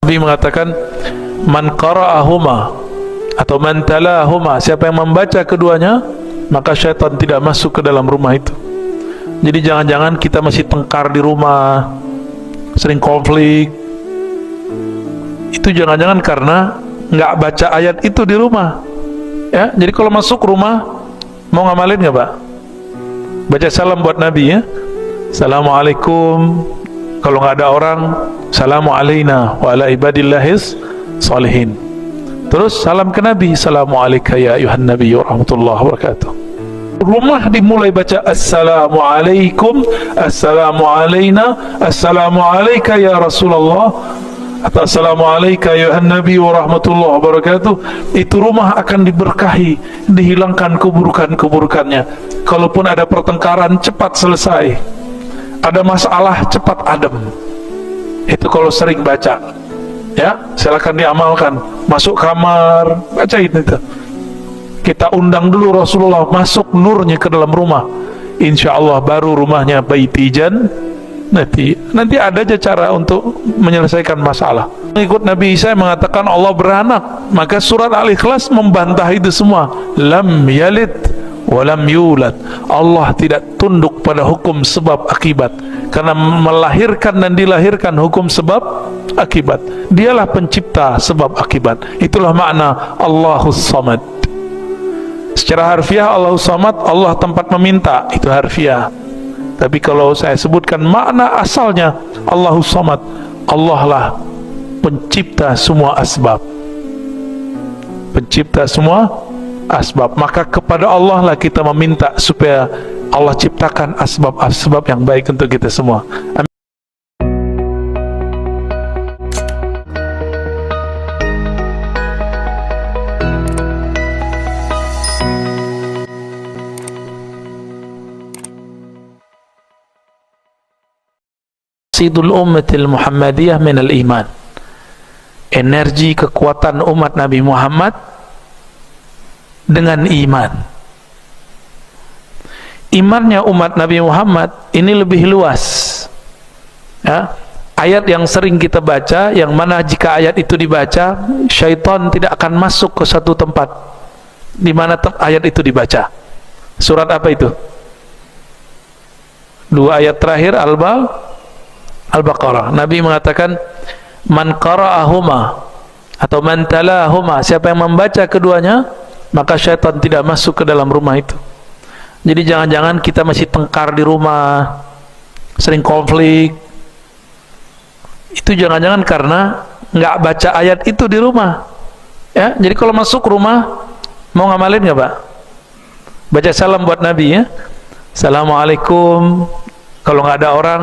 Nabi mengatakan, man qara'ahuma atau man talahuma, siapa yang membaca keduanya, maka syaitan tidak masuk ke dalam rumah itu. Jadi jangan-jangan kita masih tengkar di rumah, sering konflik. Itu jangan-jangan karena nggak baca ayat itu di rumah. Ya, jadi kalau masuk rumah mau ngamalin nggak, Pak? Baca salam buat Nabi ya. Assalamualaikum. Kalau nggak ada orang, salamu alaina wa ala ibadillahis salihin. Terus salam ke Nabi, assalamu alayka ya ayuhan nabi wa rahmatullahi wa barakatuh. Rumah dimulai baca assalamualaikum, assalamu alaina, assalamu alayka ya Rasulullah, atau assalamu alayka ya ayuhan nabi wa rahmatullahi wa barakatuh. Itu rumah akan diberkahi, dihilangkan keburukan-keburukannya. Kalaupun ada pertengkaran, cepat selesai. Ada masalah, cepat adem. Itu kalau sering baca. Ya, silakan diamalkan. Masuk kamar, bacain itu. Kita undang dulu Rasulullah masuk nurnya ke dalam rumah. Insya Allah baru rumahnya baitijan. Nanti ada aja cara untuk menyelesaikan masalah. Mengikut Nabi Isa mengatakan Allah beranak, maka surat Al-Ikhlas membantah itu semua. Lam yalid walam yulad. Allah tidak tunduk pada hukum sebab akibat, karena melahirkan dan dilahirkan hukum sebab akibat. Dialah pencipta sebab akibat. Itulah makna Allahus Samad. Secara harfiah Allahus Samad, Allah tempat meminta, itu harfiah. Tapi kalau saya sebutkan makna asalnya, Allahus Samad, Allah lah pencipta semua asbab, pencipta semua asbab. Maka kepada Allah lah kita meminta supaya Allah ciptakan asbab-asbab yang baik untuk kita semua. Amin. Sidul ummatil Muhammadiyah minal iman. Energi kekuatan umat Nabi Muhammad dengan iman. Imannya umat Nabi Muhammad ini lebih luas ya. Ayat yang sering kita baca, yang mana jika ayat itu dibaca, syaitan tidak akan masuk ke satu tempat di mana ayat itu dibaca. Surat apa itu? Dua ayat terakhir Al-Baqarah. Nabi mengatakan, man qara'ahuma atau man talahuma, siapa yang membaca keduanya, maka syaitan tidak masuk ke dalam rumah itu. Jadi jangan-jangan kita masih tengkar di rumah, sering konflik. Itu jangan-jangan karena nggak baca ayat itu di rumah. Ya, jadi kalau masuk rumah mau ngamalin nggak, Pak? Baca salam buat Nabi ya. Assalamualaikum. Kalau nggak ada orang,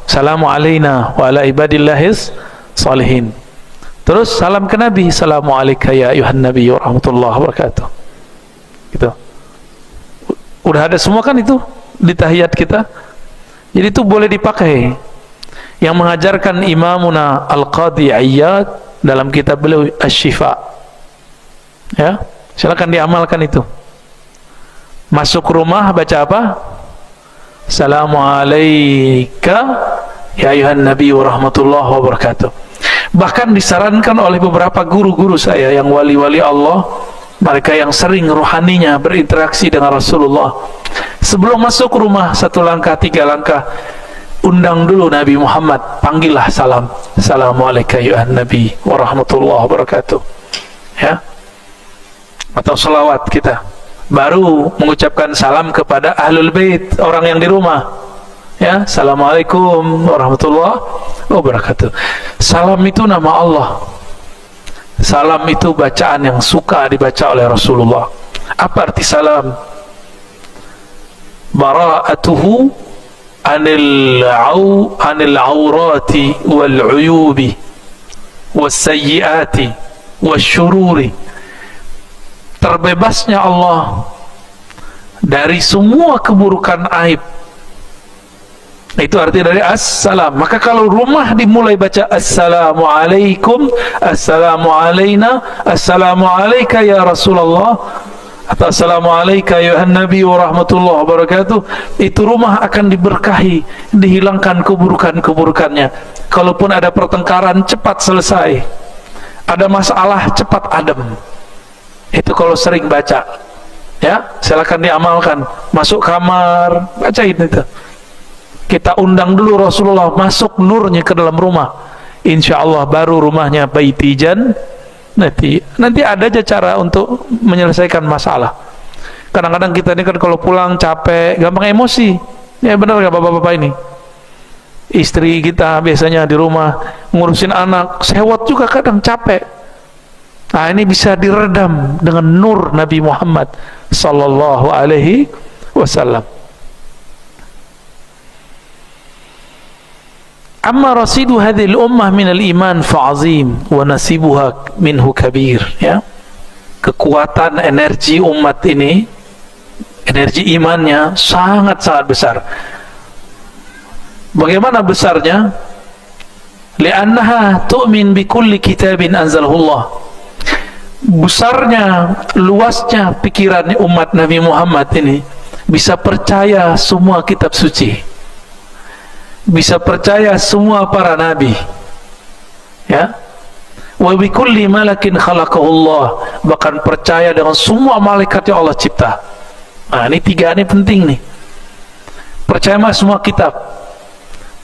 salamu alaina wa ala ibadillahis salihin. Terus salam ke Nabi, assalamu alayka ya ayuhan nabi wa rahmatullahi wa barakatuh. Gitu. Udah ada semua kan itu di tahiyat kita. Jadi itu boleh dipakai. Yang mengajarkan Imamuna Al-Qadhi Iyad dalam kitab beliau Asy-Syifa. Ya, silakan diamalkan itu. Masuk rumah baca apa? Assalamu alayka ya ayuhan nabi wa rahmatullahi wa barakatuh. Bahkan disarankan oleh beberapa guru-guru saya yang wali-wali Allah, mereka yang sering rohaninya berinteraksi dengan Rasulullah, sebelum masuk rumah satu langkah, tiga langkah, undang dulu Nabi Muhammad, panggillah salam. Assalamualaikum ya Nabi wa rahmatullahi wa barakatuh. Ya. Atau salawat kita. Baru mengucapkan salam kepada ahlul bait, orang yang di rumah. Ya, assalamualaikum warahmatullahi wabarakatuh. Salam itu nama Allah. Salam itu bacaan yang suka dibaca oleh Rasulullah. Apa arti salam? Bara'atuhu anil aurati wal uyubi was sayyiati was syururi. Terbebasnya Allah dari semua keburukan aib. Itu arti dari assalam. Maka kalau rumah dimulai baca assalamualaikum, assalamu alaina, assalamu alayka ya Rasulullah, atau assalamu alayka ya nabi wa rahmatullahi wa barakatuh, itu rumah akan diberkahi, dihilangkan keburukan-keburukannya. Kalaupun ada pertengkaran, cepat selesai. Ada masalah, cepat adem. Itu kalau sering baca. Ya, silakan diamalkan. Masuk kamar, bacain itu. Kita undang dulu Rasulullah masuk nurnya ke dalam rumah. Insya Allah baru rumahnya baitijan. Nanti ada aja cara untuk menyelesaikan masalah. Kadang-kadang kita ini kan kalau pulang capek, gampang emosi. Ya benar nggak bapak-bapak ini? Istri kita biasanya di rumah ngurusin anak, sewot juga kadang capek. Nah ini bisa diredam dengan nur Nabi Muhammad sallallahu alaihi wasallam. Amma rasidu hadhil ummah minal iman fa'azim wa nasibuha minhu kabir. Ya, kekuatan energi umat ini, energi imannya sangat-sangat besar. Bagaimana besarnya? Li'annaha tu'min bi kulli kitabin anzalahullah. Besarnya, luasnya pikiran umat Nabi Muhammad ini bisa percaya semua kitab suci, bisa percaya semua para nabi, ya. Wa bi kulli malakin khalaqahullah, bahkan percaya dengan semua malaikat yang Allah cipta. Nah, ini tiga ini penting nih. Percaya sama semua kitab.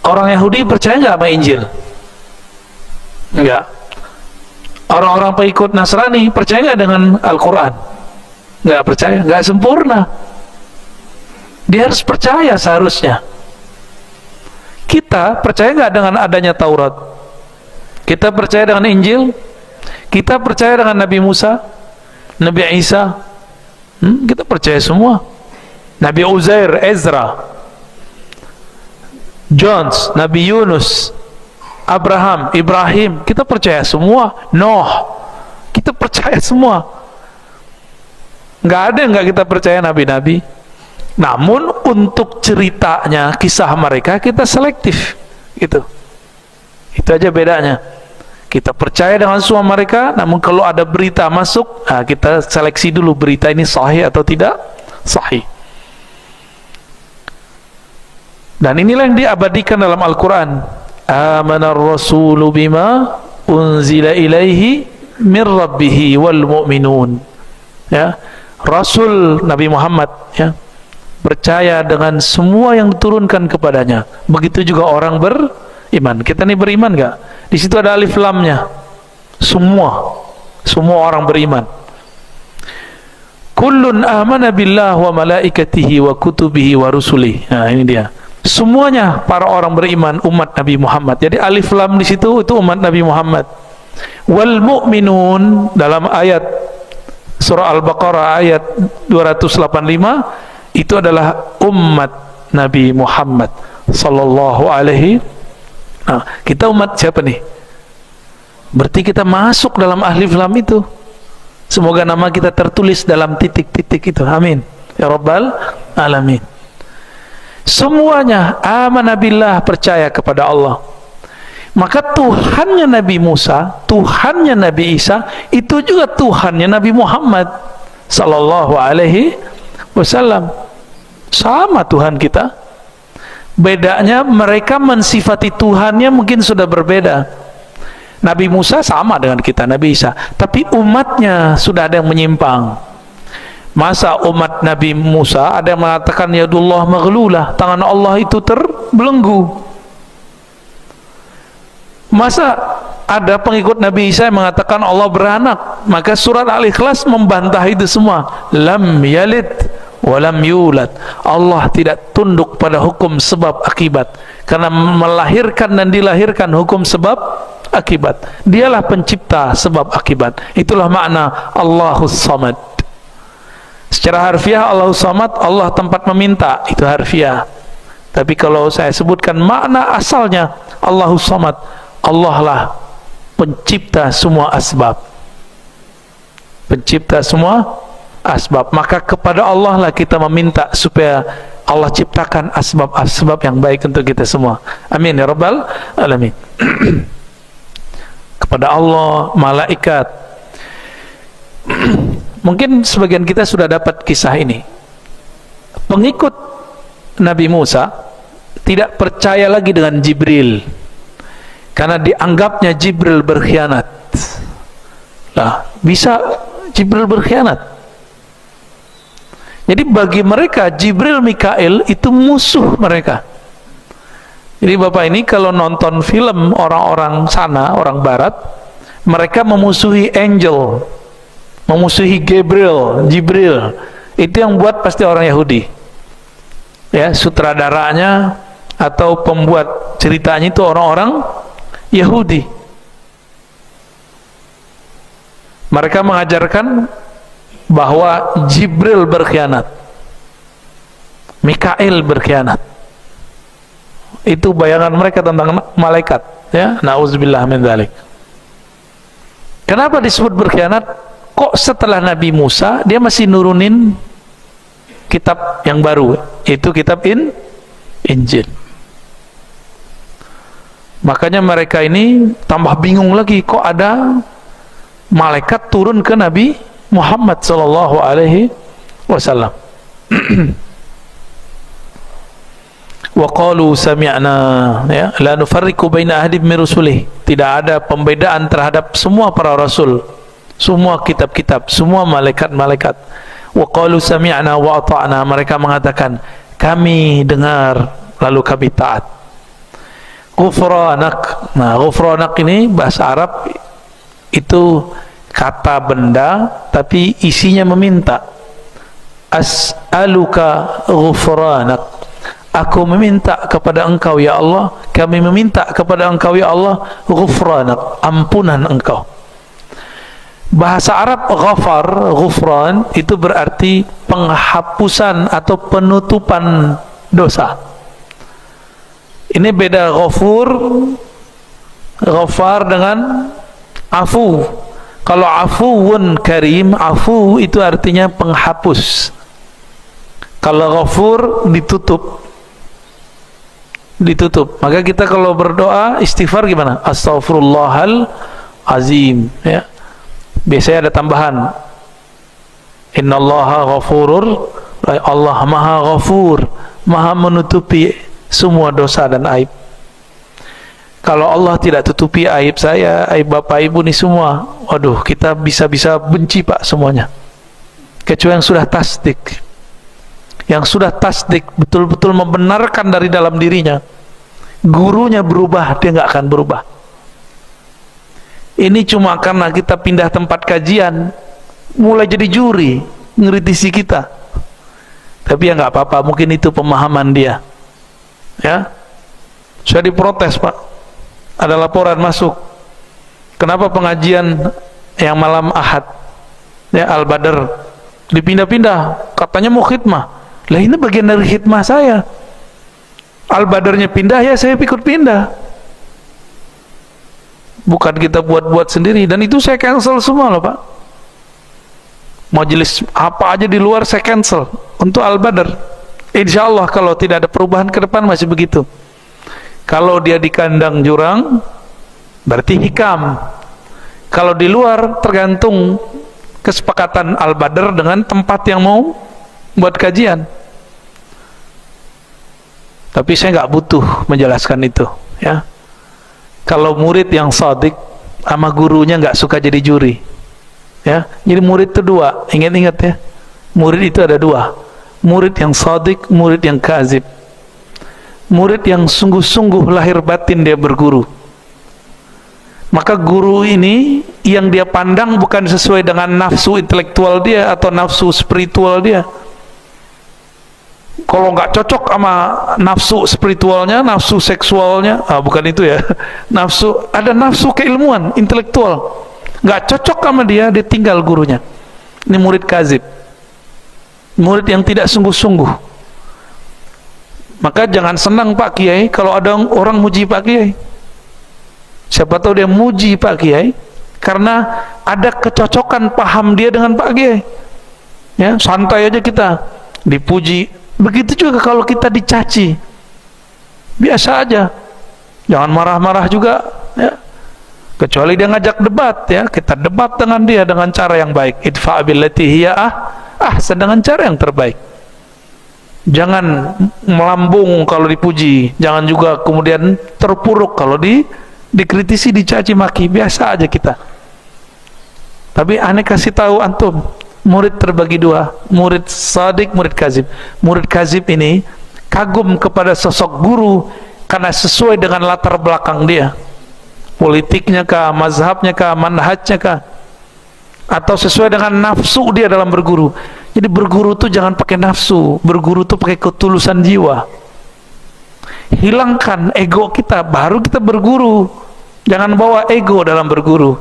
Orang Yahudi percaya nggak sama Injil? Enggak. Orang-orang pengikut Nasrani percaya nggak dengan Al-Quran? Nggak percaya, nggak sempurna. Dia harus percaya seharusnya. Kita percaya nggak dengan adanya Taurat? Kita percaya dengan Injil? Kita percaya dengan Nabi Musa, Nabi Isa? Kita percaya semua. Nabi Uzair, Ezra, Jones, Nabi Yunus, Abraham, Ibrahim, kita percaya semua. Nuh, kita percaya semua. Nggak ada yang nggak kita percaya nabi-nabi. Namun untuk ceritanya, kisah mereka kita selektif, gitu. Itu aja bedanya. Kita percaya dengan semua mereka, namun kalau ada berita masuk, nah kita seleksi dulu berita ini sahih atau tidak sahih. Dan inilah yang diabadikan dalam Al-Quran. Amanar rasulu bima unzila ilaihi min rabbihi wal mu'minun. Ya, Rasul Nabi Muhammad, ya, percaya dengan semua yang diturunkan kepadanya. Begitu juga orang beriman. Kita ini beriman gak? Di situ ada alif lamnya. Semua orang beriman. Kullun amana billah wa malaikatihi wa kutubihi wa rusulihi. Nah, ini dia. Semuanya para orang beriman umat Nabi Muhammad. Jadi alif lam di situ itu umat Nabi Muhammad. Wal mu'minun dalam ayat surah Al-Baqarah ayat 285 itu adalah umat Nabi Muhammad sallallahu alaihi. Nah, kita umat siapa nih? Berarti kita masuk dalam alif lam itu. Semoga nama kita tertulis dalam titik-titik itu. Amin ya rabbal alamin. Semuanya amanah billah, percaya kepada Allah. Maka Tuhannya Nabi Musa, Tuhannya Nabi Isa, itu juga Tuhannya Nabi Muhammad sallallahu alaihi wasallam. Sama Tuhan kita. Bedanya mereka mensifati Tuhannya mungkin sudah berbeda. Nabi Musa sama dengan kita, Nabi Isa, tapi umatnya sudah ada yang menyimpang. Masa umat Nabi Musa ada yang mengatakan yadullah maghlulah, tangan Allah itu terbelenggu. Masa ada pengikut Nabi Isa yang mengatakan Allah beranak? Maka surat Al-Ikhlas membantah itu semua. Lam yalid wa lam yulad. Allah tidak tunduk pada hukum sebab akibat, karena melahirkan dan dilahirkan hukum sebab akibat. Dialah pencipta sebab akibat. Itulah makna Allahus Samad. Secara harfiah Allahus Samad, Allah tempat meminta, itu harfiah. Tapi kalau saya sebutkan makna asalnya Allahus Samad, Allah lah pencipta semua asbab. Pencipta semua asbab. Maka kepada Allah lah kita meminta supaya Allah ciptakan asbab-asbab yang baik untuk kita semua. Amin ya rabbal alamin. Kepada Allah, malaikat. Mungkin sebagian kita sudah dapat kisah ini. Pengikut Nabi Musa tidak percaya lagi dengan Jibril. karena dianggapnya Jibril berkhianat. Lah, bisa Jibril berkhianat. Jadi bagi mereka Jibril, Mikail itu musuh mereka. Jadi Bapak ini kalau nonton film orang-orang sana, orang barat, mereka memusuhi angel, memusuhi Jibril. Itu yang buat pasti orang Yahudi. Ya, sutradaranya atau pembuat ceritanya itu orang-orang Yahudi. Mereka mengajarkan bahwa Jibril berkhianat, Mikail berkhianat. Itu bayangan mereka tentang malaikat, ya. Nauzubillah min dzalik. Kenapa disebut berkhianat? Kok setelah Nabi Musa dia masih nurunin kitab yang baru, itu kitab Injil. Makanya mereka ini tambah bingung lagi, kok ada malaikat turun ke Nabi Muhammad sallallahu alaihi wasallam. Wa qalu sami'na, ya, la nufarriqu baina ahadin min rusulih. Tidak ada pembedaan terhadap semua para rasul, semua kitab-kitab, semua malaikat-malaikat. Wa qalu sami'na wa ata'na, mereka mengatakan kami dengar lalu kami taat. Ghufranak. Nah, ghufranak ini bahasa Arab itu kata benda tapi isinya meminta. As'aluka ghufranak, aku meminta kepada engkau ya Allah, kami meminta kepada engkau ya Allah ghufranak, ampunan engkau. Bahasa Arab ghafar, ghufran itu berarti penghapusan atau penutupan dosa. Ini beda ghafar dengan afu. Kalau afuun karim, afu itu artinya penghapus. Kalau ghafur ditutup. Maka kita kalau berdoa istighfar gimana? Astaghfirullahal azim, ya. Biasanya ada tambahan, innallaha ghafurur, Allah maha ghafur, maha menutupi semua dosa dan aib. Kalau Allah tidak tutupi aib saya, aib bapak ibu nih semua, waduh, kita bisa-bisa benci Pak semuanya. Kecuali yang sudah tasdik, betul-betul membenarkan dari dalam dirinya, gurunya berubah, dia nggak akan berubah. Ini cuma karena kita pindah tempat kajian, mulai jadi juri, ngeritisi kita. Tapi ya nggak apa-apa, mungkin itu pemahaman dia. Ya, saya diprotes Pak, ada laporan masuk. Kenapa pengajian yang malam Ahad, ya Al-Badr, dipindah-pindah? Katanya mau khidmah. Lah ini bagian dari khidmah saya. Al-Badarnya pindah, ya saya ikut pindah. Bukan kita buat-buat sendiri. Dan itu saya cancel semua loh Pak. Majelis apa aja di luar saya cancel untuk Al-Badr. Insya Allah kalau tidak ada perubahan ke depan masih begitu. Kalau dia di kandang jurang berarti hikam. Kalau di luar tergantung kesepakatan Al-Badr dengan tempat yang mau buat kajian. Tapi saya nggak butuh menjelaskan itu, ya. Kalau murid yang shadiq sama gurunya nggak suka jadi juri, ya. Jadi murid itu dua, ingat-ingat ya. Murid itu ada dua, murid yang shadiq, murid yang kazib. Murid yang sungguh-sungguh lahir batin dia berguru. Maka guru ini yang dia pandang bukan sesuai dengan nafsu intelektual dia atau nafsu spiritual dia. Kalau nggak cocok sama nafsu spiritualnya, nafsu seksualnya, bukan itu ya. Ada nafsu keilmuan, intelektual, nggak cocok sama dia, dia tinggal gurunya. Ini murid kazib, murid yang tidak sungguh-sungguh. Maka jangan senang Pak Kiai kalau ada orang muji Pak Kiai. Siapa tahu dia muji Pak Kiai karena ada kecocokan paham dia dengan Pak Kiai. Ya, santai aja kita dipuji. Begitu juga kalau kita dicaci, biasa aja, jangan marah-marah juga, ya. Kecuali dia ngajak debat, ya, kita debat dengan dia dengan cara yang baik. Idfa' billati hiya dengan cara yang terbaik. Jangan melambung kalau dipuji, jangan juga kemudian terpuruk kalau dikritisi, dicaci maki, biasa aja kita. Tapi aneh kasih tahu antum, murid terbagi dua, murid sadik, murid kazib. Murid kazib ini kagum kepada sosok guru karena sesuai dengan latar belakang dia, politiknya kah, mazhabnya kah, manhajnya kah, atau sesuai dengan nafsu dia dalam berguru. Jadi berguru tuh jangan pakai nafsu, berguru tuh pakai ketulusan jiwa. Hilangkan ego kita, baru kita berguru. Jangan bawa ego dalam berguru.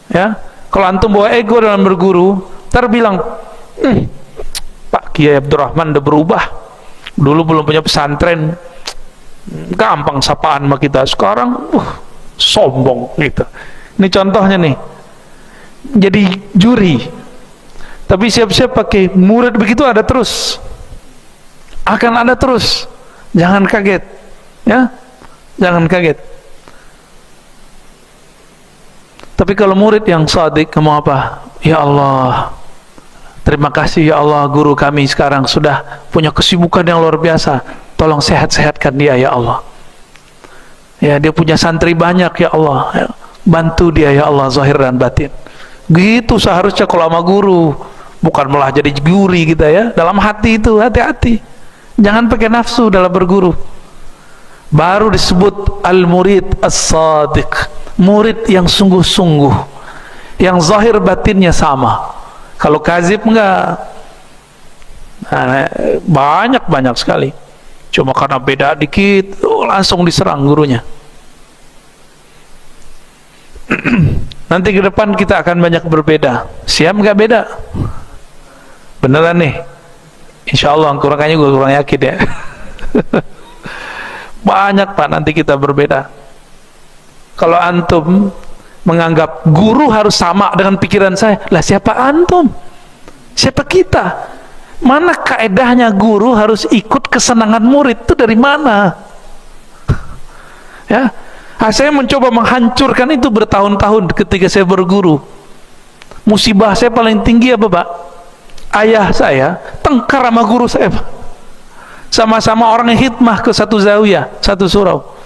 Ya, kalau antum bawa ego dalam berguru, ntar bilang, Pak Kiai Abdurrahman udah berubah. Dulu belum punya pesantren, gampang sapaan sama kita. Sekarang, sombong gitu. Ini contohnya nih. Jadi juri. Tapi siap-siap pakai murid begitu ada terus. Akan ada terus. Jangan kaget. Ya, jangan kaget. Tapi kalau murid yang shadiq, kamu apa? Ya Allah, terima kasih ya Allah, guru kami sekarang sudah punya kesibukan yang luar biasa. Tolong sehat-sehatkan dia ya Allah. Ya, dia punya santri banyak ya Allah. Ya, bantu dia ya Allah, zahir dan batin. Gitu seharusnya kalau sama guru. Bukan malah jadi juri kita ya. Dalam hati itu, hati-hati. Jangan pakai nafsu dalam berguru. Baru disebut al-murid as-sadiq. Murid yang sungguh-sungguh, yang zahir batinnya sama. Kalau kazib enggak. Nah, banyak sekali. Cuma karena beda dikit, langsung diserang gurunya. Nanti ke depan kita akan banyak berbeda. Siap nggak beda? Beneran nih? Insya Allah, kurangnya gue kurang yakin ya. Banyak Pak, nanti kita berbeda. Kalau antum menganggap guru harus sama dengan pikiran saya, lah siapa antum? Siapa kita? Mana kaedahnya guru harus ikut kesenangan murid? Itu dari mana? Ya, saya mencoba menghancurkan itu bertahun-tahun ketika saya berguru. Musibah saya paling tinggi apa Pak? Ayah saya tengkar sama guru saya, Pak. Sama-sama orang yang khidmah ke satu zawiyah, satu surau.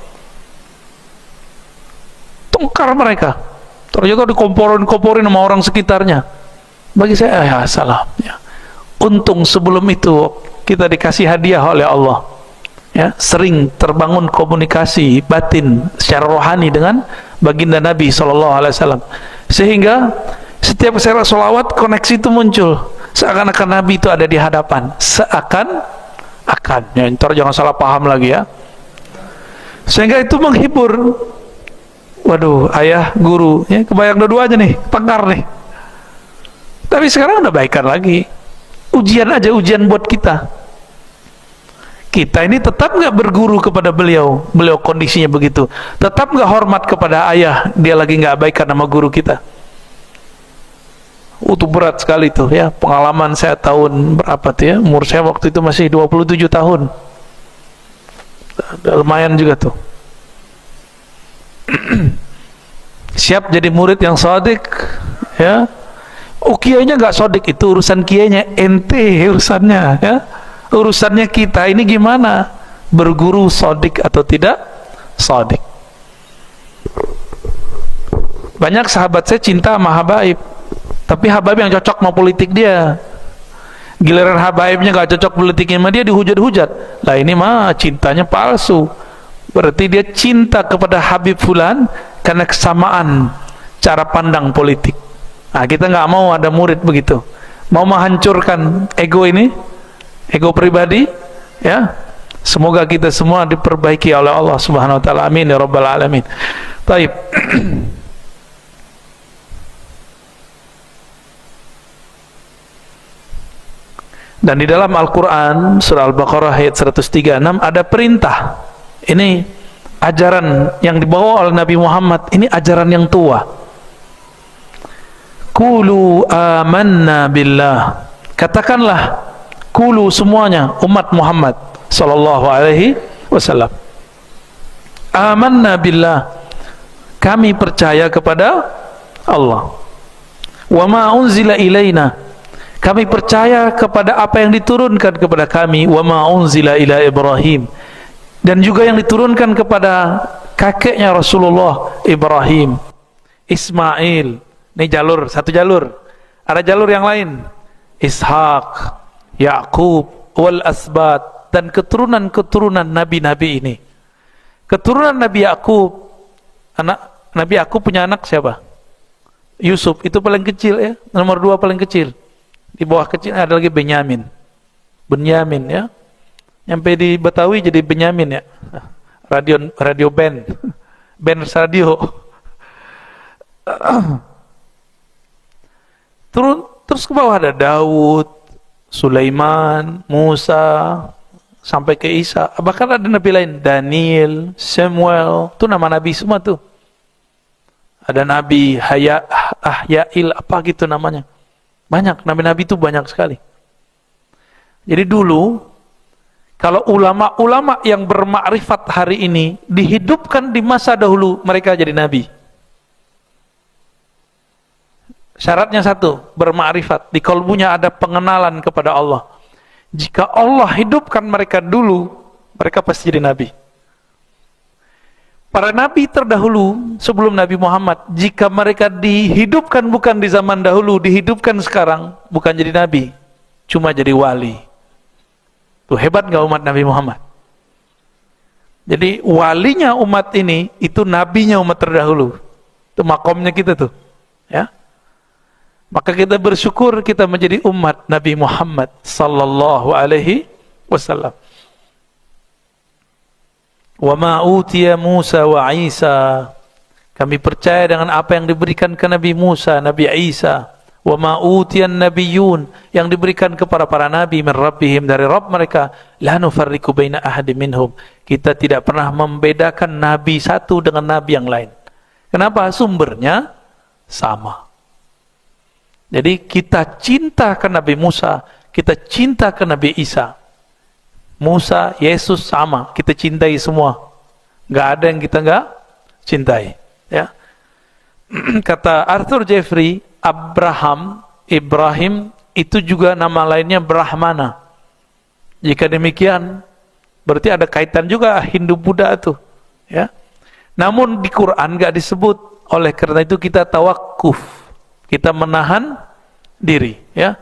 Tengkar mereka. Ternyata dikomporin sama orang sekitarnya. Bagi saya, ya salam. Ya. Untung sebelum itu kita dikasih hadiah oleh Allah. Ya, sering terbangun komunikasi batin secara rohani dengan baginda Nabi SAW. Sehingga setiap saya sholawat, koneksi itu muncul. Seakan-akan Nabi itu ada di hadapan. Seakan-akan. Ya, ntar jangan salah paham lagi ya. Sehingga itu menghibur. Waduh, ayah, guru, ya, kebayang dua-duanya nih, tengkar nih. Tapi sekarang udah baikan lagi. Ujian aja, ujian buat kita. Kita ini tetap nggak berguru kepada beliau. Beliau kondisinya begitu. Tetap nggak hormat kepada ayah. Dia lagi nggak baikan sama guru kita. Itu berat sekali tuh ya. Pengalaman saya tahun berapa tuh ya? Umur saya waktu itu masih 27 tahun. Lumayan juga tuh. Siap jadi murid yang shadiq ya. Oh, kiainya nggak shadiq, itu urusan kiainya, ente urusannya ya. Urusannya kita ini gimana berguru shadiq atau tidak shadiq. Banyak sahabat saya cinta sama habaib, tapi habaib yang cocok sama politik dia. Giliran habaibnya nggak cocok politiknya sama dia, dihujat-hujat. Lah ini mah cintanya palsu. Berarti dia cinta kepada Habib Fulan karena kesamaan cara pandang politik. Nah, kita nggak mau ada murid begitu. Mau menghancurkan ego ini, ego pribadi, ya. Semoga kita semua diperbaiki oleh Allah Subhanahu Wa Taala. Amin ya Rabbal Alamin. Baik. Dan di dalam Al-Quran surah Al-Baqarah ayat 136 ada perintah. Ini ajaran yang dibawa oleh Nabi Muhammad. Ini ajaran yang tua. Qulu amanna billah. Katakanlah, qulu semuanya umat Muhammad sallallahu alaihi wasallam. Amanna billah. Kami percaya kepada Allah. Wa ma unzila ilaina. Kami percaya kepada apa yang diturunkan kepada kami. Wa ma unzila ila Ibrahim. Dan juga yang diturunkan kepada kakeknya Rasulullah Ibrahim, Ismail. Ini jalur, satu jalur. Ada jalur yang lain, Ishak, Yakub, wal asbat, dan keturunan-keturunan nabi-nabi ini. Keturunan Nabi Yakub, anak Nabi Yakub punya anak siapa? Yusuf, itu paling kecil ya, nomor 2 paling kecil. Di bawah kecil ada lagi Benyamin. Benyamin ya. Sampai di Betawi jadi Benyamin ya. Radio band. Band radio. Terus ke bawah ada Daud, Sulaiman, Musa, sampai ke Isa. Bahkan ada nabi lain, Daniel, Samuel, itu nama nabi semua tuh. Ada nabi Ahyail, apa gitu namanya. Banyak, nabi-nabi itu banyak sekali. Jadi dulu, kalau ulama-ulama yang bermakrifat hari ini dihidupkan di masa dahulu, mereka jadi nabi. Syaratnya satu, bermakrifat. Di kalbunya ada pengenalan kepada Allah. Jika Allah hidupkan mereka dulu, mereka pasti jadi nabi. Para nabi terdahulu sebelum Nabi Muhammad, jika mereka dihidupkan bukan di zaman dahulu, dihidupkan sekarang, bukan jadi nabi, cuma jadi wali. Tuh hebat gak umat Nabi Muhammad? Jadi walinya umat ini, itu nabinya umat terdahulu. Itu makomnya kita tuh. Ya. Maka kita bersyukur kita menjadi umat Nabi Muhammad sallallahu alaihi wasallam. Wa ma utiya Musa wa Isa. Kami percaya dengan apa yang diberikan ke Nabi Musa, Nabi Isa. Wa ma utiyan nabiyyun, yang diberikan kepada para nabi min rabbihim, dari Rabb mereka. La nufarriqu baina ahadin minhum. Kita tidak pernah membedakan nabi satu dengan nabi yang lain. Kenapa? Sumbernya sama. Jadi kita cinta ke Nabi Musa, kita cinta ke Nabi Isa. Musa, Yesus sama, kita cintai semua. Gak ada yang kita gak cintai. Ya. Kata Arthur Jeffrey, Ibrahim itu juga nama lainnya Brahmana. Jika demikian, berarti ada kaitan juga Hindu-Buddha itu. Ya. Namun di Quran gak disebut. Oleh karena itu kita tawakuf, kita menahan diri. Ya.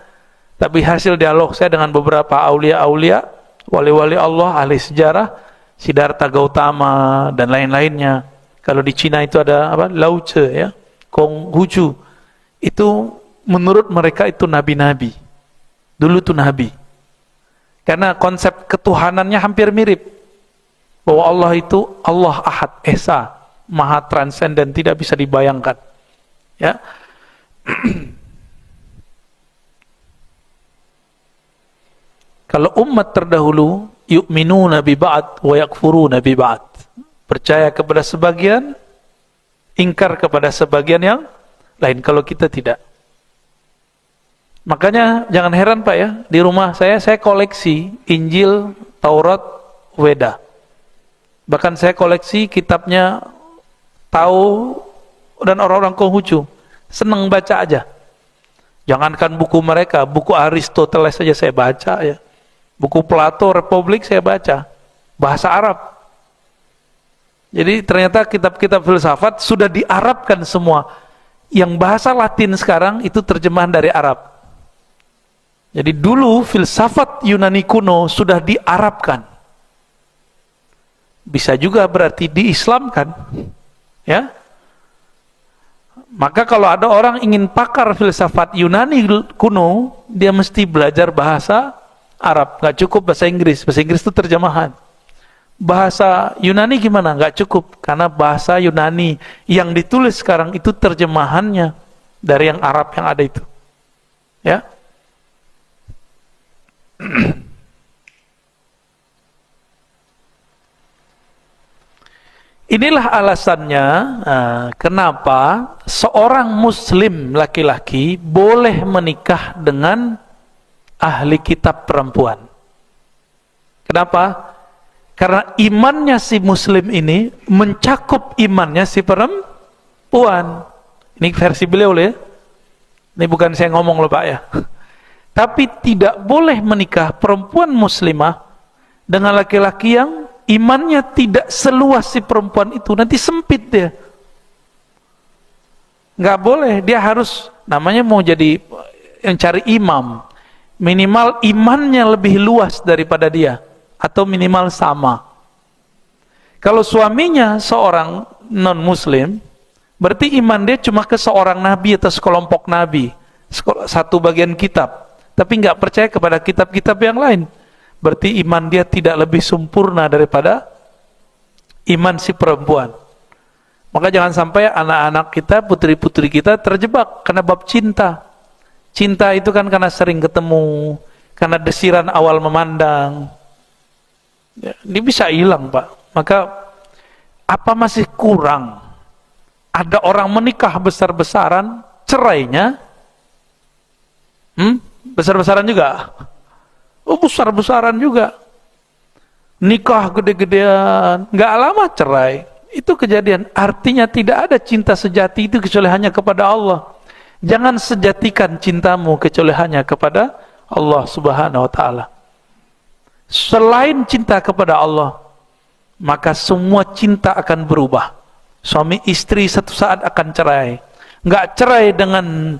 Tapi hasil dialog saya dengan beberapa aulia-aulia, wali-wali Allah, ahli sejarah, Siddhartha Gautama dan lain-lainnya. Kalau di Cina itu ada apa? Lao Tse ya, Konghucu. Itu menurut mereka itu nabi-nabi. Dulu itu nabi. Karena konsep ketuhanannya hampir mirip. Bahwa Allah itu Allah Ahad, Esa, Maha transenden, tidak bisa dibayangkan. Ya. Kalau umat terdahulu yu'minuna bi ba'd wa yakfuruna bi ba'd, percaya kepada sebagian, ingkar kepada sebagian yang lain. Kalau kita tidak. Makanya jangan heran Pak ya, di rumah saya koleksi Injil, Taurat, Weda. Bahkan saya koleksi kitabnya Tao dan orang-orang Konghucu. Senang baca aja. Jangankan buku mereka, buku Aristoteles saja saya baca ya. Buku Plato, Republik saya baca, bahasa Arab. Jadi ternyata kitab-kitab filsafat sudah diarabkan semua. Yang bahasa Latin sekarang itu terjemahan dari Arab. Jadi dulu filsafat Yunani kuno sudah diarabkan. Bisa juga berarti diislamkan. Ya. Maka kalau ada orang ingin pakar filsafat Yunani kuno, dia mesti belajar bahasa Arab, nggak cukup bahasa Inggris. Bahasa Inggris itu terjemahan. Bahasa Yunani gimana? Nggak cukup, karena bahasa Yunani yang ditulis sekarang itu terjemahannya dari yang Arab yang ada itu. Ya. Inilah alasannya kenapa seorang Muslim laki-laki boleh menikah dengan ahli kitab perempuan. Kenapa? Karena imannya si Muslim ini mencakup imannya si perempuan. Ini versi beliau ya. Ini bukan saya ngomong loh Pak ya. Tapi tidak boleh menikah perempuan muslimah dengan laki-laki yang imannya tidak seluas si perempuan itu, nanti sempit dia. Nggak boleh, dia harus, namanya mau jadi yang cari imam, minimal imannya lebih luas daripada dia, atau minimal sama. Kalau suaminya seorang non-muslim, berarti iman dia cuma ke seorang nabi atau sekelompok nabi, satu bagian kitab, tapi nggak percaya kepada kitab-kitab yang lain. Berarti iman dia tidak lebih sempurna daripada iman si perempuan. Maka jangan sampai anak-anak kita, putri-putri kita terjebak karena bab cinta. Cinta itu kan karena sering ketemu, karena desiran awal memandang. Ya, ini bisa hilang, Pak. Maka apa masih kurang? Ada orang menikah besar-besaran, cerainya besar-besaran juga. Oh, besar-besaran juga. Nikah gede-gedean, nggak lama cerai. Itu kejadian. Artinya tidak ada cinta sejati itu kecuali hanya kepada Allah. Jangan sejatikan cintamu kecuali hanya kepada Allah Subhanahu wa ta'ala. Selain cinta kepada Allah, maka semua cinta akan berubah. Suami istri satu saat akan cerai. Nggak cerai dengan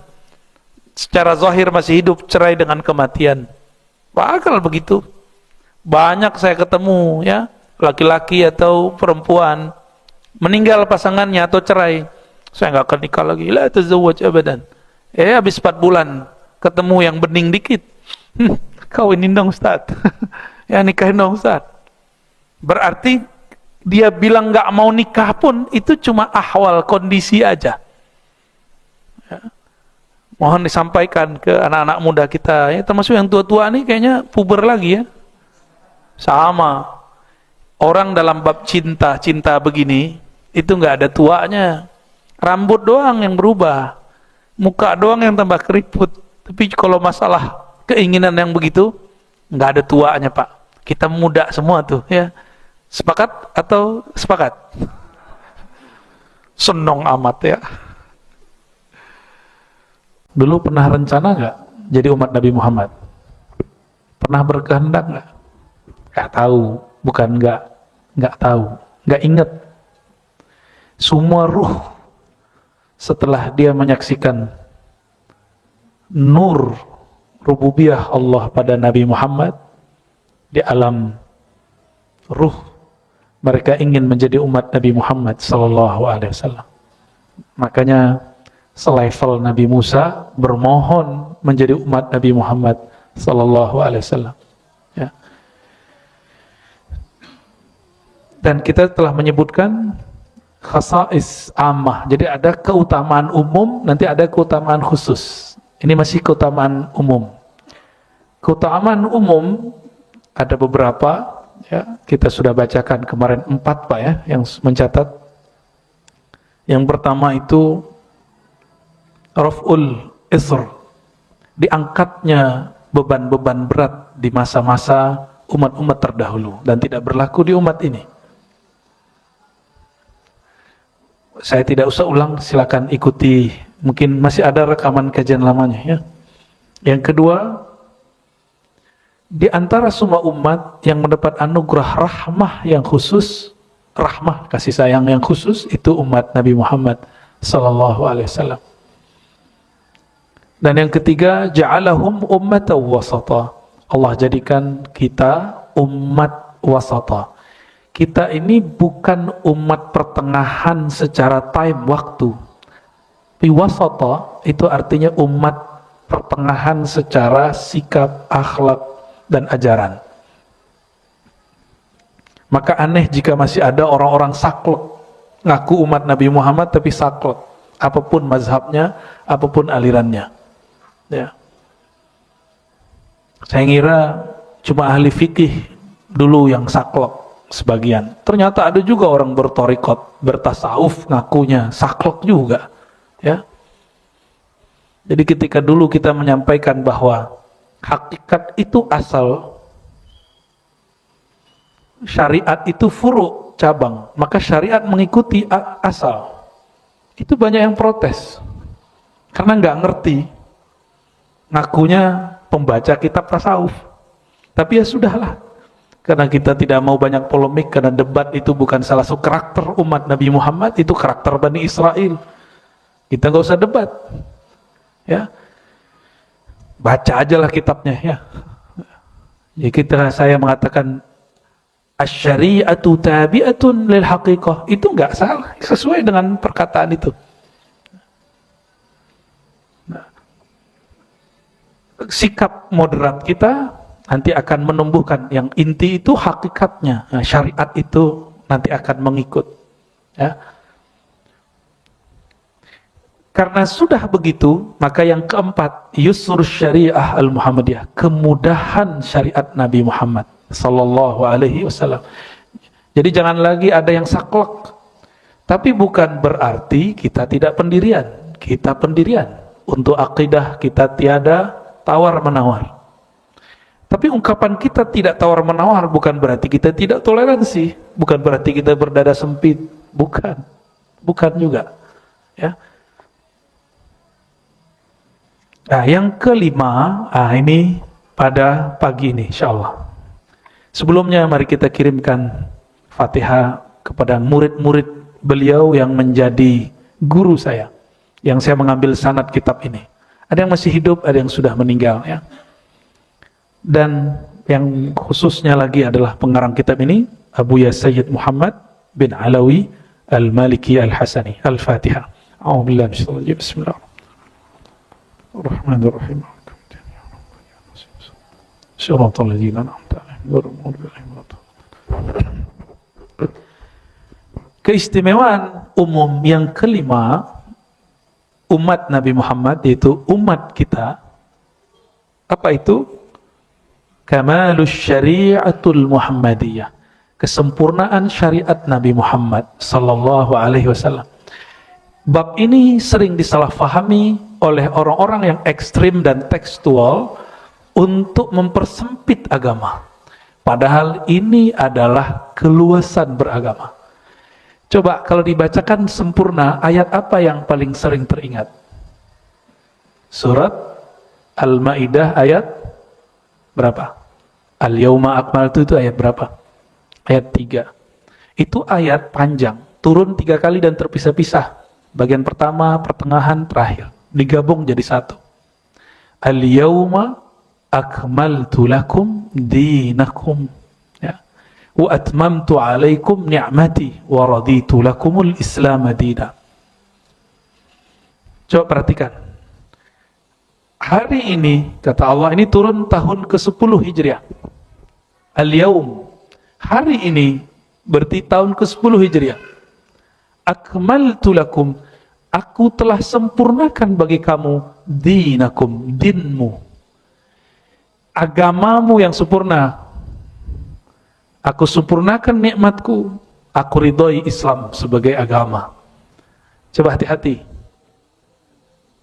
secara zahir masih hidup, cerai dengan kematian. Bakal begitu. Banyak saya ketemu, ya, laki-laki atau perempuan meninggal pasangannya atau cerai. Saya nggak akan nikah lagi. La tazawwaj abadan. Habis 4 bulan ketemu yang bening dikit. Kawinin dong Ustaz. Ya, nikahin dong Ustaz. Berarti dia bilang nggak mau nikah pun itu cuma ahwal, kondisi aja. Ya. Mohon disampaikan ke anak-anak muda kita, ya, termasuk yang tua-tua nih kayaknya puber lagi ya. Sama. Orang dalam bab cinta begini, itu nggak ada tuanya. Rambut doang yang berubah, muka doang yang tambah keriput. Tapi kalau masalah keinginan yang begitu, nggak ada tuanya, Pak. Kita muda semua tuh, ya. Sepakat atau sepakat? Senong amat ya. Dulu pernah rencana nggak jadi umat Nabi Muhammad? Pernah berkehendak nggak? Nggak tahu, bukan nggak tahu, nggak ingat. Semua ruh setelah dia menyaksikan nur rububiyah Allah pada Nabi Muhammad di alam ruh, mereka ingin menjadi umat Nabi Muhammad sallallahu alaihi wasallam. Makanya selevel Nabi Musa bermohon menjadi umat Nabi Muhammad sallallahu alaihi wasallam. Ya. Dan kita telah menyebutkan khasais ammah. Jadi ada keutamaan umum, nanti ada keutamaan khusus. Ini masih keutamaan umum. Keutamaan umum ada beberapa, ya, kita sudah bacakan kemarin 4 Pak ya, yang mencatat. Yang pertama itu Raf'ul Isr, diangkatnya beban-beban berat di masa-masa umat-umat terdahulu dan tidak berlaku di umat ini. Saya tidak usah ulang, silakan ikuti, mungkin masih ada rekaman kajian lamanya ya. Yang kedua, di antara semua umat yang mendapat anugerah rahmah yang khusus, rahmah kasih sayang yang khusus, itu umat Nabi Muhammad sallallahu alaihi wasallam. Dan yang ketiga, ja'alahum ummatan wasata. Allah jadikan kita umat wasata. Kita ini bukan umat pertengahan secara time, waktu. Tapi wasata itu artinya umat pertengahan secara sikap, akhlak, dan ajaran. Maka aneh jika masih ada orang-orang saklek, ngaku umat Nabi Muhammad tapi saklek, apapun mazhabnya, apapun alirannya. Ya. Saya ngira cuma ahli fikih dulu yang saklek sebagian. Ternyata ada juga orang bertorikot, bertasawuf, ngakunya saklek juga. Ya. Jadi ketika dulu kita menyampaikan bahwa hakikat itu asal, syariat itu furu', cabang, maka syariat mengikuti asal. Itu banyak yang protes karena nggak ngerti, ngakunya pembaca kitab tasawuf. Tapi ya sudahlah, Karena kita tidak mau banyak polemik, karena debat itu bukan salah satu karakter umat Nabi Muhammad, itu karakter Bani Israel. Kita nggak usah debat, ya, baca aja lah kitabnya, ya. Jadi saya mengatakan asy-syari'atu tabi'atun lil haqiqah, itu nggak salah, sesuai dengan perkataan itu. Nah, sikap moderat kita nanti akan menumbuhkan yang inti itu hakikatnya. Nah, syariat itu nanti akan mengikut, ya. Karena sudah begitu, maka yang keempat, yusrul syariah al-Muhammadiyah, kemudahan syariat Nabi Muhammad sallallahu alaihi wasallam. Jadi jangan lagi ada yang saklek. Tapi bukan berarti kita tidak pendirian. Kita pendirian. Untuk akidah kita tiada tawar-menawar. Tapi ungkapan kita tidak tawar-menawar bukan berarti kita tidak toleransi, bukan berarti kita berdada sempit, bukan. Bukan juga. Ya. Nah, yang kelima, ini pada pagi ini insyaallah. Sebelumnya mari kita kirimkan Fatihah kepada murid-murid beliau yang menjadi guru saya, yang saya mengambil sanad kitab ini. Ada yang masih hidup, ada yang sudah meninggal, ya. Dan yang khususnya lagi adalah pengarang kitab ini, Abu Sayyid Muhammad bin Alawi Al-Maliki Al-Hasani. Al-Fatihah. A'udzubillahi minasyaitonir rajim. Bismillahirrahmanirrahim. Ar-Rahmanir-Rahim. Shiratal ladzina an'amta 'alaihim. Keistimewaan umum yang kelima umat Nabi Muhammad, yaitu umat kita, apa itu? Kamalus syari'atul Muhammadiyah, kesempurnaan syariat Nabi Muhammad sallallahu alaihi wasallam. Bab ini sering disalahfahami oleh orang-orang yang ekstrim dan tekstual untuk mempersempit agama. Padahal ini adalah keluasan beragama. Coba kalau dibacakan sempurna, ayat apa yang paling sering teringat? Surat Al-Maidah ayat berapa? Al-Yauma Akmaltu itu ayat berapa? Ayat 3. Itu ayat panjang, turun 3 kali dan terpisah-pisah. Bagian pertama, pertengahan, terakhir, digabung jadi satu. Al-Yauma Akmaltu lakum dinakum, ya. Wa atmamtu alaikum ni'mati wa raditu lakumul Islam madina. Coba perhatikan. Hari ini, kata Allah, ini turun tahun ke-10 Hijriah. Al-Yaum, hari ini berarti tahun ke-10 Hijriah. Akmaltu lakum, aku telah sempurnakan bagi kamu dinakum, dinmu, agamamu yang sempurna. Aku sempurnakan nikmatku, aku ridhoi Islam sebagai agama. Coba hati-hati.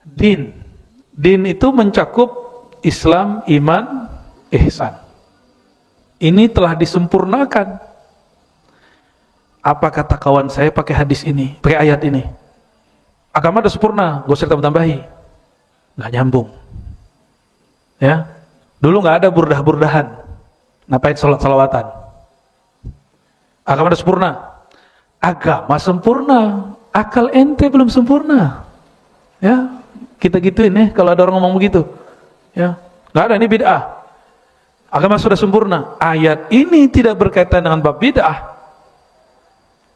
Din itu mencakup Islam, iman, ihsan. Ini telah disempurnakan. Apa kata kawan saya pakai hadis ini, pakai ayat ini? Agama sudah sempurna, gak usah tambah-tambahi. Nggak nyambung. Ya, dulu nggak ada burdah-burdahan. Ngapain salat-salawatan? Agama sudah sempurna. Agama sempurna, akal ente belum sempurna. Ya, kita gituin ya kalau ada orang ngomong begitu. Ya, nggak ada, ini bid'ah. Agama sudah sempurna. Ayat ini tidak berkaitan dengan bab bid'ah.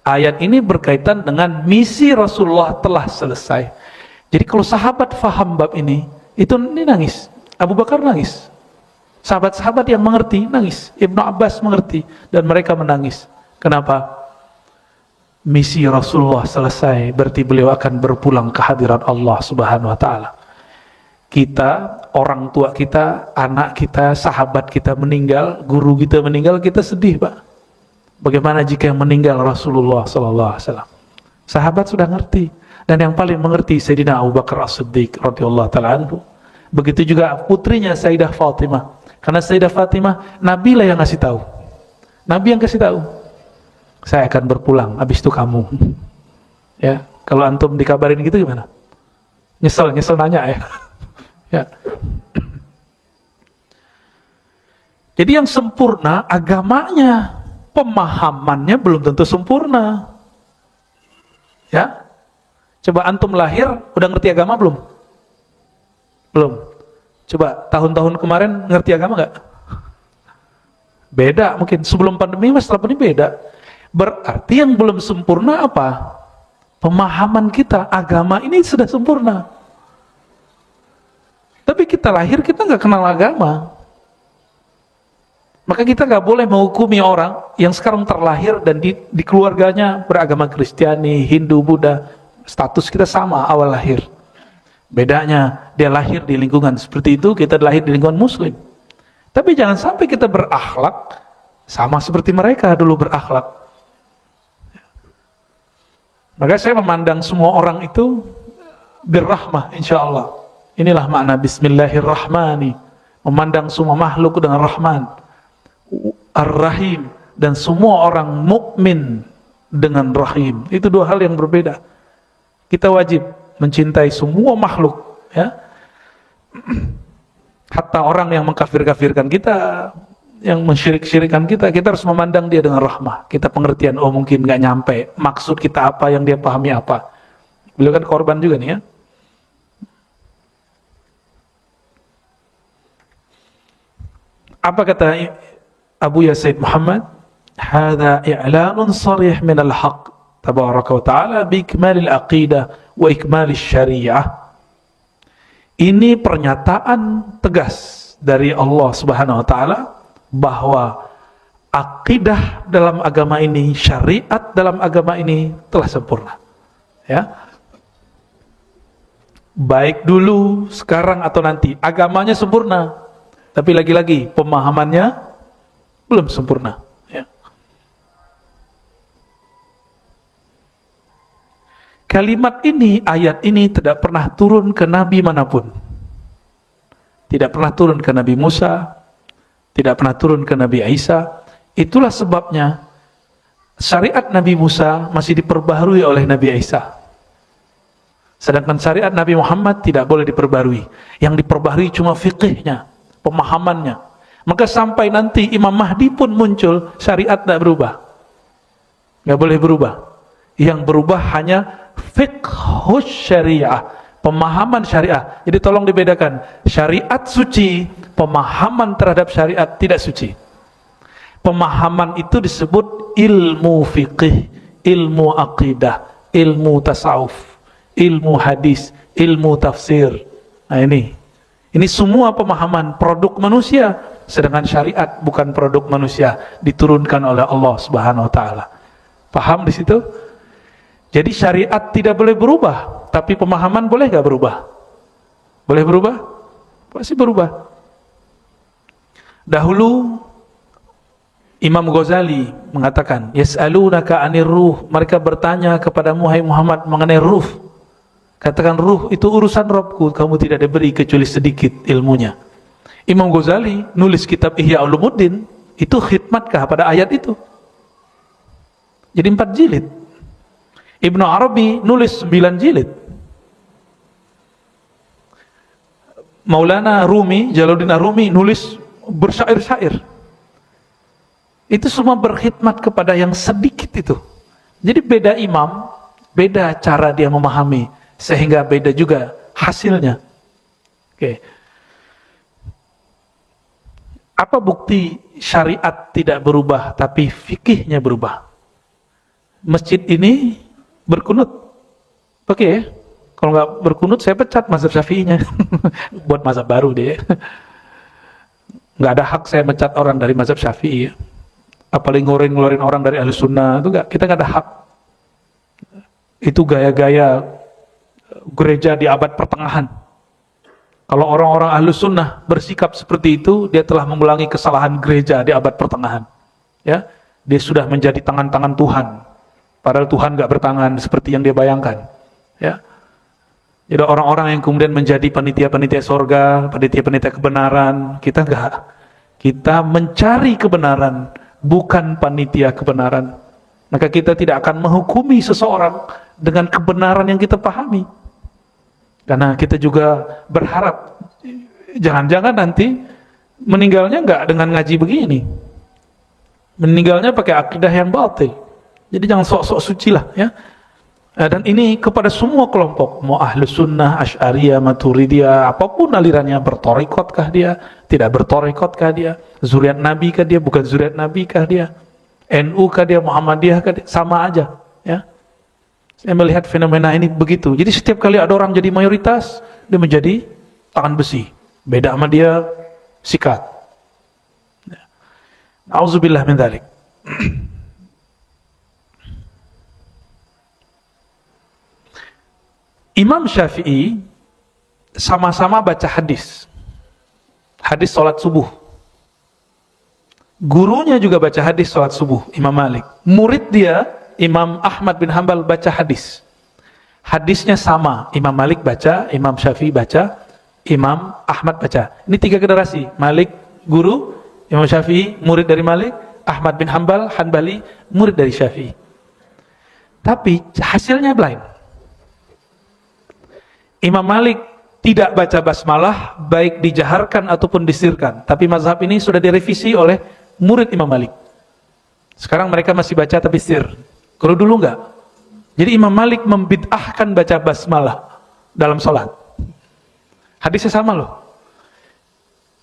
Ayat ini berkaitan dengan misi Rasulullah telah selesai. Jadi kalau sahabat faham bab ini nangis. Abu Bakar nangis. Sahabat-sahabat yang mengerti nangis. Ibnu Abbas mengerti dan mereka menangis. Kenapa? Misi Rasulullah selesai, berarti beliau akan berpulang ke hadirat Allah Subhanahu wa taala. Kita, orang tua kita, anak kita, sahabat kita meninggal, guru kita meninggal, kita sedih, Pak. Bagaimana jika yang meninggal Rasulullah sallallahu alaihi wasallam? Sahabat sudah ngerti, dan yang paling mengerti Sayyidina Abu Bakar As-Siddiq radhiyallahu taala anhu. Begitu juga putrinya Sayyidah Fatimah. Karena Sayyidah Fatimah, Nabi lah yang ngasih tahu. Nabi yang kasih tahu. Saya akan berpulang, habis itu kamu. Ya, kalau antum dikabarin gitu gimana? Nyesel nanya ya. Ya. Jadi yang sempurna agamanya, pemahamannya belum tentu sempurna. Ya, coba antum lahir udah ngerti agama belum? Belum. Coba tahun-tahun kemarin ngerti agama nggak? Beda mungkin. Sebelum pandemi, setelah pandemi beda. Berarti yang belum sempurna apa? Pemahaman kita, agama ini sudah sempurna. Tapi kita lahir, kita nggak kenal agama. Maka kita nggak boleh menghukumi orang yang sekarang terlahir dan di keluarganya beragama Kristiani, Hindu, Buddha. Status kita sama awal lahir. Bedanya dia lahir di lingkungan seperti itu, kita lahir di lingkungan Muslim. Tapi jangan sampai kita berakhlak sama seperti mereka dulu berakhlak. Maka saya memandang semua orang itu birrahmah, insya Allah. Inilah makna Bismillahirrahmanirrahim. Memandang semua makhluk dengan Rahman, Ar-Rahim, dan semua orang mukmin dengan Rahim. Itu dua hal yang berbeda. Kita wajib mencintai semua makhluk, ya. Hatta orang yang mengkafir-kafirkan kita, yang mensyirik-syirikan kita, kita harus memandang dia dengan rahmah. Kita pengertian, oh mungkin nggak nyampe maksud kita apa, yang dia pahami apa. Beliau kan korban juga nih, ya. Apa kata Abu Yazid Muhammad? Hadza i'lanun sharih min al-haq tabaraka wa ta'ala bi ikmalil aqidah wa ikmalil syariah. Ini pernyataan tegas dari Allah Subhanahu wa taala bahwa akidah dalam agama ini, syariat dalam agama ini telah sempurna. Ya. Baik dulu, sekarang atau nanti, agamanya sempurna. Tapi lagi-lagi pemahamannya belum sempurna. Ya. Kalimat ini, ayat ini tidak pernah turun ke nabi manapun. Tidak pernah turun ke Nabi Musa, tidak pernah turun ke Nabi Isa. Itulah sebabnya syariat Nabi Musa masih diperbaharui oleh Nabi Isa. Sedangkan syariat Nabi Muhammad tidak boleh diperbarui. Yang diperbaharui cuma fikihnya, pemahamannya. Maka sampai nanti Imam Mahdi pun muncul, syariat tidak berubah. Nggak boleh berubah. Yang berubah hanya fiqhus syariah, pemahaman syariah. Jadi tolong dibedakan. Syariat suci, pemahaman terhadap syariat tidak suci. Pemahaman itu disebut ilmu fiqih, ilmu aqidah, ilmu tasawuf, ilmu hadis, ilmu tafsir. Nah ini semua pemahaman produk manusia, sedangkan syariat bukan produk manusia, diturunkan oleh Allah Subhanahu wa taala. Paham di situ? Jadi syariat tidak boleh berubah, tapi pemahaman boleh gak berubah? Boleh berubah? Pasti berubah. Dahulu Imam Ghazali mengatakan, yas'alunaka 'anir ruh, mereka bertanya kepadamu hai Muhammad mengenai ruh. Katakan ruh itu urusan Rabbku, kamu tidak diberi kecuali sedikit ilmunya. Imam Ghazali nulis kitab Ihya Ulumuddin, itu khidmatkah pada ayat itu? Jadi 4 jilid. Ibnu Arabi nulis 9 jilid. Maulana Rumi, Jalaluddin Ar-Rumi nulis bersyair-syair. Itu semua berkhidmat kepada yang sedikit itu. Jadi beda imam, beda cara dia memahami, sehingga beda juga hasilnya. Oke. Apa bukti syariat tidak berubah tapi fikihnya berubah? Masjid ini berkunut. Oke ya? Kalau nggak berkunut saya pecat mazhab Syafi'inya. Buat mazhab baru deh. Nggak ada hak saya mecat orang dari mazhab Syafi'i ya. Apalagi ngeluarin orang dari Ahlus Sunnah, itu enggak, kita nggak ada hak. Itu gaya-gaya gereja di abad pertengahan. Kalau orang-orang Ahlus Sunnah bersikap seperti itu, dia telah mengulangi kesalahan gereja di abad pertengahan. Ya, dia sudah menjadi tangan-tangan Tuhan, padahal Tuhan nggak bertangan seperti yang dia bayangkan. Ya, jadi orang-orang yang kemudian menjadi panitia-panitia sorga, panitia-panitia kebenaran, kita enggak. Kita mencari kebenaran, bukan panitia kebenaran. Maka kita tidak akan menghukumi seseorang dengan kebenaran yang kita pahami. Karena kita juga berharap jangan-jangan nanti meninggalnya nggak dengan ngaji begini, meninggalnya pakai akidah yang batil. Jadi jangan sok-sok suci lah ya. Dan ini kepada semua kelompok, mau Ahlus Sunnah, Asy'ariyah, Maturidiyah, apapun alirannya, bertorikotkah dia, tidak bertorikotkah dia, zuriat Nabi kah dia, bukan zuriat Nabi kah dia, NU kah dia, Muhammadiyah kah dia, sama aja ya. Saya melihat fenomena ini begitu. Jadi setiap kali ada orang jadi mayoritas, dia menjadi tangan besi, beda sama dia sikat. Nauzubillah min dzalik. Imam Syafi'i sama-sama baca hadis sholat subuh. Gurunya juga baca hadis sholat subuh, Imam Malik. Murid dia, Imam Ahmad bin Hanbal, baca hadis. Hadisnya sama, Imam Malik baca, Imam Syafi'i baca, Imam Ahmad baca. Ini 3 generasi, Malik guru, Imam Syafi'i murid dari Malik, Ahmad bin Hanbal, Hanbali murid dari Syafi'i. Tapi hasilnya lain. Imam Malik tidak baca basmalah baik dijaharkan ataupun disirkan. Tapi mazhab ini sudah direvisi oleh murid Imam Malik. Sekarang mereka masih baca tapi sir. Kalau dulu enggak. Jadi Imam Malik membid'ahkan baca basmalah dalam sholat. Hadisnya sama loh.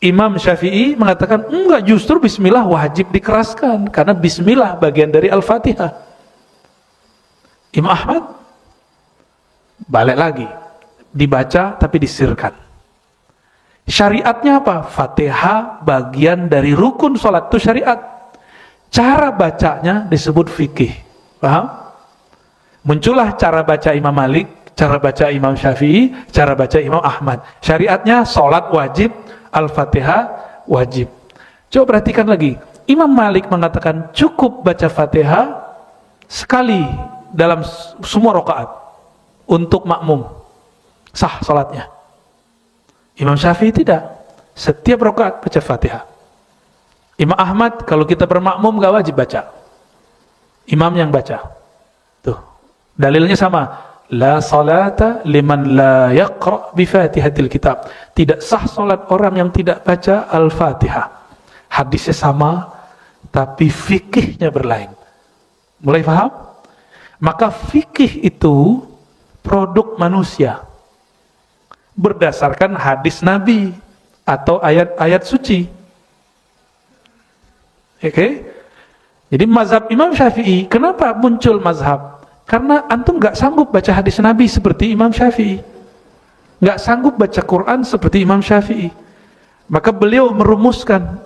Imam Syafi'i mengatakan enggak, justru bismillah wajib dikeraskan karena bismillah bagian dari Al-Fatihah. Imam Ahmad balik lagi, dibaca tapi disirkan. Syariatnya apa? Fatihah bagian dari rukun sholat, itu syariat. Cara bacanya disebut fikih. Paham? Muncullah cara baca Imam Malik, cara baca Imam Syafi'i, cara baca Imam Ahmad. Syariatnya sholat wajib, Al-Fatihah wajib. Coba perhatikan lagi. Imam Malik mengatakan cukup baca Fatihah sekali dalam semua rakaat untuk makmum. Sah salatnya. Imam Syafi'i tidak. Setiap rakaat baca Fatihah. Imam Ahmad kalau kita bermakmum gak wajib baca. Imam yang baca. Tuh. Dalilnya sama. La salata liman la yaqra' bi Fatihatil kitab. Tidak sah salat orang yang tidak baca Al-Fatihah. Hadisnya sama tapi fikihnya berlain. Mulai paham? Maka fikih itu produk manusia berdasarkan hadis Nabi atau ayat-ayat suci. Oke? Jadi mazhab Imam Syafi'i, kenapa muncul mazhab? Karena antum gak sanggup baca hadis Nabi seperti Imam Syafi'i, gak sanggup baca Quran seperti Imam Syafi'i. Maka beliau merumuskan,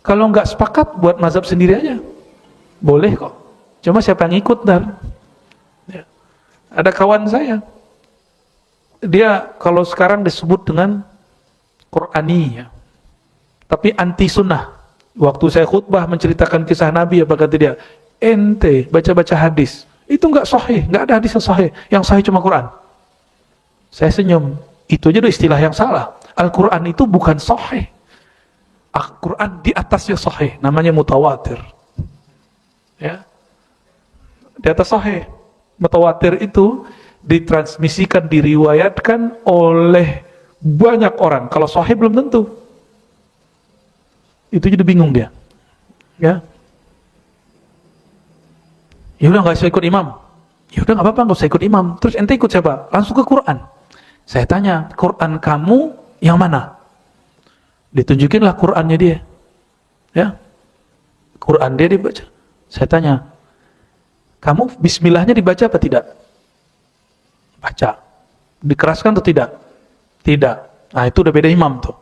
kalau gak sepakat buat mazhab sendiri aja, boleh kok. Cuma siapa yang ikut dan ya. Ada kawan saya, dia kalau sekarang disebut dengan Qur'ani ya, tapi anti sunnah. Waktu saya khutbah menceritakan kisah Nabi, apa kata dia? Ente baca-baca hadis itu nggak sahih, nggak ada hadis yang sahih. Yang sahih cuma Quran. Saya senyum. Itu aja udah istilah yang salah. Al-Quran itu bukan sahih. Al-Quran di atasnya sahih, namanya mutawatir. Ya, di atas sahih. Mutawatir itu ditransmisikan, diriwayatkan oleh banyak orang. Kalau sahih belum tentu. Itu jadi bingung dia. Ya. Ya udah nggak usah ikut imam. Ya udah nggak apa-apa, nggak usah ikut imam. Terus ente ikut siapa? Langsung ke Quran. Saya tanya, Quran kamu yang mana? Ditunjukinlah Qurannya dia. Ya. Quran dia dibaca. Saya tanya, kamu bismillahnya dibaca apa tidak? Baca. Dikeraskan atau tidak? Tidak. Nah itu udah beda imam tuh.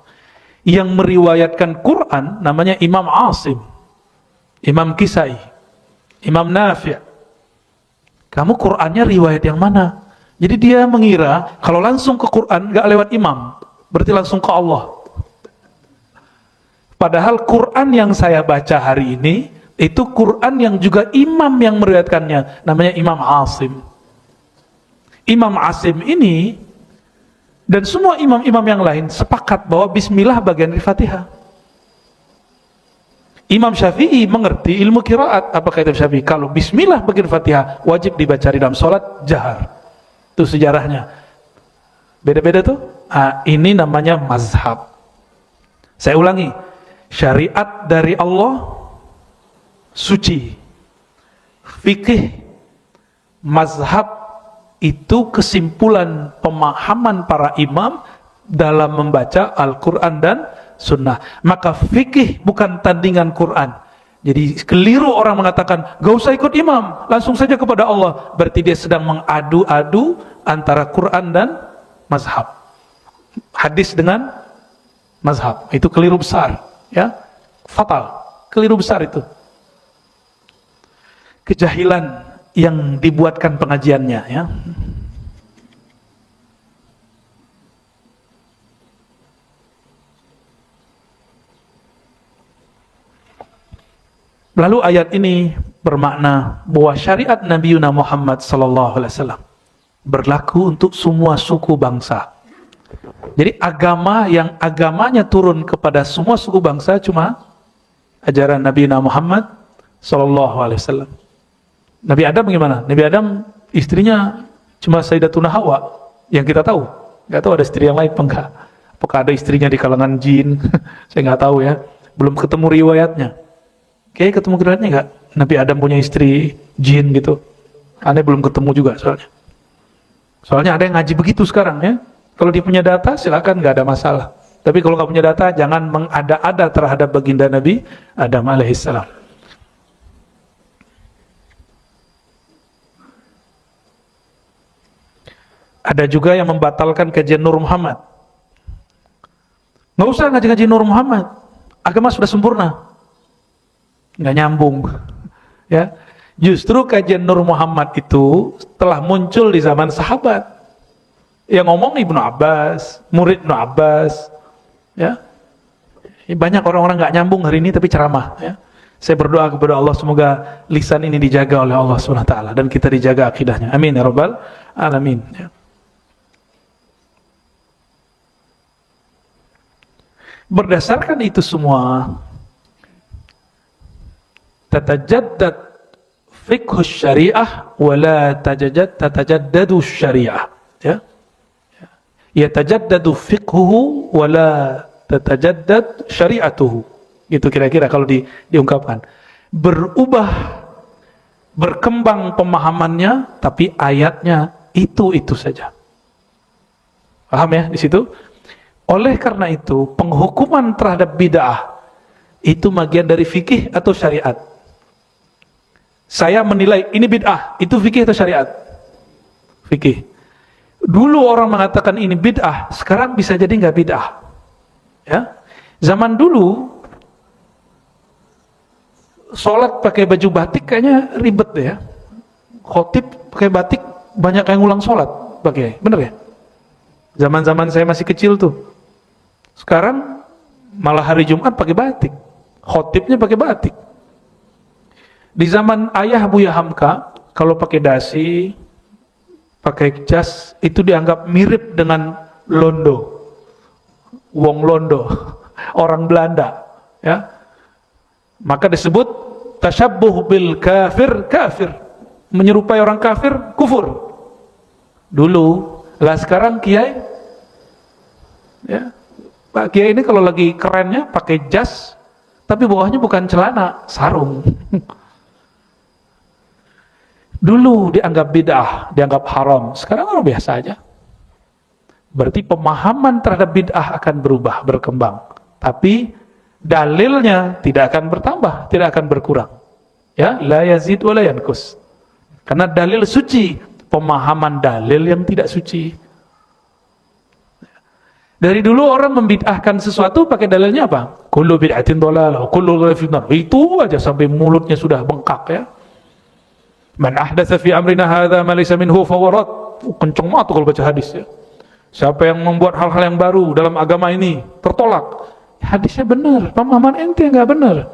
Yang meriwayatkan Quran namanya Imam Asim, Imam Kisai, Imam Nafi'. Kamu Qurannya riwayat yang mana? Jadi dia mengira kalau langsung ke Quran gak lewat imam, berarti langsung ke Allah. Padahal Quran yang saya baca hari ini itu Quran yang juga imam yang meriwayatkannya, namanya Imam Asim. Imam Asim ini dan semua imam-imam yang lain sepakat bahwa bismillah bagian dari Fatihah. Imam Syafi'i mengerti ilmu qiraat. Apa kata Syafi'i? Kalau bismillah bagian Fatihah wajib dibaca di dalam sholat jahar. Itu sejarahnya. Beda-beda tuh. Nah, ini namanya mazhab. Saya ulangi, syariat dari Allah suci. Fikih, mazhab itu kesimpulan pemahaman para imam dalam membaca Al-Quran dan Sunnah. Maka fikih bukan tandingan Quran. Jadi keliru orang mengatakan gak usah ikut imam, langsung saja kepada Allah. Berarti dia sedang mengadu-adu antara Quran dan mazhab, hadis dengan mazhab. Itu keliru besar, ya, fatal, keliru besar itu. Kejahilan yang dibuatkan pengajiannya, ya. Lalu ayat ini bermakna bahwa syariat Nabi Muhammad SAW berlaku untuk semua suku bangsa. Jadi agama yang agamanya turun kepada semua suku bangsa cuma ajaran Nabi Muhammad SAW. Nabi Adam bagaimana? Nabi Adam istrinya cuma Sayyidatuna Hawa yang kita tahu. Nggak tahu ada istri yang lain apa enggak. Apakah ada istrinya di kalangan jin? Saya nggak tahu ya. Belum ketemu riwayatnya. Kayaknya ketemu riwayatnya nggak? Nabi Adam punya istri jin gitu. Aneh belum ketemu juga soalnya. Soalnya ada yang ngaji begitu sekarang ya. Kalau dia punya data silakan, nggak ada masalah. Tapi kalau nggak punya data jangan mengada-ada terhadap baginda Nabi Adam alaihissalam. Ada juga yang membatalkan kajian Nur Muhammad. Nggak usah ngaji-ngaji Nur Muhammad. Agama sudah sempurna. Nggak nyambung. Ya, justru kajian Nur Muhammad itu telah muncul di zaman sahabat. Yang ngomong Ibnu Abbas, murid Ibnu Abbas. Ya, banyak orang-orang nggak nyambung hari ini tapi ceramah. Ya. Saya berdoa kepada Allah semoga lisan ini dijaga oleh Allah SWT dan kita dijaga akidahnya. Amin ya rabbal alamin. Ya. Berdasarkan itu semua, tatajaddad fiqhus syariah wala tatajaddadu syariah. Ya. Yatajaddadu fiqhuhu wala tatajaddad syariatuhu. Gitu kira-kira kalau diungkapkan. Berubah, berkembang pemahamannya, tapi ayatnya itu saja. Paham ya di situ? Oleh karena itu, penghukuman terhadap bid'ah itu bagian dari fikih atau syariat. Saya menilai ini bid'ah, itu fikih atau syariat? Fikih. Dulu orang mengatakan ini bid'ah, sekarang bisa jadi nggak bid'ah. Ya, zaman dulu sholat pakai baju batik kayaknya ribet deh ya. Khotib pakai batik banyak yang ngulang sholat pakai, bener ya? Zaman-zaman saya masih kecil tuh. Sekarang malah hari Jumat pakai batik, khotibnya pakai batik. Di zaman ayah Buya Hamka, kalau pakai dasi, pakai jas, itu dianggap mirip dengan londo, wong londo, orang Belanda, ya. Maka disebut tasyabbuh bil kafir, kafir, menyerupai orang kafir, kufur. Dulu, lah sekarang kiai, ya, Pak Kiai ini kalau lagi kerennya pakai jas, tapi bawahnya bukan celana, sarung. Dulu dianggap bid'ah, dianggap haram. Sekarang orang biasa aja. Berarti pemahaman terhadap bid'ah akan berubah, berkembang. Tapi dalilnya tidak akan bertambah, tidak akan berkurang. Ya, la yazid wa la yankus. Karena dalil suci, pemahaman dalil yang tidak suci. Dari dulu orang membid'ahkan sesuatu pakai dalilnya apa? Kullu bid'atin dhalalah, kullu dhalalah fi nar. Itu aja sampai mulutnya sudah bengkak ya. Man ahdatsa fi amrina hadza ma laysa minhu fa huwa rad. Kenceng banget kalau baca hadis ya. Siapa yang membuat hal-hal yang baru dalam agama ini tertolak. Hadisnya benar, pemahaman ente enggak benar.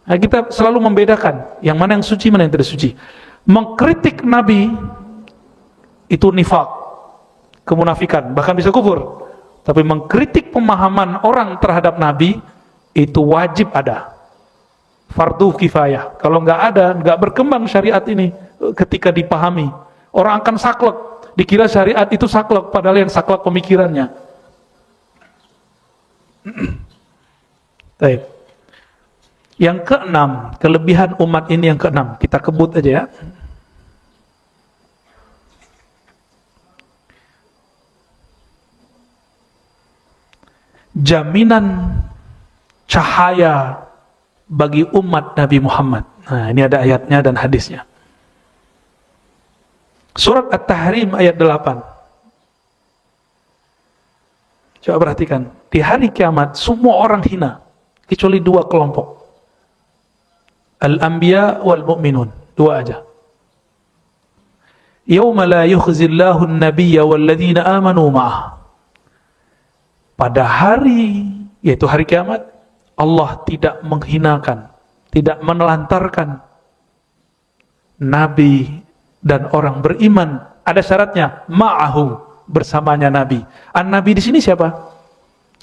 Nah, kita selalu membedakan yang mana yang suci, mana yang tidak suci. Mengkritik Nabi itu nifaq, kemunafikan, bahkan bisa kufur. Tapi mengkritik pemahaman orang terhadap Nabi itu wajib ada, fardu kifayah. Kalau nggak ada, nggak berkembang syariat ini. Ketika dipahami, orang akan saklek, dikira syariat itu saklek, padahal yang saklek pemikirannya. Baik. Yang keenam, kelebihan umat ini yang keenam, kita kebut aja ya. Jaminan cahaya bagi umat Nabi Muhammad. Nah, ini ada ayatnya dan hadisnya. Surat At-Tahrim ayat 8. Coba perhatikan, di hari kiamat semua orang hina kecuali dua kelompok. Al-Anbiya wal Mu'minun, dua aja. Yauma la yukhzillahu an-nabiyya wal ladzina amanu ma'ah. Pada hari, yaitu hari kiamat, Allah tidak menghinakan, tidak menelantarkan nabi dan orang beriman. Ada syaratnya, ma'ahu, bersamanya nabi. An-nabi di sini siapa?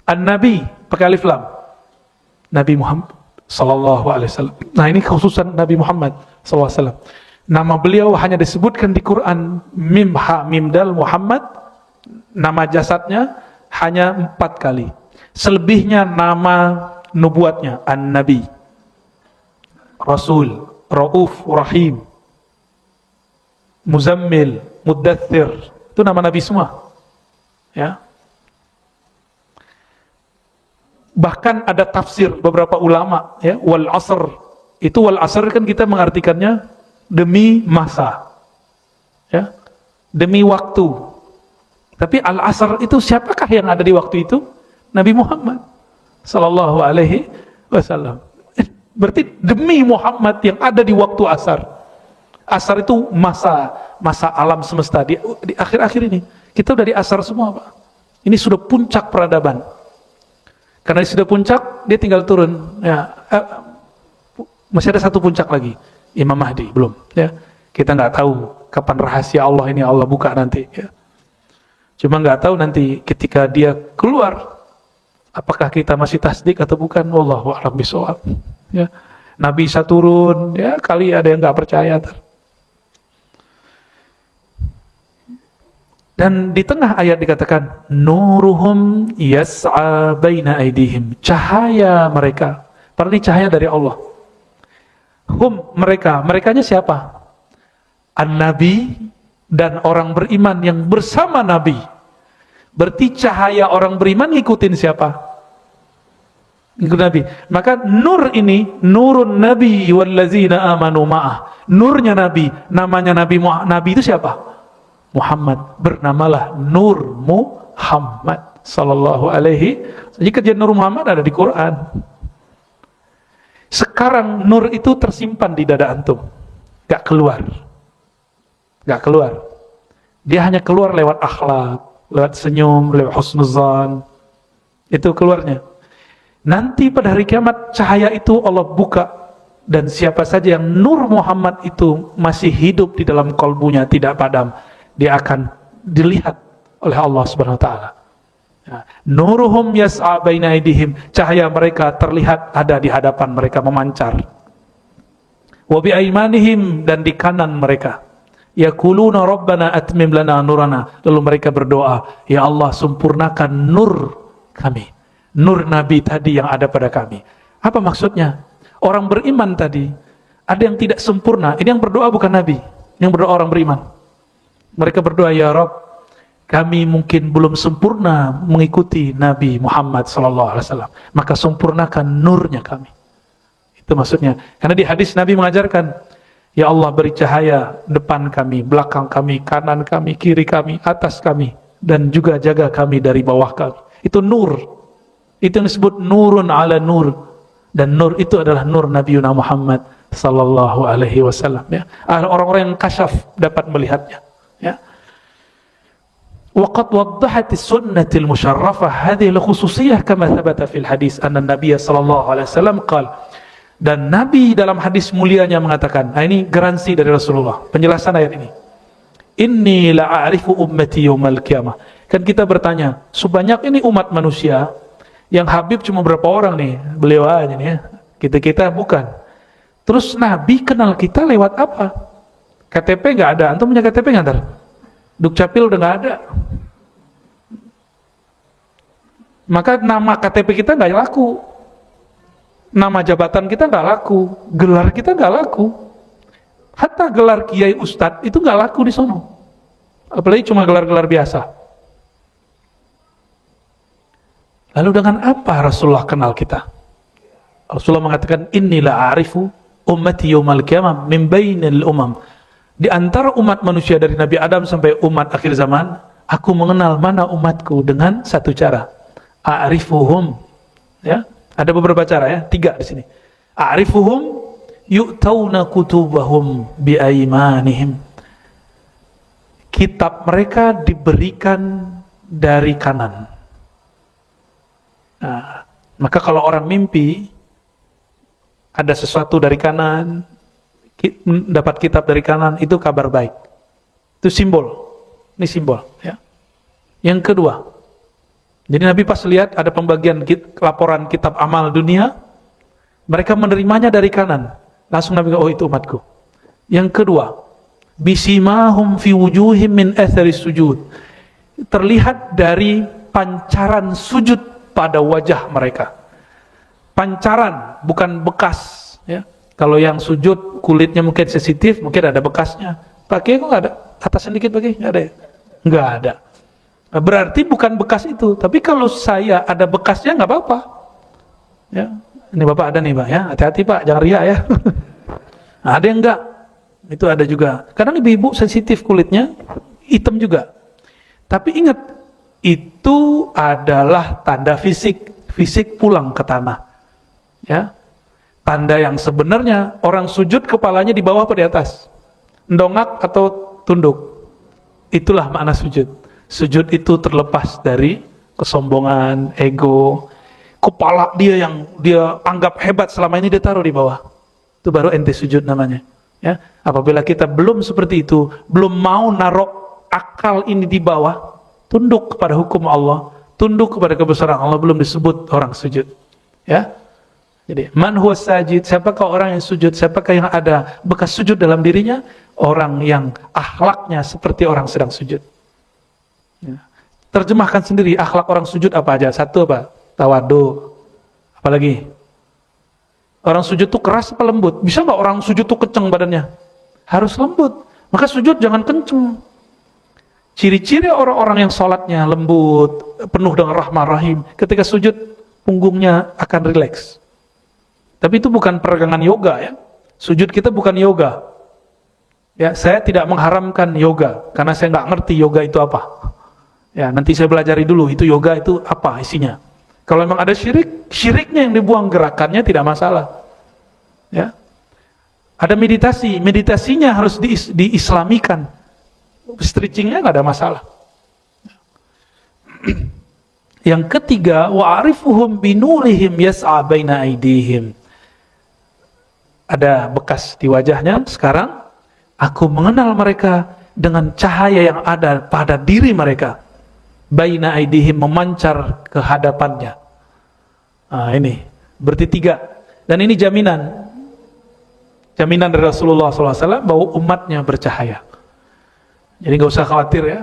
An-nabi pakai alif lam. Nabi Muhammad sallallahu alaihi wasallam. Nah, ini khususan Nabi Muhammad sallallahu alaihi wasallam. Nama beliau hanya disebutkan di Quran mim ha mim dal Muhammad. Nama jasadnya hanya 4 kali. Selebihnya nama nubuatnya An-Nabi, Rasul, Rauf, Rahim, Muzammil, Muddathir. Itu nama Nabi semua. Ya. Bahkan ada tafsir beberapa ulama, ya, wal asr. Itu wal asr kan kita mengartikannya demi masa. Ya. Demi waktu. Tapi al asr itu siapakah yang ada di waktu itu? Nabi Muhammad sallallahu alaihi wasallam. Berarti demi Muhammad yang ada di waktu asar. Asar itu masa alam semesta di akhir-akhir ini. Kita udah di asar semua, Pak. Ini sudah puncak peradaban. Karena sudah puncak, dia tinggal turun. Ya, masih ada satu puncak lagi, Imam Mahdi belum. Ya, kita nggak tahu kapan rahasia Allah ini Allah buka nanti. Ya. Cuma nggak tahu nanti ketika dia keluar, apakah kita masih tasdik atau bukan? Wallahu a'lam bishawab. Ya, Nabi Isa turun, ya kali ada yang nggak percaya. Dan di tengah ayat dikatakan nuruhum yas'a baina aidihim, cahaya mereka. Padahal ini cahaya dari Allah. Hum, merekanya siapa? An-Nabi dan orang beriman yang bersama Nabi. Berarti cahaya orang beriman ngikutin siapa? Ngikut Nabi. Maka nur ini, nurun Nabi wallazina amanu ma'ah. Nurnya Nabi, namanya Nabi itu siapa? Muhammad. Bernamalah Nur Muhammad sallallahu alaihi. Jadi kajian Nur Muhammad ada di Quran. Sekarang nur itu tersimpan di dada antum, gak keluar. Dia hanya keluar lewat akhlak, lewat senyum, lewat husnuzan. Itu keluarnya. Nanti pada hari kiamat cahaya itu Allah buka, dan siapa saja yang Nur Muhammad itu masih hidup di dalam kalbunya, tidak padam, dia akan dilihat oleh Allah Subhanahu wa taala. Nuruhum yas'a baina aydihim, cahaya mereka terlihat ada di hadapan mereka memancar. Wa bi aymanihim, dan di kanan mereka. Yaquluna rabbana atmim lana nurana, lalu mereka berdoa, ya Allah sempurnakan nur kami. Nur Nabi tadi yang ada pada kami. Apa maksudnya? Orang beriman tadi ada yang tidak sempurna. Ini yang berdoa bukan Nabi, yang berdoa orang beriman. Mereka berdoa, ya Rabb, kami mungkin belum sempurna mengikuti Nabi Muhammad SAW, maka sempurnakan nurnya kami. Itu maksudnya. Karena di hadis Nabi mengajarkan, ya Allah beri cahaya depan kami, belakang kami, kanan kami, kiri kami, atas kami, dan juga jaga kami dari bawah kami. Itu nur. Itu yang disebut nurun ala nur. Dan nur itu adalah nur Nabi Muhammad SAW. Ya. Orang-orang yang kasyaf dapat melihatnya. Ya. Waqad waddahat as-sunnah al-musharrafah hadhihi al-khususiyah kama thabata fil hadis anna an-nabiy sallallahu alaihi wasallam qala, dan Nabi dalam hadis mulianya mengatakan, nah ini garansi dari Rasulullah, penjelasan ayat ini. Inni la'arifu ummati yaumal qiyamah. Kan kita bertanya, sebanyak ini umat manusia, yang Habib cuma berapa orang nih? Beliau aja nih ya. Kita bukan. Terus Nabi kenal kita lewat apa? KTP nggak ada. Antum punya KTP nggak ntar? Dukcapil udah nggak ada. Maka nama KTP kita nggak laku. Nama jabatan kita nggak laku, gelar kita nggak laku. Hatta gelar kiai ustadz itu nggak laku di sono. Apalagi cuma gelar-gelar biasa. Lalu dengan apa Rasulullah kenal kita? Rasulullah mengatakan, Innila a'rifu ummati yawmal qiyamah min bainil umam. Di antara umat manusia dari Nabi Adam sampai umat akhir zaman, aku mengenal mana umatku dengan satu cara. A'rifuhum. Ya, ada beberapa cara ya, 3 di sini. A'rifuhum yu'tauna kutubahum biaimanihim. Kitab mereka diberikan dari kanan. Nah, maka kalau orang mimpi ada sesuatu dari kanan, dapat kitab dari kanan, itu kabar baik. Itu simbol. Ini simbol ya. Yang kedua, jadi Nabi pas lihat ada pembagian laporan kitab amal dunia, mereka menerimanya dari kanan. Langsung Nabi, oh itu umatku. Yang kedua, bisimahum fi wujuhim min athari sujud. Terlihat dari pancaran sujud pada wajah mereka. Pancaran, bukan bekas ya. Kalau yang sujud kulitnya mungkin sensitif, mungkin ada bekasnya. Pakai kok nggak ada? Atasnya dikit pakai nggak ada ya? Nggak ada. Berarti bukan bekas itu. Tapi kalau saya ada bekasnya nggak apa-apa. Ya, ini bapak ada nih pak ya. Hati-hati pak, jangan riak ya. Nah, ada yang enggak. Itu ada juga. Kadang ibu-ibu sensitif kulitnya, hitam juga. Tapi ingat, itu adalah tanda fisik. Fisik pulang ke tanah. Ya. Tanda yang sebenarnya orang sujud kepalanya di bawah atau di atas? Ndongak atau tunduk? Itulah makna sujud. Sujud itu terlepas dari kesombongan, ego. Kepala dia yang dia anggap hebat selama ini dia taruh di bawah. Itu baru ente sujud namanya. Ya. Apabila kita belum seperti itu, belum mau naruh akal ini di bawah, tunduk kepada hukum Allah, tunduk kepada kebesaran Allah, belum disebut orang sujud. Ya. Jadi, man huwa sajid, siapakah orang yang sujud, siapakah yang ada bekas sujud dalam dirinya? Orang yang akhlaknya seperti orang sedang sujud. Ya. Terjemahkan sendiri, akhlak orang sujud apa aja? Satu apa? Tawadu. Apalagi? Orang sujud tuh keras apa lembut? Bisa nggak orang sujud tuh kenceng badannya? Harus lembut. Maka sujud jangan kenceng. Ciri-ciri orang-orang yang sholatnya lembut, penuh dengan rahmah rahim, ketika sujud punggungnya akan rileks. Tapi itu bukan peregangan yoga ya. Sujud kita bukan yoga. Ya, saya tidak mengharamkan yoga karena saya nggak ngerti yoga itu apa. Ya, nanti saya belajari dulu itu yoga itu apa isinya. Kalau memang ada syirik, syiriknya yang dibuang, gerakannya tidak masalah. Ya. Ada meditasi, meditasinya harus diislamikan. Stretchingnya nggak ada masalah. Yang ketiga, wa'arifuhum binurihim yas'a baina aidihim. Ada bekas di wajahnya. Sekarang aku mengenal mereka dengan cahaya yang ada pada diri mereka. Baina aidihim, memancar ke hadapannya. Nah, ini berarti 3. Dan ini jaminan dari Rasulullah SAW bahwa umatnya bercahaya. Jadi nggak usah khawatir ya.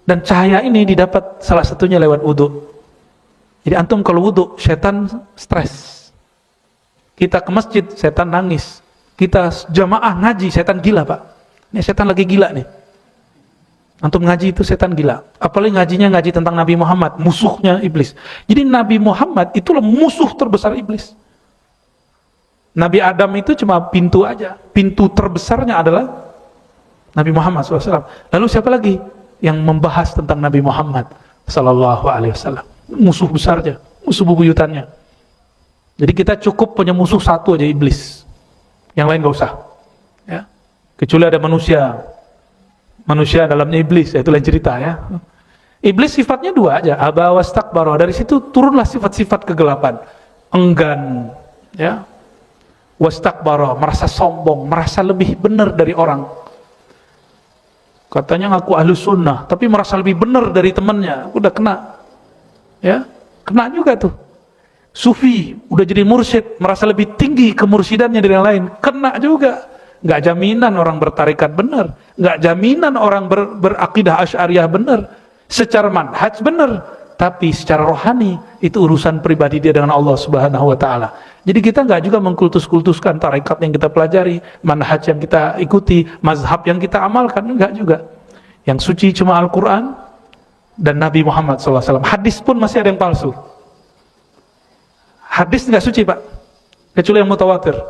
Dan cahaya ini didapat salah satunya lewat wudhu. Jadi antum kalau wudhu, setan stres. Kita ke masjid, setan nangis. Kita jamaah ngaji, setan gila pak. Ini setan lagi gila nih. Antum ngaji itu setan gila. Apalagi ngajinya ngaji tentang Nabi Muhammad, musuhnya iblis. Jadi Nabi Muhammad itulah musuh terbesar iblis. Nabi Adam itu cuma pintu aja. Pintu terbesarnya adalah Nabi Muhammad SAW. Lalu siapa lagi yang membahas tentang Nabi Muhammad SAW? Musuh besarnya, musuh bebuyutannya. Jadi kita cukup punya musuh satu aja, iblis. Yang lain gak usah. Ya. Kecuali ada manusia. Manusia dalamnya iblis, itu lain cerita ya. Iblis sifatnya 2 aja, aba wastakbara. Dari situ turunlah sifat-sifat kegelapan. Enggan, ya. Wastakbara, merasa sombong, merasa lebih benar dari orang. Katanya ngaku ahlu sunnah, tapi merasa lebih benar dari temannya. Udah kena. Ya, kena juga tuh. Sufi, udah jadi mursyid, merasa lebih tinggi kemursidannya dari yang lain. Kena juga. Nggak jaminan orang bertarikat benar. Nggak jaminan orang berakidah asy'ariyah benar. Secara manhaj benar. Tapi secara rohani, itu urusan pribadi dia dengan Allah Subhanahu wa ta'ala. Jadi kita nggak juga mengkultus-kultuskan tarekat yang kita pelajari, manhaj yang kita ikuti, mazhab yang kita amalkan, enggak juga. Yang suci cuma Al-Quran dan Nabi Muhammad SAW. Hadis pun masih ada yang palsu. Hadis nggak suci, Pak, kecuali yang mutawatir.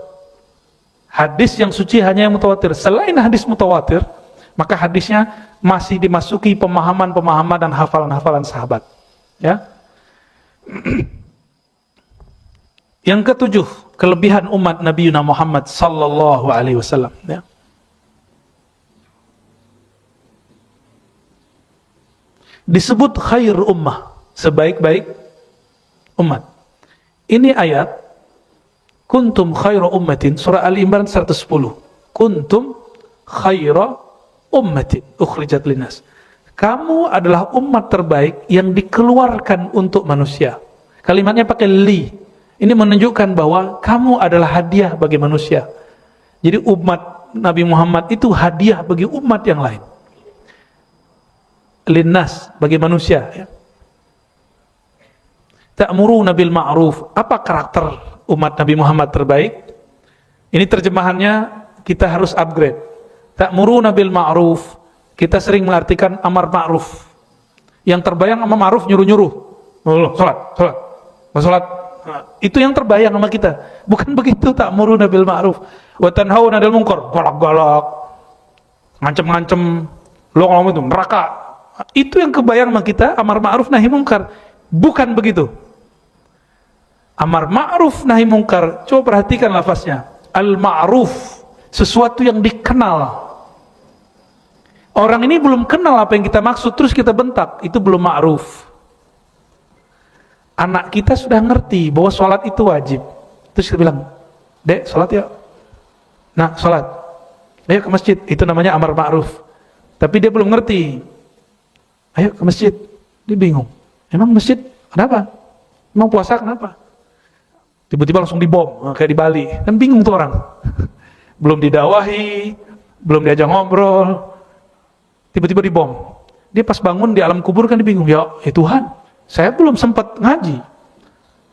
Hadis yang suci hanya yang mutawatir. Selain hadis mutawatir, maka hadisnya masih dimasuki pemahaman-pemahaman dan hafalan-hafalan sahabat. Ya. Yang ketujuh, kelebihan umat Nabi Muhammad sallallahu alaihi wasallam, ya. Disebut khair ummah, sebaik-baik umat. Ini ayat kuntum khaira ummatin, surah Al-Imran 110. Kuntum khaira ummatin ukhrijat linnas. Kamu adalah umat terbaik yang dikeluarkan untuk manusia. Kalimatnya pakai li. Ini menunjukkan bahwa kamu adalah hadiah bagi manusia. Jadi umat Nabi Muhammad itu hadiah bagi umat yang lain. Linnas, bagi manusia, ya. Ta'muruna bil ma'ruf. Apa karakter umat Nabi Muhammad terbaik? Ini terjemahannya kita harus upgrade. Ta'muruna bil ma'ruf. Kita sering mengartikan amar ma'ruf. Yang terbayang sama ma'ruf nyuruh-nyuruh. Salat. Nah, itu yang terbayang sama kita. Bukan begitu ta'muruna bil ma'ruf. Wa tanhauna 'anil munkar. Galak-galak. Ngancem-ngancem. Lo ngomong itu neraka. Itu yang kebayang sama kita, amar ma'ruf nahi munkar. Bukan begitu. Amar ma'ruf nahi munkar, coba perhatikan lafaznya. Al-ma'ruf, sesuatu yang dikenal. Orang ini belum kenal apa yang kita maksud, terus kita bentak, itu belum ma'ruf. Anak kita sudah ngerti bahwa sholat itu wajib, terus kita bilang, Dek, sholat ya. Nah, sholat. Ayo ke masjid, itu namanya amar ma'ruf. Tapi dia belum ngerti. Ayo ke masjid, dia bingung. Emang masjid kenapa? Emang puasa kenapa? Tiba-tiba langsung dibom, kayak di Bali. Kan bingung tuh orang. Belum didawahi, belum diajak ngobrol, tiba-tiba dibom. Dia pas bangun di alam kubur kan dia bingung. Ya Tuhan, saya belum sempat ngaji.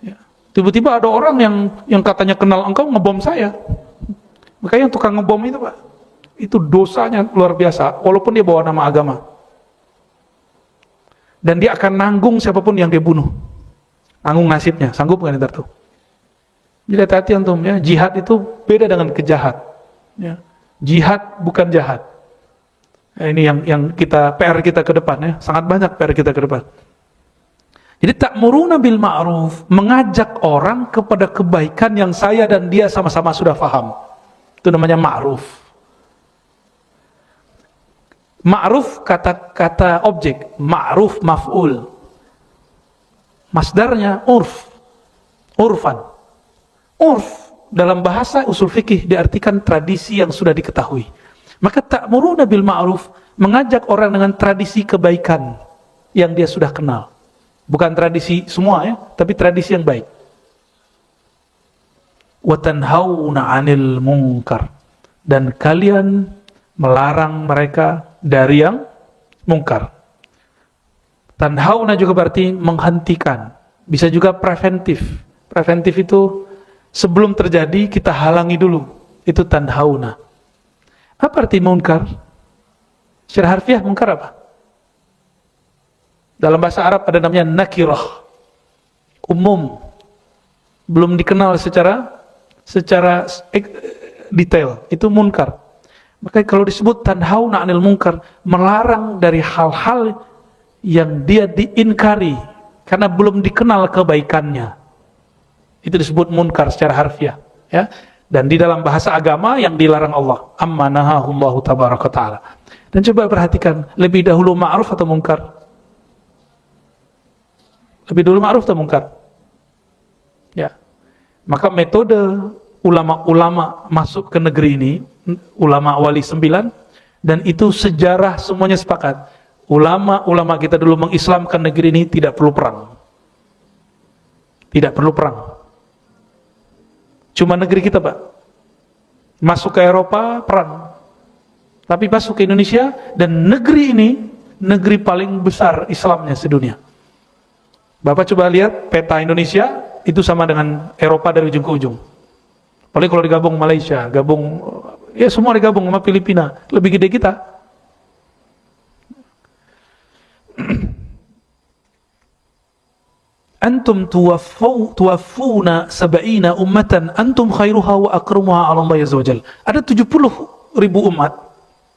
Ya. Tiba-tiba ada orang yang katanya kenal engkau ngebom saya. Makanya yang tukang ngebom itu, Pak, itu dosanya luar biasa, walaupun dia bawa nama agama. Dan dia akan nanggung siapapun yang dia bunuh. Nanggung nasibnya, sanggup kan ntar tuh. Jadi hati-hati antum, ya. Jihad itu beda dengan kejahat. Ya. Jihad bukan jahat. Ya, ini yang kita PR kita ke depan, ya. Sangat banyak PR kita ke depan. Jadi ta'muruna bil ma'ruf, mengajak orang kepada kebaikan yang saya dan dia sama-sama sudah paham. Itu namanya ma'ruf. Ma'ruf kata objek, ma'ruf maf'ul. Masdarnya urf. Urfan. Urf dalam bahasa usul fikih diartikan tradisi yang sudah diketahui. Maka ta'muruna bil ma'ruf, mengajak orang dengan tradisi kebaikan yang dia sudah kenal. Bukan tradisi semua, ya, tapi tradisi yang baik. Wa tanhauna 'anil munkar, dan kalian melarang mereka dari yang mungkar. Tanhauna juga berarti menghentikan. Bisa juga preventif. Preventif itu sebelum terjadi kita halangi dulu. Itu tanhauna. Apa arti munkar? Secara harfiah munkar apa? Dalam bahasa Arab ada namanya nakirah. Umum. Belum dikenal secara detail. Itu munkar. Maka kalau disebut tanhauna 'anil munkar, melarang dari hal-hal yang dia diingkari karena belum dikenal kebaikannya. Itu disebut munkar secara harfiah, ya. Dan di dalam bahasa agama yang dilarang Allah, amma nahahullahu tabaraka taala. Dan coba perhatikan, lebih dahulu ma'ruf atau munkar? Lebih dulu ma'ruf atau munkar? Ya. Maka metode ulama-ulama masuk ke negeri ini, ulama wali 9, dan itu sejarah semuanya sepakat. Ulama-ulama kita dulu mengislamkan negeri ini tidak perlu perang. Tidak perlu perang. Cuma negeri kita, Pak. Masuk ke Eropa, perang. Tapi masuk ke Indonesia, dan negeri ini, negeri paling besar Islamnya sedunia. Bapak coba lihat peta Indonesia, itu sama dengan Eropa dari ujung ke ujung. Apalagi kalau digabung Malaysia, gabung, ya semua digabung sama Filipina, lebih gede kita. Antum tuwaffuna sab'ina ummatan antum khairuha wa akramuha 'ala Allah azza wajalla. Ada 70.000 umat.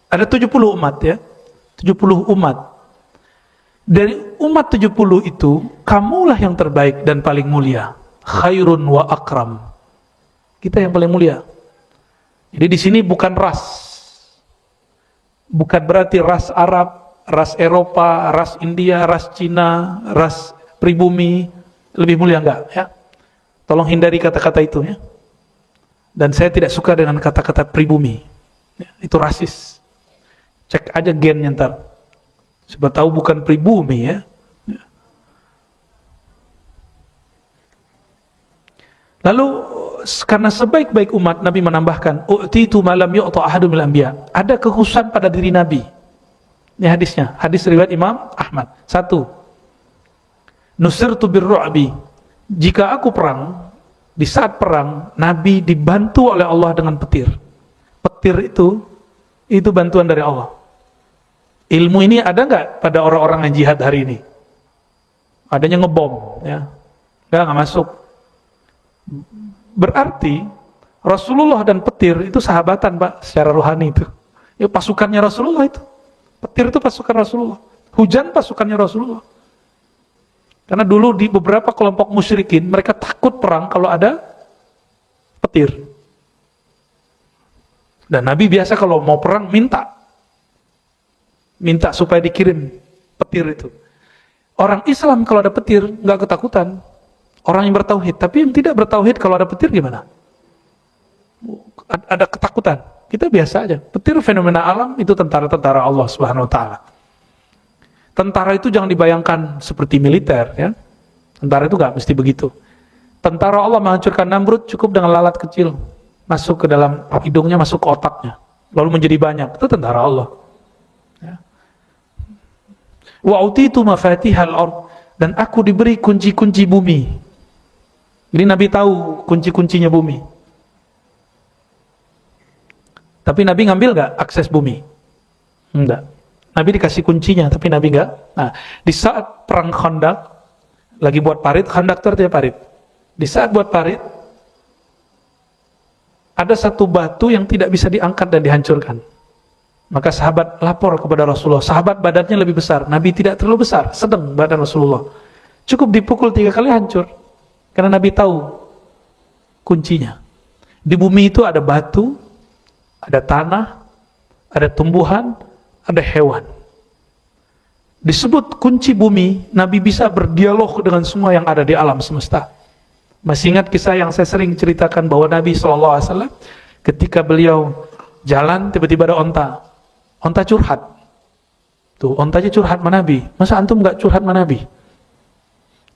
Ada 70 umat ya. 70 umat. Dari umat 70 itu, kamulah yang terbaik dan paling mulia. Khairun wa akram. Kita yang paling mulia. Jadi di sini bukan ras. Bukan berarti ras Arab, ras Eropa, ras India, ras Cina, ras pribumi lebih mulia, enggak ya. Tolong hindari kata-kata itu ya. Dan saya tidak suka dengan kata-kata pribumi ya, itu rasis. Cek aja gennya ntar, siapa tahu bukan pribumi ya. Lalu karena sebaik-baik umat, Nabi menambahkan, u'titu ma lam yu'ta ahadun minal anbiya. Ada kekhususan pada diri Nabi. Ini hadisnya, hadis riwayat Imam Ahmad. 1. Nusirtu birru'bi. Jika aku perang, di saat perang, Nabi dibantu oleh Allah dengan petir. Petir itu bantuan dari Allah. Ilmu ini ada nggak pada orang-orang yang jihad hari ini? Adanya ngebom, ya, nggak masuk. Berarti Rasulullah dan petir itu sahabatan, Pak, secara rohani itu. Ya, pasukannya Rasulullah itu. Petir itu pasukan Rasulullah. Hujan pasukannya Rasulullah. Karena dulu di beberapa kelompok musyrikin, mereka takut perang kalau ada petir. Dan Nabi biasa kalau mau perang minta supaya dikirim petir itu. Orang Islam kalau ada petir nggak ketakutan. Orang yang bertauhid, tapi yang tidak bertauhid kalau ada petir gimana? Ada ketakutan. Kita biasa aja. Petir fenomena alam itu tentara-tentara Allah Subhanahu wa taala. Tentara itu jangan dibayangkan seperti militer ya. Tentara itu nggak mesti begitu. Tentara Allah menghancurkan Namrud cukup dengan lalat kecil masuk ke dalam hidungnya, masuk ke otaknya, lalu menjadi banyak. Itu tentara Allah. Ya. Wa utitu mafatihal ard, dan aku diberi kunci-kunci bumi. Jadi Nabi tahu kunci-kuncinya bumi. Tapi Nabi ngambil nggak akses bumi? Enggak. Nabi dikasih kuncinya, tapi Nabi enggak. Nah, di saat perang Khandaq, lagi buat parit, Khandaq itu artinya parit. Di saat buat parit, ada satu batu yang tidak bisa diangkat dan dihancurkan. Maka sahabat lapor kepada Rasulullah. Sahabat badannya lebih besar, Nabi tidak terlalu besar, sedang badan Rasulullah. Cukup dipukul 3 kali hancur. Karena Nabi tahu kuncinya. Di bumi itu ada batu, ada tanah, ada tumbuhan, ada hewan. Disebut kunci bumi. Nabi bisa berdialog dengan semua yang ada di alam semesta. Masih ingat kisah yang saya sering ceritakan bahwa Nabi SAW ketika beliau jalan, tiba-tiba ada onta curhat. Tuh, ontanya curhat sama Nabi. Masa antum gak curhat sama Nabi?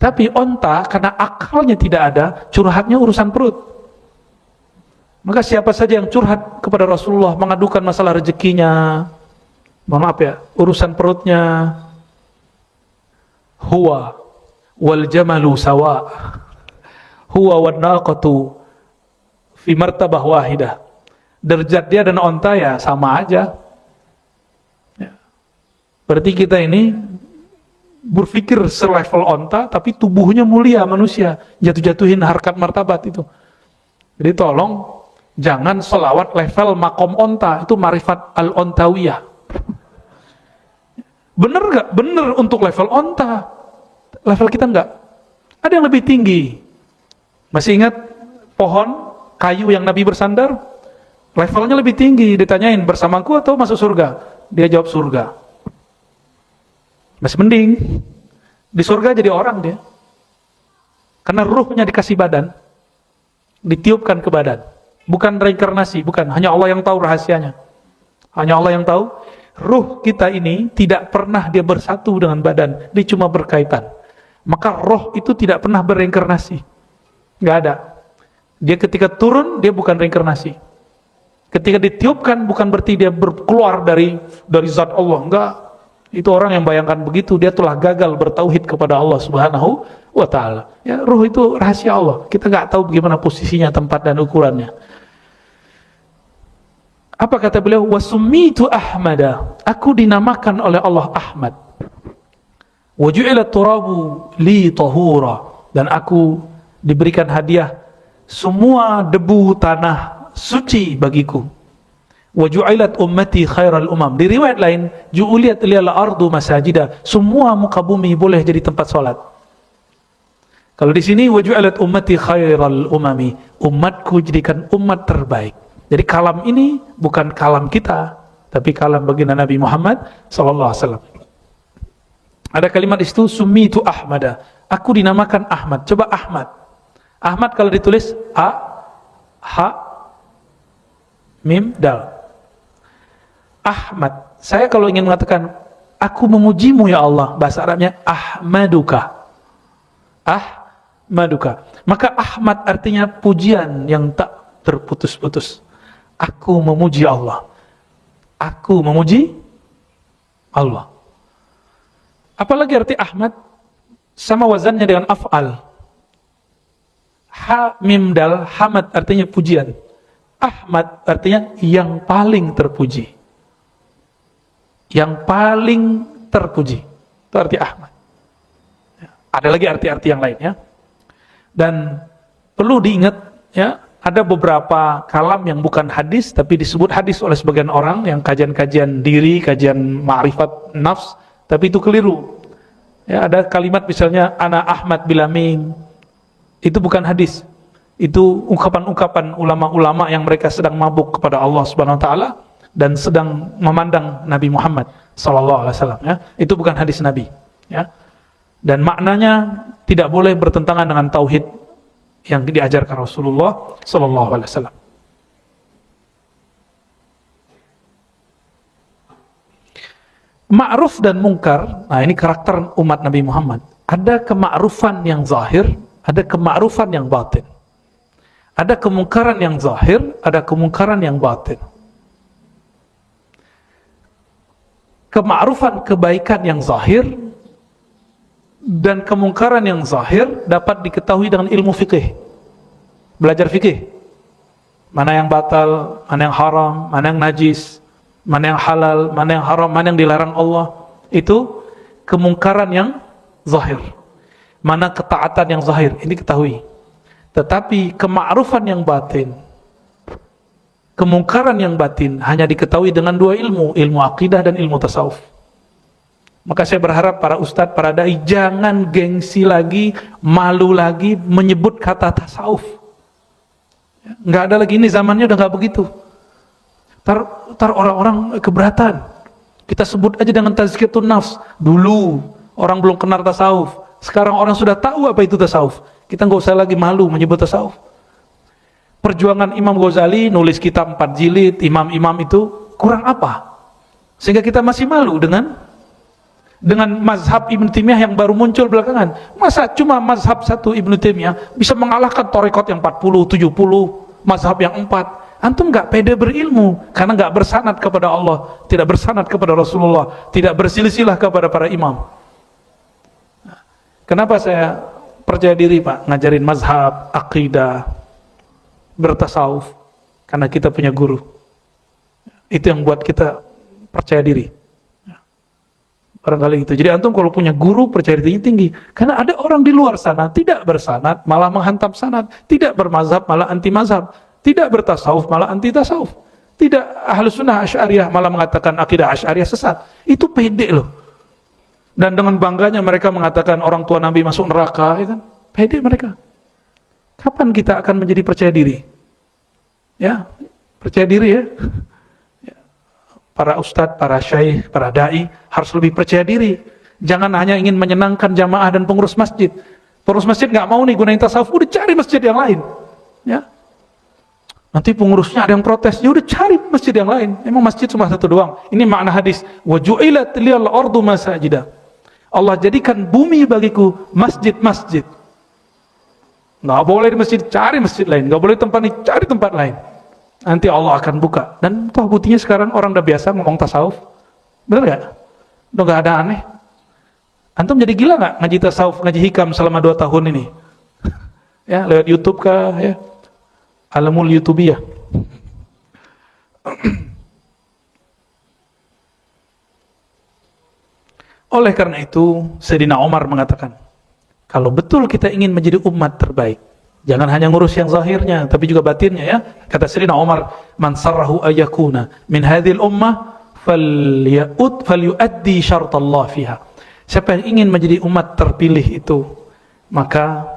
Tapi onta karena akalnya tidak ada, curhatnya urusan perut. Maka siapa saja yang curhat kepada Rasulullah mengadukan masalah rezekinya, maaf ya, urusan perutnya, huwa wal jamalu sawa, huwa wan naqatu fi martabah wahidah. Derajat dia dan onta ya sama aja. Ya. Berarti kita ini berpikir selevel onta, tapi tubuhnya mulia manusia, jatuh-jatuhin harkat martabat itu. Jadi tolong jangan selawat level makom onta, itu marifat al-ontawiyah. Bener gak? Bener untuk level onta. Level kita enggak. Ada yang lebih tinggi. Masih ingat pohon kayu yang Nabi bersandar? Levelnya lebih tinggi. Ditanyain, bersamaku atau masuk surga? Dia jawab surga. Masih mending. Di surga jadi orang dia. Karena ruhnya dikasih badan, ditiupkan ke badan. Bukan reinkarnasi, bukan. Hanya Allah yang tahu rahasianya. Hanya Allah yang tahu. Ruh kita ini tidak pernah dia bersatu dengan badan. Dia cuma berkaitan. Maka roh itu tidak pernah bereinkarnasi. Nggak ada. Dia ketika turun, dia bukan reinkarnasi. Ketika ditiupkan, bukan berarti dia keluar dari zat Allah. Enggak. Itu orang yang bayangkan begitu, dia telah gagal bertauhid kepada Allah Subhanahu wa Ta'ala. Ya, ruh itu rahasia Allah. Kita nggak tahu bagaimana posisinya, tempat dan ukurannya. Apa kata beliau? Wasummitu Ahmada. Aku dinamakan oleh Allah Ahmad. Wa ju'ila turabu li tahura. Dan aku diberikan hadiah semua debu tanah suci bagiku. Wa ju'ilat ummati khairal umam. Di riwayat lain, ju'iliyat liyal ardu masajida. Semua muka bumi boleh jadi tempat salat. Kalau di sini wa ju'ilat ummati khairal umami. Umatku jadikan umat terbaik. Jadi kalam ini bukan kalam kita, tapi kalam baginda Nabi Muhammad sallallahu alaihi wasallam. Ada kalimat di situ, summitu Ahmada. Aku dinamakan Ahmad. Coba Ahmad. Ahmad kalau ditulis A, H, Mim, Dal. Ahmad. Saya kalau ingin mengatakan aku memujimu ya Allah, bahasa Arabnya Ahmaduka. Ahmaduka. Maka Ahmad artinya pujian yang tak terputus-putus. Aku memuji Allah. Aku memuji Allah. Apalagi arti Ahmad? Sama wazannya dengan af'al. Ha, mim, dal, hamad artinya pujian. Ahmad artinya yang paling terpuji. Yang paling terpuji. Itu arti Ahmad. Ada lagi arti-arti yang lain ya. Dan perlu diingat ya, ada beberapa kalam yang bukan hadis tapi disebut hadis oleh sebagian orang yang kajian-kajian diri, kajian ma'rifat nafs, tapi itu keliru. Ya, ada kalimat misalnya ana Ahmad bilamin. Itu bukan hadis. Itu ungkapan-ungkapan ulama-ulama yang mereka sedang mabuk kepada Allah Subhanahu wa taala dan sedang memandang Nabi Muhammad sallallahu alaihi wasallam ya. Itu bukan hadis Nabi ya. Dan maknanya tidak boleh bertentangan dengan tauhid yang diajarkan Rasulullah sallallahu alaihi wasallam. Ma'ruf dan mungkar, nah ini karakter umat Nabi Muhammad. Ada kema'rufan yang zahir, ada kema'rufan yang batin. Ada kemungkaran yang zahir, ada kemungkaran yang batin. Kema'rufan kebaikan yang zahir dan kemungkaran yang zahir dapat diketahui dengan ilmu fikih. Belajar fikih. Mana yang batal, mana yang haram, mana yang najis, mana yang halal, mana yang haram, mana yang dilarang Allah. Itu kemungkaran yang zahir. Mana ketaatan yang zahir, ini ketahui. Tetapi kema'rufan yang batin, kemungkaran yang batin hanya diketahui dengan dua ilmu, ilmu akidah dan ilmu tasawuf. Maka saya berharap para ustadz, para dai jangan gengsi lagi, malu lagi menyebut kata tasawuf. Nggak ada lagi, ini zamannya udah nggak begitu. Tar orang-orang keberatan. Kita sebut aja dengan tazkiyatun nafs. Dulu orang belum kenal tasawuf. Sekarang orang sudah tahu apa itu tasawuf. Kita nggak usah lagi malu menyebut tasawuf. Perjuangan Imam Ghazali nulis kitab 4 jilid, imam-imam itu kurang apa? Sehingga kita masih malu dengan mazhab Ibn Taimiyah yang baru muncul belakangan. Masa cuma mazhab satu Ibn Taimiyah bisa mengalahkan tarekat yang 40, 70, mazhab yang 4. Antum nggak pede berilmu karena nggak bersanad kepada Allah, tidak bersanad kepada Rasulullah, tidak bersilsilah kepada para imam. Kenapa saya percaya diri Pak ngajarin mazhab, akidah, bertasawuf? Karena kita punya guru. Itu yang buat kita percaya diri. Barangkali itu. Jadi antum kalau punya guru percaya dirinya tinggi. Karena ada orang di luar sana tidak bersanad malah menghantam sanad, tidak bermazhab malah anti mazhab, tidak bertasawuf malah anti tasawuf, tidak ahlus sunnah asy'ariyah malah mengatakan akidah asy'ariyah sesat. Itu pede loh. Dan dengan bangganya mereka mengatakan orang tua Nabi masuk neraka, ya kan? Pede mereka. Kapan kita akan menjadi percaya diri? Ya, percaya diri ya. Para ustadz, para syaikh, para dai harus lebih percaya diri. Jangan hanya ingin menyenangkan jamaah dan pengurus masjid. Pengurus masjid nggak mau nih gunain tasawuf, udah cari masjid yang lain. Ya. Nanti pengurusnya ada yang protes, ya udah cari masjid yang lain. Emang masjid cuma satu doang. Ini makna hadis. Wa ju'ilat liyal ardu masajida. Allah jadikan bumi bagiku masjid-masjid. Nggak boleh di masjid, cari masjid lain. Nggak boleh tempat ini, cari tempat lain. Nanti Allah akan buka. Dan toh buktinya sekarang orang udah biasa ngomong tasawuf. Benar nggak? Udah gak ada aneh. Antum jadi gila gak ngaji tasawuf, ngaji hikam selama 2 tahun ini? Ya, lewat YouTube kah ya? Alamul YouTubiyah. Oleh karena itu, Sayyidina Umar mengatakan, kalau betul kita ingin menjadi umat terbaik, jangan hanya ngurus yang zahirnya, tapi juga batinnya ya. Kata Sayyidina Umar, man sarrahu ayyakuna min hadhil ummah falyuaddi syartallah fiha. Siapa yang ingin menjadi umat terpilih itu, maka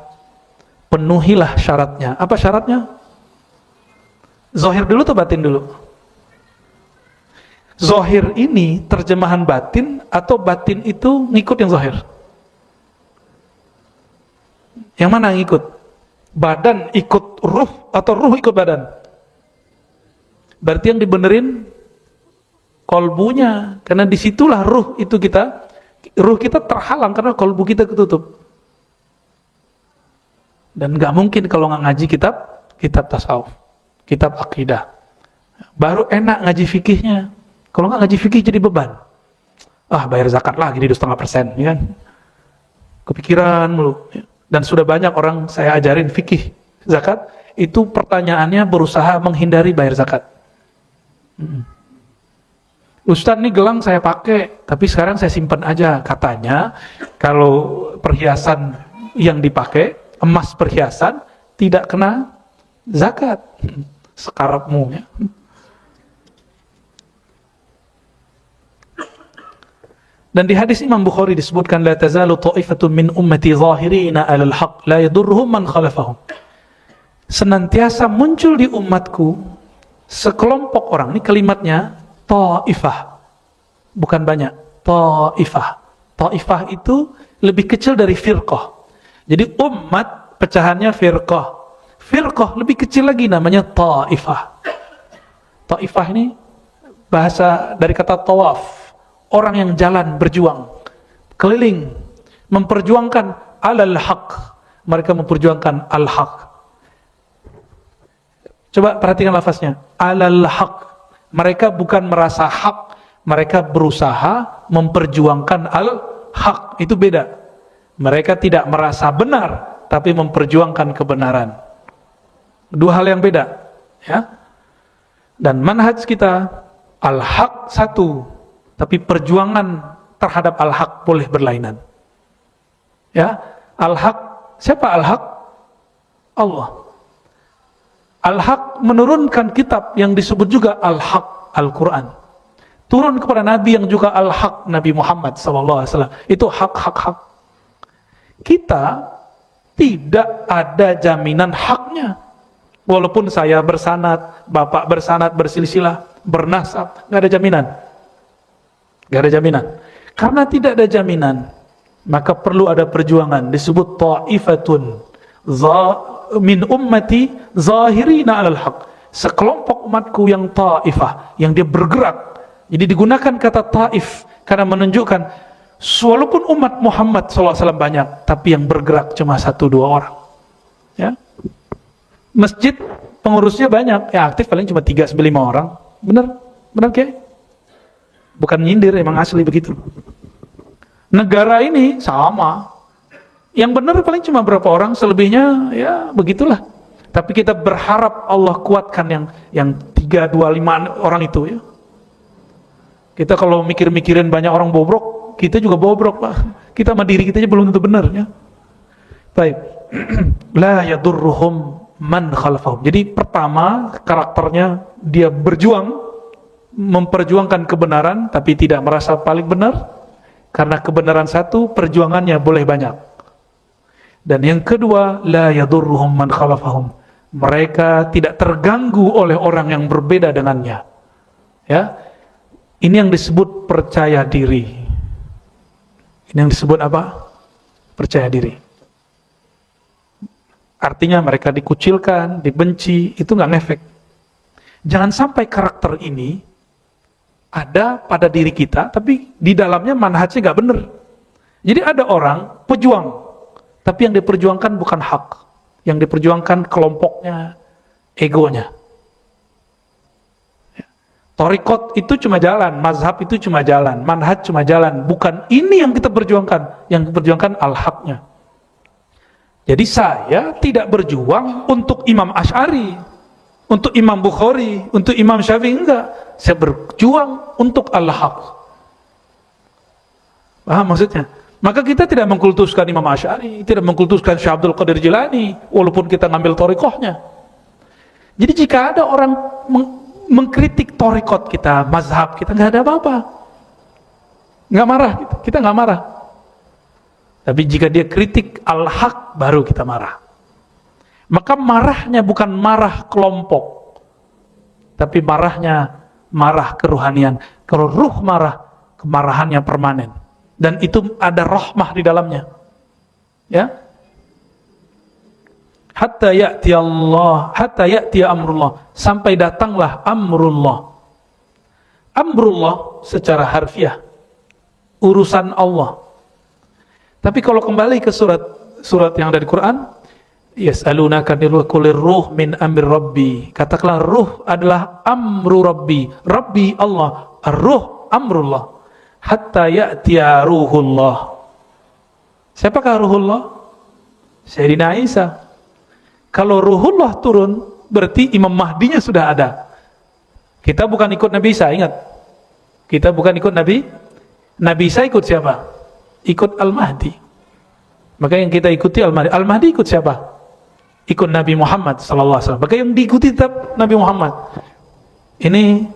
penuhilah syaratnya. Apa syaratnya? Zahir dulu atau batin dulu? Zahir ini terjemahan batin atau batin itu ngikut yang zahir? Yang mana yang ikut? Badan ikut ruh atau ruh ikut badan? Berarti yang dibenerin kolbunya, karena disitulah ruh itu ruh kita terhalang karena kolbu kita ketutup. Dan gak mungkin kalau nggak ngaji kitab tasawuf, kitab akidah, baru enak ngaji fikihnya. Kalau nggak ngaji fikih jadi beban. Bayar zakat lagi di 2,5%, ya kan? Kepikiran mulu. Dan sudah banyak orang saya ajarin fikih zakat, itu pertanyaannya berusaha menghindari bayar zakat. Ustadz, nih gelang saya pakai, tapi sekarang saya simpan aja. Katanya kalau perhiasan yang dipakai, emas perhiasan, tidak kena zakat. Sekarapmu ya. Dan di hadis Imam Bukhari disebutkan, la tazalu ta'ifatun min ummati zahirina 'alal haqq la yadurruhum man khalafahum. Senantiasa muncul di umatku sekelompok orang, ini kalimatnya ta'ifah, bukan banyak. Ta'ifah itu lebih kecil dari firqah. Jadi umat pecahannya firqah lebih kecil lagi, namanya ta'ifah. Ta'ifah ini bahasa dari kata tawaf, orang yang jalan, berjuang, keliling, memperjuangkan alal haq. Mereka memperjuangkan al-haq. Coba perhatikan lafaznya, alal haq. Mereka bukan merasa hak, mereka berusaha memperjuangkan al-haq. Itu beda. Mereka tidak merasa benar, tapi memperjuangkan kebenaran. Dua hal yang beda, ya. Dan manhaj kita, al-haq satu, tapi perjuangan terhadap al-haq boleh berlainan. Ya, al-haq, siapa al-haq? Allah. Al-haq menurunkan kitab yang disebut juga al-haq, Al-Quran. Turun kepada Nabi yang juga al-haq, Nabi Muhammad SAW. Itu hak. Kita tidak ada jaminan haknya. Walaupun saya bersanad, bapak bersanad, bersilsilah, bernasab, nggak ada jaminan. Gak ada jaminan. Karena tidak ada jaminan, maka perlu ada perjuangan. Disebut ta'ifatun min ummati zahirina 'alal haq. Sekelompok umatku yang ta'ifah, yang dia bergerak. Jadi digunakan kata ta'if karena menunjukkan walaupun umat Muhammad SAW banyak, tapi yang bergerak cuma 1-2 orang. Ya. Masjid pengurusnya banyak, yang aktif paling cuma 3-5 orang. Benar Kiai? Bukan nyindir, emang asli begitu. Negara ini sama. Yang benar paling cuma berapa orang, selebihnya ya begitulah. Tapi kita berharap Allah kuatkan yang 3-2-5 orang itu ya. Kita kalau mikirin banyak orang bobrok, kita juga bobrok, Pak. Kita sama diri kita aja belum tentu benar ya. Baik. La yadurruhum man khalafahum. Jadi pertama karakternya dia berjuang, memperjuangkan kebenaran tapi tidak merasa paling benar, karena kebenaran satu, perjuangannya boleh banyak. Dan yang kedua, la yadurruhum man khalafahum. Mereka tidak terganggu oleh orang yang berbeda dengannya. Ya. Ini yang disebut percaya diri. Ini yang disebut apa? Percaya diri. Artinya mereka dikucilkan, dibenci, itu nggak ngefek. Jangan sampai karakter ini ada pada diri kita, tapi di dalamnya manhajnya nggak benar. Jadi ada orang pejuang, tapi yang diperjuangkan bukan hak, yang diperjuangkan kelompoknya, egonya. Thariqat itu cuma jalan, mazhab itu cuma jalan, manhaj cuma jalan. Bukan ini yang kita perjuangkan. Yang kita perjuangkan al-haqnya. Jadi saya tidak berjuang untuk Imam Asy'ari, untuk Imam Bukhari, untuk Imam Syafi'i, enggak. Saya berjuang untuk al-haq. Paham maksudnya? Maka kita tidak mengkultuskan Imam Asy'ari, tidak mengkultuskan Syekh Abdul Qadir Jilani, walaupun kita ngambil thariqahnya. Jadi jika ada orang mengkritik thariqat kita, mazhab kita, nggak ada apa-apa, nggak marah, kita nggak marah. Tapi jika dia kritik al-haq, baru kita marah. Maka marahnya bukan marah kelompok, tapi marahnya marah keruhanian. Kalau ruh marah, kemarahannya permanen, dan itu ada rahmah di dalamnya, ya. Hatta ya'ti Allah, hatta ya'ti amrullah, sampai datanglah amrullah. Amrullah secara harfiah urusan Allah. Tapi kalau kembali ke surat yang ada di Quran, yas'alunaka qulir ruh min amri rabbi. Katakanlah ruh adalah amru rabbi. Rabbi Allah, ar-ruh amrullah. Hatta ya'ti ruhullah. Siapakah ruhullah? Sayyidina Isa. Kalau ruhullah turun, berarti Imam Mahdinya sudah ada. Kita bukan ikut Nabi Isa, ingat. Kita bukan ikut Nabi. Nabi Isa ikut siapa? Ikut Al-Mahdi. Maka yang kita ikuti Al-Mahdi. Al-Mahdi ikut siapa? Ikut Nabi Muhammad SAW. Maka yang diikuti tetap Nabi Muhammad. Ini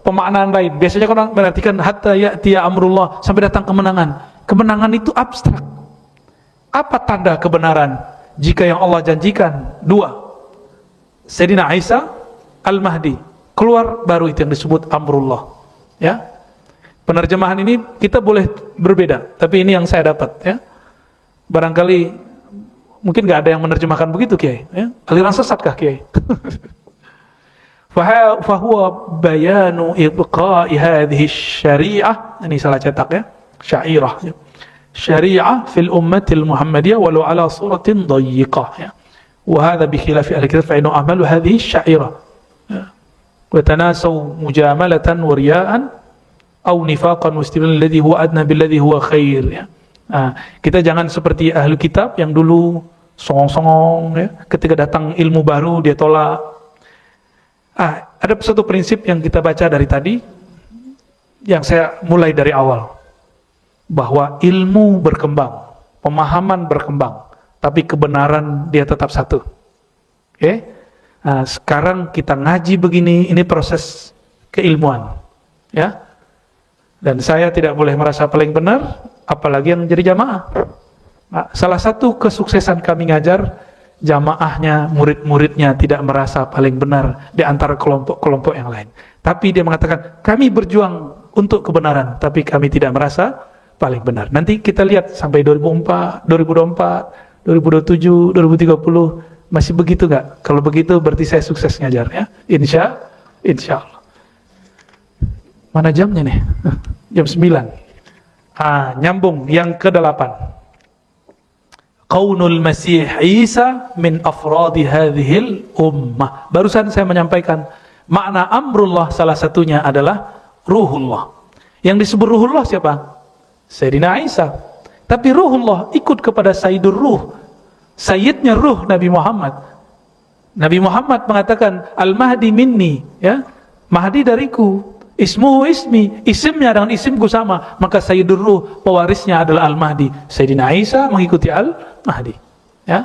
pemaknaan lain. Biasanya orang mengartikan hatta ya'tiya amrullah, sampai datang kemenangan. Kemenangan itu abstrak. Apa tanda kebenaran? Jika yang Allah janjikan dua, Sayyidina Isa, Al-Mahdi keluar, baru itu yang disebut amrullah, ya. Penerjemahan ini kita boleh berbeda, tapi ini yang saya dapat, ya. Barangkali mungkin nggak ada yang menerjemahkan begitu, Kiai, ya. Aliran sesatkah, Kiai? Fahuwa bayanu ibqa'i hadhihi syari'ah, ini salah cetak, ya, syairah, ya. Syariah fil ummatil Muhammadiyah walau ala suratin dayiqah, ya. Wa hadha bi khilafi ahli kitab fa inna amalu hadhihi syairah, ya. Wa tanasaw mujamalatan wa riya'an aw nifaqan wa istiblan alladhi huwa adna billadhi huwa khair, ya. Kita jangan seperti ahli kitab yang dulu songong-songong, ya. Ketika datang ilmu baru dia tolak. Ada satu prinsip yang kita baca dari tadi, yang saya mulai dari awal, bahwa ilmu berkembang, pemahaman berkembang, tapi kebenaran dia tetap satu. Oke? Sekarang kita ngaji begini, ini proses keilmuan, ya. Dan saya tidak boleh merasa paling benar, apalagi yang jadi jamaah. Salah satu kesuksesan kami ngajar, jamaahnya, murid-muridnya tidak merasa paling benar di antara kelompok-kelompok yang lain. Tapi dia mengatakan, kami berjuang untuk kebenaran, tapi kami tidak merasa paling benar. Nanti kita lihat sampai 2024, 2027, 2030 masih begitu nggak? Kalau begitu berarti saya sukses ngajar, ya. Insya Allah. Mana jamnya nih? Jam 9. Nyambung yang ke-8. Qaunul Masih Isa min afradi hadhil ummah. Barusan saya menyampaikan makna amrullah, salah satunya adalah ruhullah. Yang disebut ruhullah siapa? Sayyidina Isa. Tapi ruhullah ikut kepada Sayyidur Ruh, Sayyidnya Ruh Nabi Muhammad. Nabi Muhammad mengatakan Al-Mahdi minni, ya. Mahdi dariku, ismuhu ismi, isimnya dengan isimku sama. Maka Sayyidur Ruh, pewarisnya adalah Al-Mahdi. Sayyidina Isa mengikuti Al-Mahdi, ya.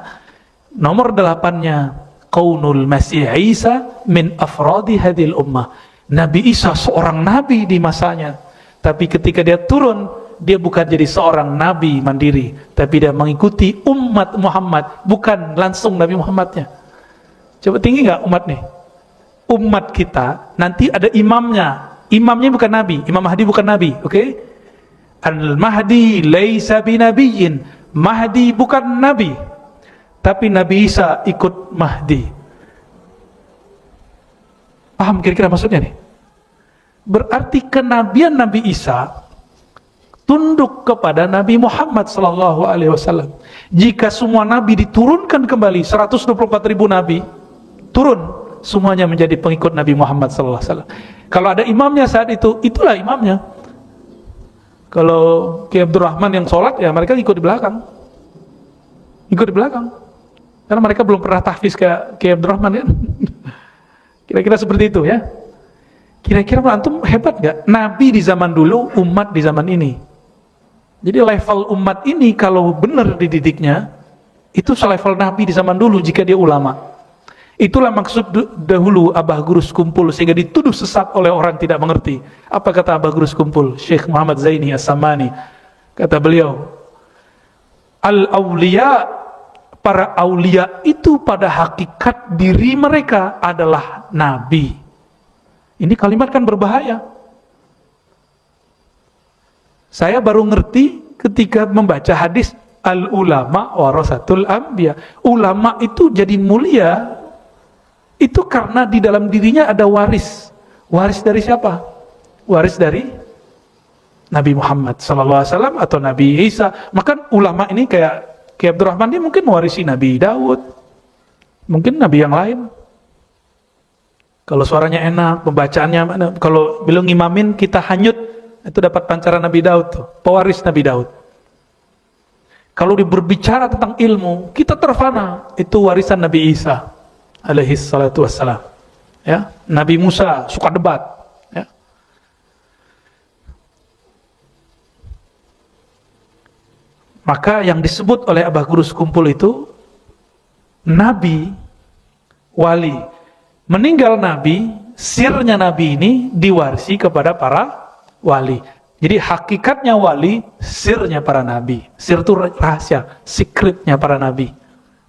Nomor 8-nya Qaunul Masih Isa min afradi hadhil ummah. Nabi Isa seorang nabi di masanya, tapi ketika dia turun, dia bukan jadi seorang nabi mandiri, tapi dia mengikuti umat Muhammad, bukan langsung Nabi Muhammadnya. Coba tinggi nggak umat nih? Umat kita nanti ada imamnya. Imamnya bukan nabi, Imam Mahdi bukan nabi, oke? Al-Mahdi laisa binabiyyin. Mahdi bukan nabi, tapi Nabi Isa ikut Mahdi. Paham kira-kira maksudnya nih? Berarti kenabian Nabi Isa tunduk kepada Nabi Muhammad SAW. Jika semua nabi diturunkan kembali, 124.000 nabi turun semuanya menjadi pengikut Nabi Muhammad SAW. Kalau ada imamnya saat itu, itulah imamnya. Kalau Kiai Abdurrahman yang sholat, ya mereka ikut di belakang. Ikut di belakang. Karena mereka belum pernah tahfiz kayak Kiai Abdurrahman kan. Kira-kira seperti itu ya. Kira-kira antum hebat gak? Nabi di zaman dulu, umat di zaman ini. Jadi level umat ini kalau benar dididiknya, itu selevel Nabi di zaman dulu jika dia ulama. Itulah maksud dahulu Abah Guru Sekumpul, sehingga dituduh sesat oleh orang tidak mengerti. Apa kata Abah Guru Sekumpul? Syekh Muhammad Zaini As-Samani. Kata beliau, Al-awliya, para aulia itu pada hakikat diri mereka adalah Nabi. Ini kalimat kan berbahaya. Saya baru ngerti ketika membaca hadis Al-ulama warasatul anbiya. Ulama itu jadi mulia itu karena di dalam dirinya ada waris. Waris dari siapa? Waris dari Nabi Muhammad SAW atau Nabi Isa. Maka ulama ini kayak Abdurrahman, dia mungkin mewarisi Nabi Daud, mungkin Nabi yang lain. Kalau suaranya enak, pembacaannya, kalau bilang ngimamin kita hanyut, itu dapat pancaran Nabi Daud tuh, pewaris Nabi Daud. Kalau berbicara tentang ilmu, kita terfana, itu warisan Nabi Isa alaihi salatu wassalam. Ya, Nabi Musa suka debat, ya. Maka yang disebut oleh Abah Guru Sekumpul itu Nabi, wali. Meninggal Nabi, sirnya Nabi ini diwarisi kepada para wali. Jadi hakikatnya wali, sirnya para nabi. Sir itu rahasia, secretnya para nabi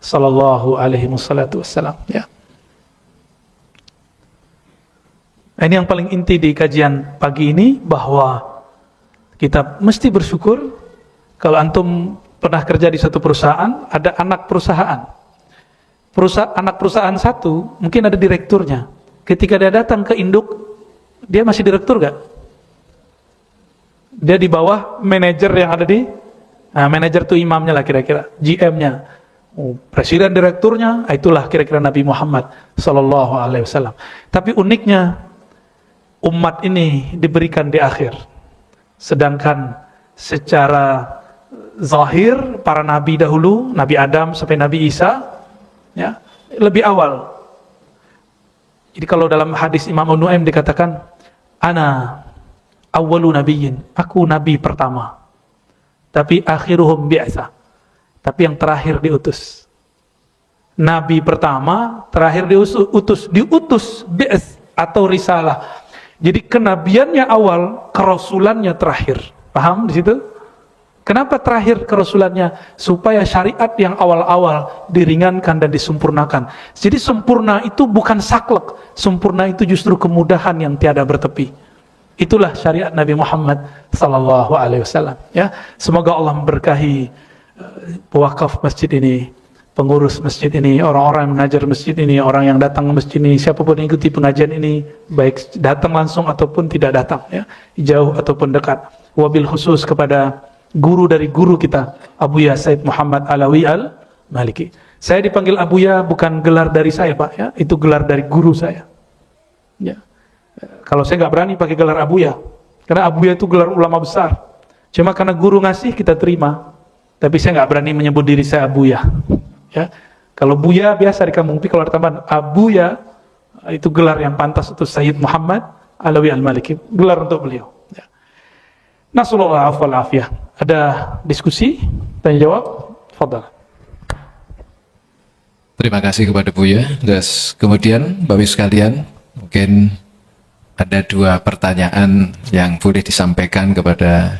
sallallahu alaihi wasallam, ya. Ini yang paling inti di kajian pagi ini, bahwa kita mesti bersyukur. Kalau antum pernah kerja di satu perusahaan, ada anak perusahaan. Anak perusahaan satu, mungkin ada direkturnya. Ketika dia datang ke induk, dia masih direktur gak? Dia di bawah manajer yang ada di, nah, manajer itu imamnya lah kira-kira, GM-nya, presiden direkturnya, itulah kira-kira Nabi Muhammad sallallahu alaihi wasallam. Tapi uniknya umat ini diberikan di akhir, sedangkan secara zahir para nabi dahulu, Nabi Adam sampai Nabi Isa, ya, lebih awal. Jadi kalau dalam hadis Imam An-Nu'aim dikatakan, ana awwalu nabiyyin, aku nabi pertama, tapi akhiruhum bi'asa, tapi yang terakhir diutus. Nabi pertama, terakhir diutus bi'as atau risalah. Jadi kenabiannya awal, kerasulannya terakhir. Paham di situ? Kenapa terakhir kerasulannya? Supaya syariat yang awal-awal diringankan dan disempurnakan. Jadi sempurna itu bukan saklek, sempurna itu justru kemudahan yang tiada bertepi. Itulah syariat Nabi Muhammad sallallahu alaihi wasallam, ya. Semoga Allah memberkahi pewakaf masjid ini, pengurus masjid ini, orang-orang yang mengajar masjid ini, orang yang datang ke masjid ini, siapapun yang ikuti pengajian ini, baik datang langsung ataupun tidak datang, ya, jauh ataupun dekat. Wabil khusus kepada guru dari guru kita, Abuya Said Muhammad Alawi Al-Maliki. Saya dipanggil Abuya bukan gelar dari saya, Pak, ya, itu gelar dari guru saya. Ya. Kalau saya nggak berani pakai gelar Abuya, karena Abuya itu gelar ulama besar. Cuma karena guru ngasih kita terima, tapi saya nggak berani menyebut diri saya Abuya. Ya, kalau Buya biasa di kampung, tapi kalau ada tambahan Abuya, itu gelar yang pantas untuk Sayyid Muhammad Alawi Al-Maliki, gelar untuk beliau. Ya. Nasallallahu alaihi wasallam. Ada diskusi, tanya jawab, fadhal. Terima kasih kepada Buya. Terus kemudian Bapak Ibu sekalian, mungkin ada dua pertanyaan yang boleh disampaikan kepada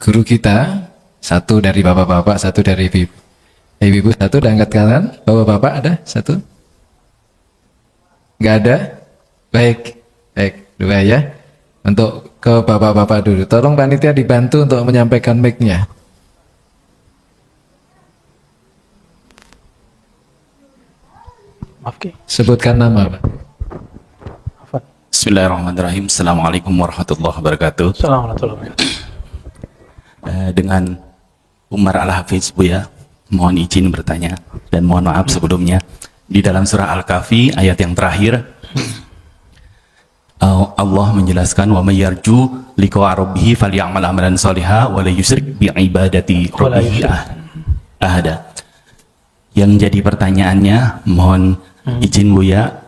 guru kita. Satu dari bapak-bapak, satu dari ibu-ibu. Satu angkat kanan. Bapak-bapak ada? Satu? Enggak ada? Baik, dua ya. Untuk ke bapak-bapak dulu. Tolong panitia dibantu untuk menyampaikan mic-nya. Oke. Sebutkan nama, Pak. Bismillahirrahmanirrahim. Assalamualaikum warahmatullahi wabarakatuh. Assalamualaikum warahmatullahi wabarakatuh. Dengan Umar Al-Hafiz, Buya, mohon izin bertanya dan mohon maaf sebelumnya. Di dalam surah Al-Kahfi ayat yang terakhir, Allah menjelaskan wa may yarju liqa rabbih falyamal amalan shaliha wa la yusyrik bi ibadati rabbih ahada. Yang jadi pertanyaannya, mohon izin Buya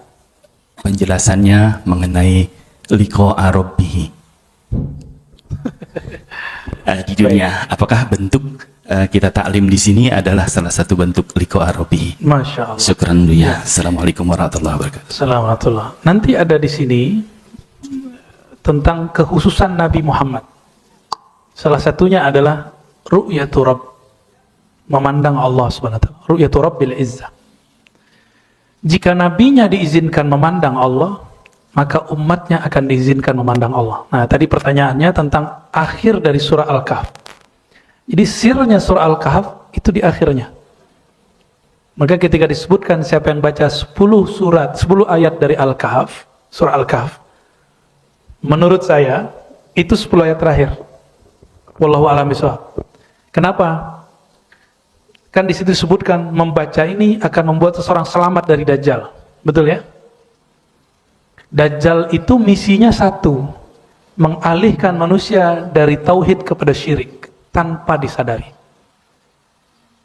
penjelasannya mengenai liqa rabbih di dunia. Apakah bentuk kita taklim di sini adalah salah satu bentuk liqa rabbih? Masya Allah. Syukran Buya. Assalamualaikum warahmatullahi wabarakatuh. Assalamualaikum. Nanti ada di sini tentang kekhususan Nabi Muhammad. Salah satunya adalah ru'yatu Rabb, memandang Allah Subhanahu wa taala. Ru'yatu Rabbil Izzah. Jika nabinya diizinkan memandang Allah, maka umatnya akan diizinkan memandang Allah. Nah, tadi pertanyaannya tentang akhir dari surah Al-Kahf. Jadi sirnya surah Al-Kahf itu di akhirnya. Maka ketika disebutkan siapa yang baca 10 ayat dari Al-Kahf, surah Al-Kahf, menurut saya itu 10 ayat terakhir. Wallahu a'lam bishawab. Kenapa? Kan di situ disebutkan membaca ini akan membuat seseorang selamat dari Dajjal. Betul ya? Dajjal itu misinya satu, mengalihkan manusia dari tauhid kepada syirik tanpa disadari.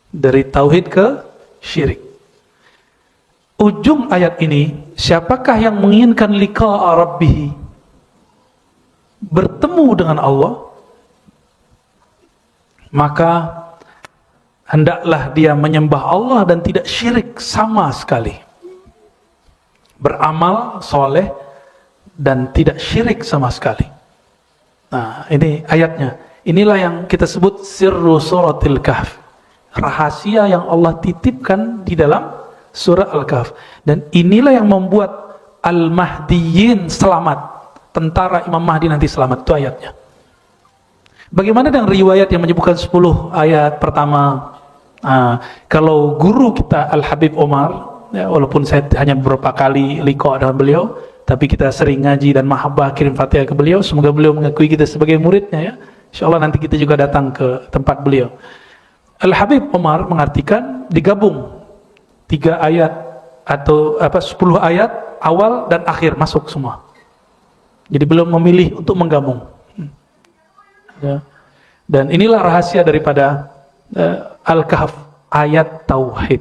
Dari tauhid ke syirik. Ujung ayat ini, siapakah yang menginginkan liqa'a rabbih, bertemu dengan Allah, maka hendaklah dia menyembah Allah dan tidak syirik sama sekali, beramal soleh dan tidak syirik sama sekali. Nah, ini ayatnya. Inilah yang kita sebut sirru suratil kahf, rahasia yang Allah titipkan di dalam surah Al-Kahf. Dan inilah yang membuat Al-Mahdiyin selamat, tentara Imam Mahdi nanti selamat. Itu ayatnya. Bagaimana dengan riwayat yang menyebutkan 10 ayat pertama? Kalau guru kita Al-Habib Omar, ya, walaupun saya hanya beberapa kali liqa dengan beliau, tapi kita sering ngaji dan mahabbah kirim Fatihah ke beliau. Semoga beliau mengakui kita sebagai muridnya ya. Insyaallah nanti kita juga datang ke tempat beliau. Al-Habib Omar mengartikan digabung 3 ayat atau 10 ayat awal dan akhir masuk semua. Jadi beliau memilih untuk menggabung. Ya. Dan inilah rahasia daripada Al-Kahf, ayat tauhid.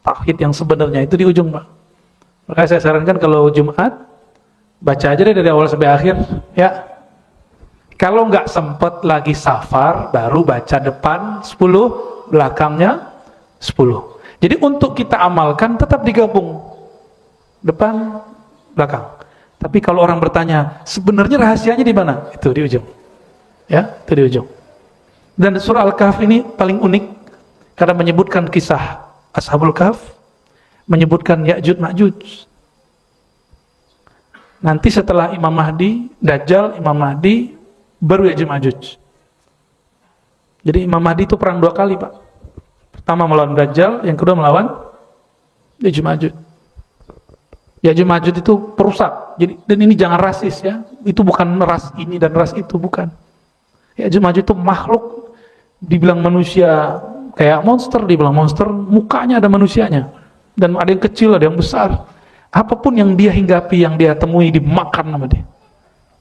Tauhid yang sebenarnya itu di ujung, Pak. Maka saya sarankan kalau Jumat baca aja deh dari awal sampai akhir, ya. Kalau nggak sempat lagi safar, baru baca depan 10, belakangnya 10. Jadi untuk kita amalkan tetap digabung depan, belakang. Tapi kalau orang bertanya, sebenarnya rahasianya di mana? Itu di ujung. Ya, itu di ujung. Dan surah Al-Kahf ini paling unik karena menyebutkan kisah Ashabul Kahf, menyebutkan Ya'juj Ma'juj. Nanti setelah Imam Mahdi, Dajjal, Imam Mahdi, baru Ya'juj Ma'juj. Jadi Imam Mahdi itu perang 2 kali, Pak. Pertama melawan Dajjal, yang kedua melawan Ya'juj Ma'juj. Ya'juj Ma'juj itu perusak. Jadi, dan ini jangan rasis ya. Itu bukan ras ini dan ras itu, bukan. Ya'juj Ma'juj itu makhluk, dibilang manusia kayak monster, dibilang monster, mukanya ada manusianya. Dan ada yang kecil, ada yang besar. Apapun yang dia hinggapi, yang dia temui, dimakan sama dia.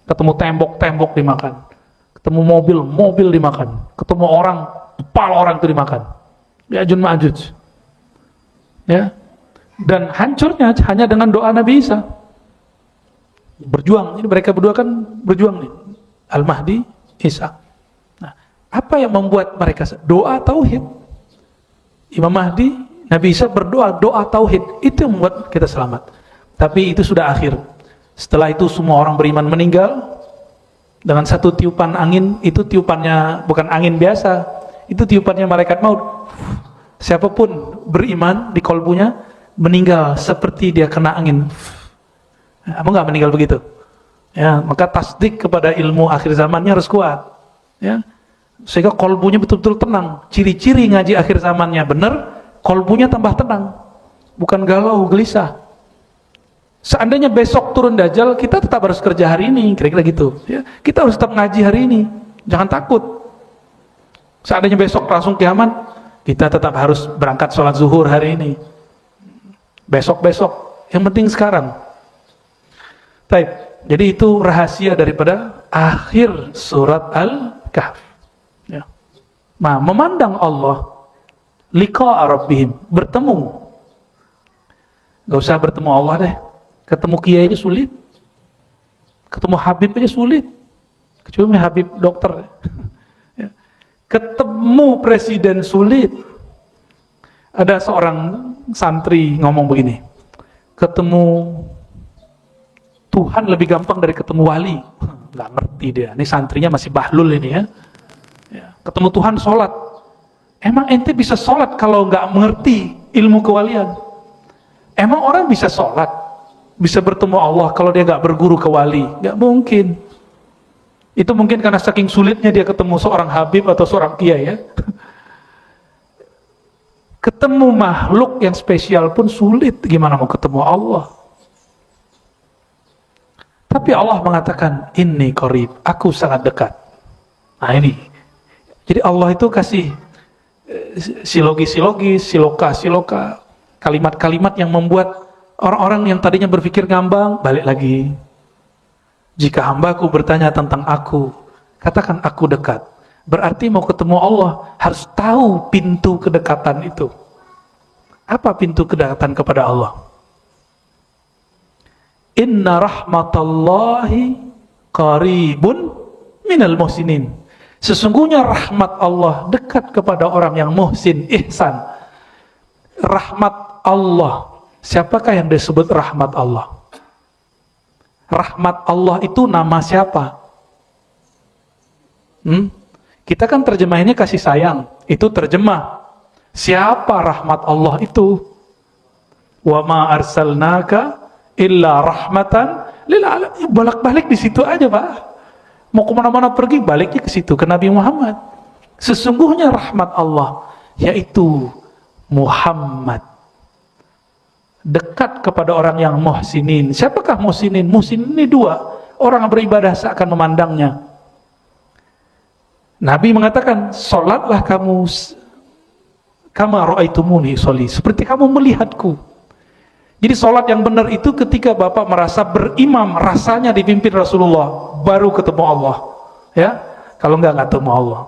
Ketemu tembok dimakan. Ketemu mobil dimakan. Ketemu orang, kepala orang itu dimakan. Ya'juj Ma'juj. Ya. Dan hancurnya hanya dengan doa Nabi Isa. Berjuang. Ini mereka berdua kan berjuang nih. Al-Mahdi, Isa. Nah, apa yang membuat mereka doa tauhid? Imam Mahdi, Nabi Isa berdoa, doa tauhid. Itu yang membuat kita selamat. Tapi itu sudah akhir. Setelah itu semua orang beriman meninggal dengan satu tiupan angin. Itu tiupannya bukan angin biasa, itu tiupannya malaikat maut. Siapapun beriman di kolbunya meninggal seperti dia kena angin. Kamu nggak meninggal begitu? Ya, maka tasdik kepada ilmu akhir zamannya harus kuat. Ya, sehingga kolbunya betul-betul tenang. Ciri-ciri ngaji akhir zamannya benar, kolbunya tambah tenang, bukan galau gelisah. Seandainya besok turun Dajjal, kita tetap harus kerja hari ini, kira-kira gitu. Ya, kita harus tetap ngaji hari ini, jangan takut. Seandainya besok langsung kiamat, kita tetap harus berangkat sholat zuhur hari ini. besok-besok, yang penting sekarang. Taib. Jadi itu rahasia daripada akhir surat Al-Kahf. Ya. Nah, memandang Allah, liqa'a rabbihim, bertemu. Gak usah bertemu Allah deh. Ketemu kiai aja sulit. Ketemu Habib aja sulit. Kecuali Habib dokter. Ya. Ketemu presiden sulit. Ada seorang santri ngomong begini, ketemu Tuhan lebih gampang dari ketemu wali. Nggak ngerti dia, ini santrinya masih bahlul ini ya. Ketemu Tuhan sholat, emang ente bisa sholat kalau nggak mengerti ilmu kewalian? Emang orang bisa sholat, bisa bertemu Allah kalau dia nggak berguru ke wali? Nggak mungkin. Itu mungkin karena saking sulitnya dia ketemu seorang Habib atau seorang kiai ya. Ketemu makhluk yang spesial pun sulit, gimana mau ketemu Allah? Tapi Allah mengatakan, inni qarib, aku sangat dekat. Nah ini, jadi Allah itu kasih silogi-silogi, siloka-siloka, kalimat-kalimat yang membuat orang-orang yang tadinya berpikir ngambang, balik lagi. Jika hambaku bertanya tentang aku, katakan aku dekat. Berarti mau ketemu Allah, harus tahu pintu kedekatan itu. Apa pintu kedekatan kepada Allah? Inna rahmatallahi qaribun minal muhsinin. Sesungguhnya rahmat Allah dekat kepada orang yang muhsin, ihsan. Rahmat Allah. Siapakah yang disebut rahmat Allah? Rahmat Allah itu nama siapa? Kita kan terjemahinnya kasih sayang. Itu terjemah. Siapa rahmat Allah itu? Wa ma arsalnaka illa rahmatan lil alamin. Bolak-balik di situ aja, Pak. Mau kemana-mana pergi, baliknya ke situ, ke Nabi Muhammad. Sesungguhnya rahmat Allah, yaitu Muhammad. Dekat kepada orang yang muhsinin. Siapakah muhsinin? Muhsinin ini dua. Orang beribadah seakan memandangnya. Nabi mengatakan, sholatlah kamu kama ra'aitumuni sholli, seperti kamu melihatku. Jadi sholat yang benar itu ketika Bapak merasa berimam, rasanya dipimpin Rasulullah, baru ketemu Allah. Ya, kalau enggak ketemu Allah.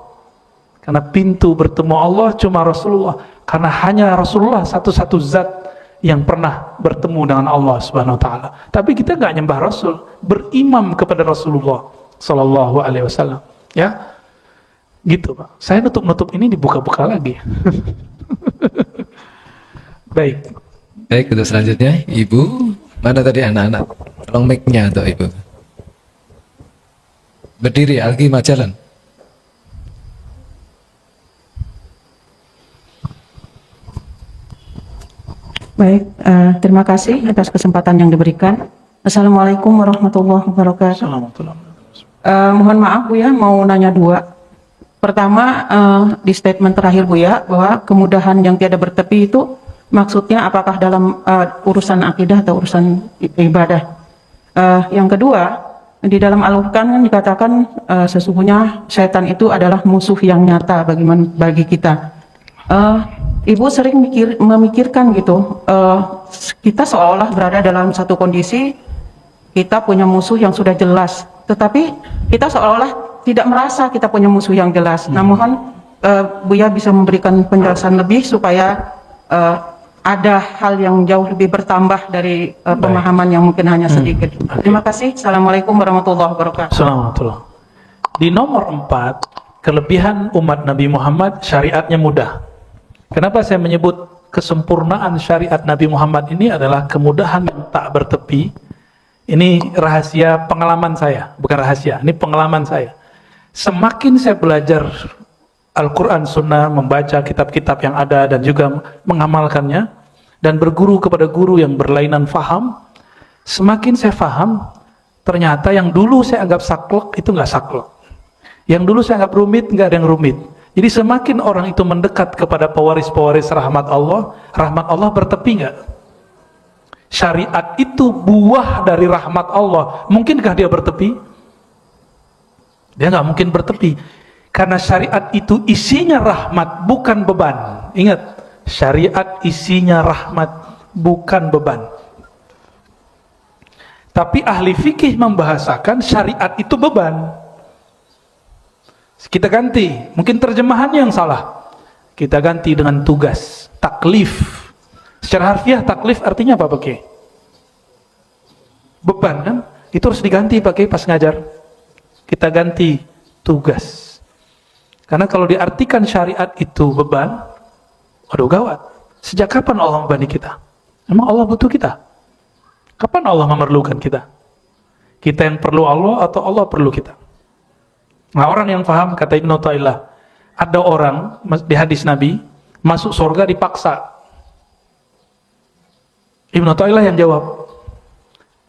Karena pintu bertemu Allah cuma Rasulullah. Karena hanya Rasulullah satu-satu zat yang pernah bertemu dengan Allah Subhanahu wa taala. Tapi kita enggak nyembah Rasul, berimam kepada Rasulullah sallallahu alaihi wasallam. Ya. Gitu, Pak. Saya nutup-nutup ini dibuka-buka lagi. Baik. Baik, untuk selanjutnya Ibu, mana tadi anak-anak? Tolong mic-nya untuk Ibu. Berdiri, Alki Majalan. Baik, terima kasih atas kesempatan yang diberikan. Assalamualaikum warahmatullahi wabarakatuh. Mohon maaf Bu ya, mau nanya dua. Pertama, di statement terakhir Bu ya, bahwa kemudahan yang tiada bertepi itu maksudnya apakah dalam urusan akidah atau urusan ibadah. Yang kedua, di dalam Al-Quran kan dikatakan sesungguhnya syaitan itu adalah musuh yang nyata bagi kita. Ibu sering memikirkan gitu, kita seolah berada dalam satu kondisi, kita punya musuh yang sudah jelas, tetapi kita seolah tidak merasa kita punya musuh yang jelas. Nah, mohon Buya bisa memberikan penjelasan lebih supaya ada hal yang jauh lebih bertambah dari pemahaman yang mungkin hanya sedikit. Terima kasih. Assalamualaikum warahmatullahi wabarakatuh. Assalamualaikum. Di nomor 4, kelebihan umat Nabi Muhammad, syariatnya mudah. Kenapa saya menyebut kesempurnaan syariat Nabi Muhammad ini adalah kemudahan yang tak bertepi? Ini rahasia pengalaman saya, bukan rahasia, ini pengalaman saya. Semakin saya belajar Al-Quran, Sunnah, membaca kitab-kitab yang ada dan juga mengamalkannya, dan berguru kepada guru yang berlainan faham, semakin saya faham, ternyata yang dulu saya anggap saklek, itu nggak saklek. Yang dulu saya anggap rumit, nggak ada yang rumit. Jadi semakin orang itu mendekat kepada pewaris-pewaris rahmat Allah bertepi nggak? Syariat itu buah dari rahmat Allah. Mungkinkah dia bertepi? Dia nggak mungkin bertepi. Karena syariat itu isinya rahmat, bukan beban. Ingat, syariat isinya rahmat, bukan beban. Tapi ahli fikih membahasakan syariat itu beban. Kita ganti, mungkin terjemahannya yang salah. Kita ganti dengan tugas, taklif. Secara harfiah taklif artinya apa pakai? Beban kan? Itu harus diganti pakai pas ngajar. Kita ganti tugas. Karena kalau diartikan syariat itu beban, waduh gawat. Sejak kapan Allah membebani kita? Emang Allah butuh kita? Kapan Allah memerlukan kita? Kita yang perlu Allah atau Allah perlu kita? Nah, orang yang paham, kata Ibnu Ta'ilah, ada orang di hadis Nabi masuk surga dipaksa. Ibnu Ta'ilah yang jawab,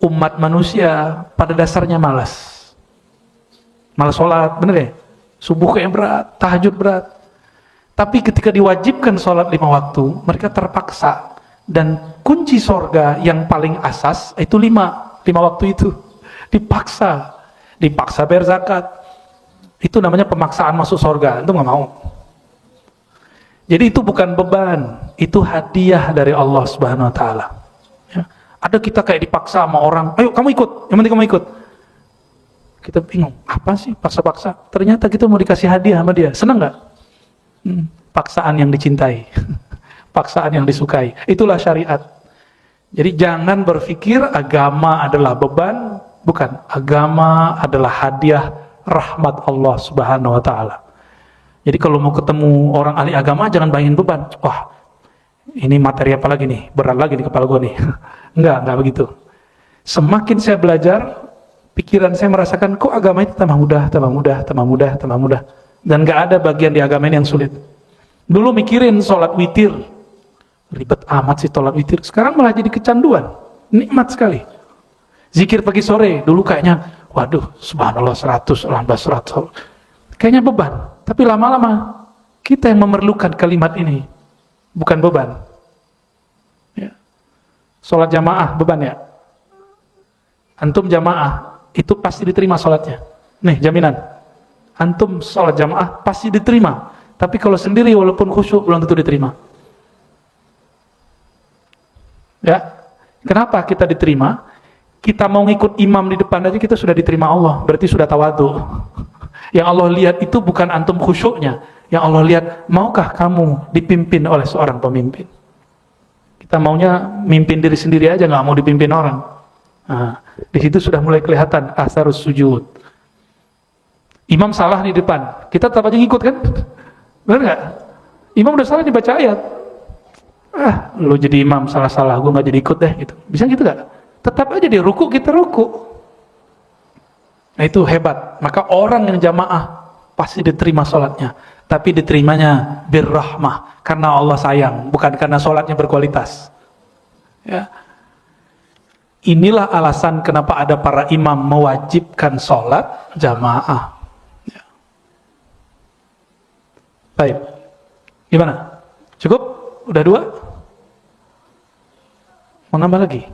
umat manusia pada dasarnya malas sholat, bener ya? Subuh kayak berat, tahajud berat. Tapi ketika diwajibkan sholat 5 waktu, mereka terpaksa. Dan kunci sorga yang paling asas itu 5 waktu itu. Dipaksa bayar zakat. Itu namanya pemaksaan masuk sorga. Itu nggak mau. Jadi itu bukan beban, itu hadiah dari Allah Subhanahu Wa Taala. Ya. Ada kita kayak dipaksa sama orang, ayo kamu ikut, yang penting kamu ikut. Kita bingung, apa sih paksa-paksa? Ternyata kita mau dikasih hadiah sama dia, senang nggak? Paksaan yang dicintai, paksaan yang disukai. Itulah syariat. Jadi jangan berpikir agama adalah beban, bukan. Agama adalah hadiah rahmat Allah Subhanahu Wa Taala. Jadi kalau mau ketemu orang ahli agama, jangan bayangin beban. Wah, ini materi apa lagi nih? Berat lagi di kepala gue nih. Enggak begitu. Semakin saya belajar, pikiran saya merasakan kok agama itu tambah mudah. Dan enggak ada bagian di agama ini yang sulit. Dulu mikirin sholat witir, ribet amat sih sholat witir. Sekarang malah jadi kecanduan, nikmat sekali. Zikir pagi sore, dulu kayaknya, waduh, subhanallah 100, alhamdulillah 100. Kayaknya beban. Tapi lama-lama kita yang memerlukan kalimat ini, bukan beban. Ya. Sholat jamaah beban ya. Antum jamaah itu pasti diterima sholatnya. Nih jaminan. Antum sholat jamaah pasti diterima. Tapi kalau sendiri walaupun khusyuk belum tentu diterima. Ya. Kenapa kita diterima? Kita mau ngikut imam di depan aja kita sudah diterima Allah. Berarti sudah tawadhu. Yang Allah lihat itu bukan antum khusyuknya. Yang Allah lihat, maukah kamu dipimpin oleh seorang pemimpin? Kita maunya mimpin diri sendiri aja, nggak mau dipimpin orang. Nah, di situ sudah mulai kelihatan asarus sujud. Imam salah di depan, kita tetap aja ngikut kan? Benar nggak? Imam udah salah dibaca ayat. Lo jadi imam salah-salah, gue nggak jadi ikut deh gitu. Bisa gitu nggak? Tetap aja di ruku kita ruku. Nah itu hebat. Maka orang yang jamaah pasti diterima sholatnya, tapi diterimanya birrahmah, karena Allah sayang, bukan karena sholatnya berkualitas. Ya. Inilah alasan kenapa ada para imam mewajibkan sholat jamaah. Ya. Baik, gimana? Cukup? Udah 2? Mau nambah lagi?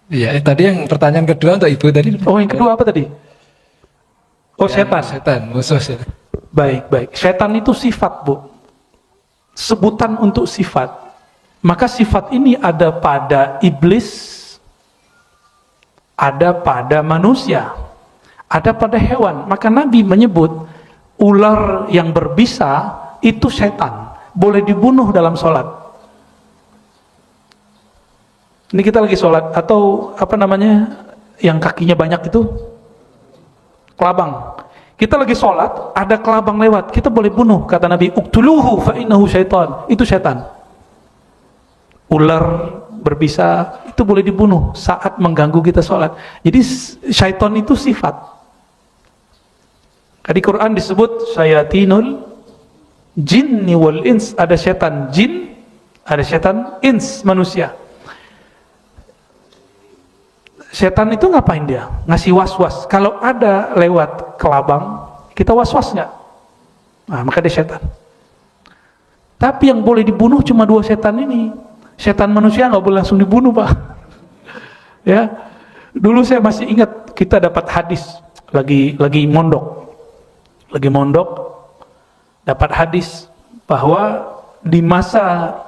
Iya, tadi yang pertanyaan kedua untuk Ibu tadi. Oh, yang kedua apa tadi? Oh, setan. Setan, musuh setan. Baik. Setan itu sifat, Bu. Sebutan untuk sifat. Maka sifat ini ada pada iblis, ada pada manusia, ada pada hewan. Maka Nabi menyebut ular yang berbisa itu setan, boleh dibunuh dalam sholat. Ini kita lagi sholat, atau apa namanya yang kakinya banyak itu? Kelabang. Kita lagi sholat, ada kelabang lewat, kita boleh bunuh, kata Nabi, uqtuluhu fa innahu syaitan. Itu setan. Ular berbisa itu boleh dibunuh saat mengganggu kita sholat. Jadi syaitan itu sifat. Di Quran disebut syayatinul jinni wal ins. Ada setan jin, ada setan ins, manusia. Setan itu ngapain dia? Ngasih was-was. Kalau ada lewat kelabang, kita was-was nggak? Nah, maka dia setan. Tapi yang boleh dibunuh cuma 2 setan ini. Setan manusia nggak boleh langsung dibunuh, Pak. Ya, dulu saya masih ingat kita dapat hadis lagi mondok, dapat hadis bahwa di masa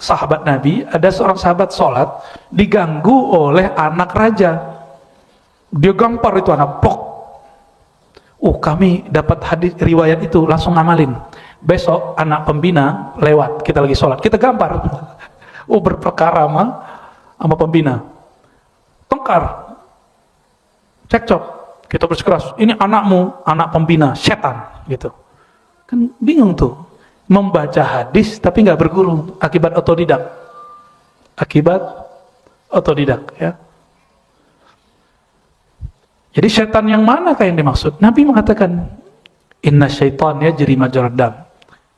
sahabat Nabi, ada seorang sahabat sholat diganggu oleh anak raja. Dia gampar itu anak, pok. Kami dapat hadis riwayat itu, langsung ngamalin. Besok anak pembina lewat, kita lagi sholat, kita gampar. Berperkara sama pembina. Tengkar, cekcok, kita bersikeras, ini anakmu, anak pembina, setan, gitu. Kan bingung tuh, membaca hadis tapi nggak berguru, akibat otodidak. Ya. Jadi setan yang manakah yang dimaksud? Nabi mengatakan, inna syaitan yajri majrad dam.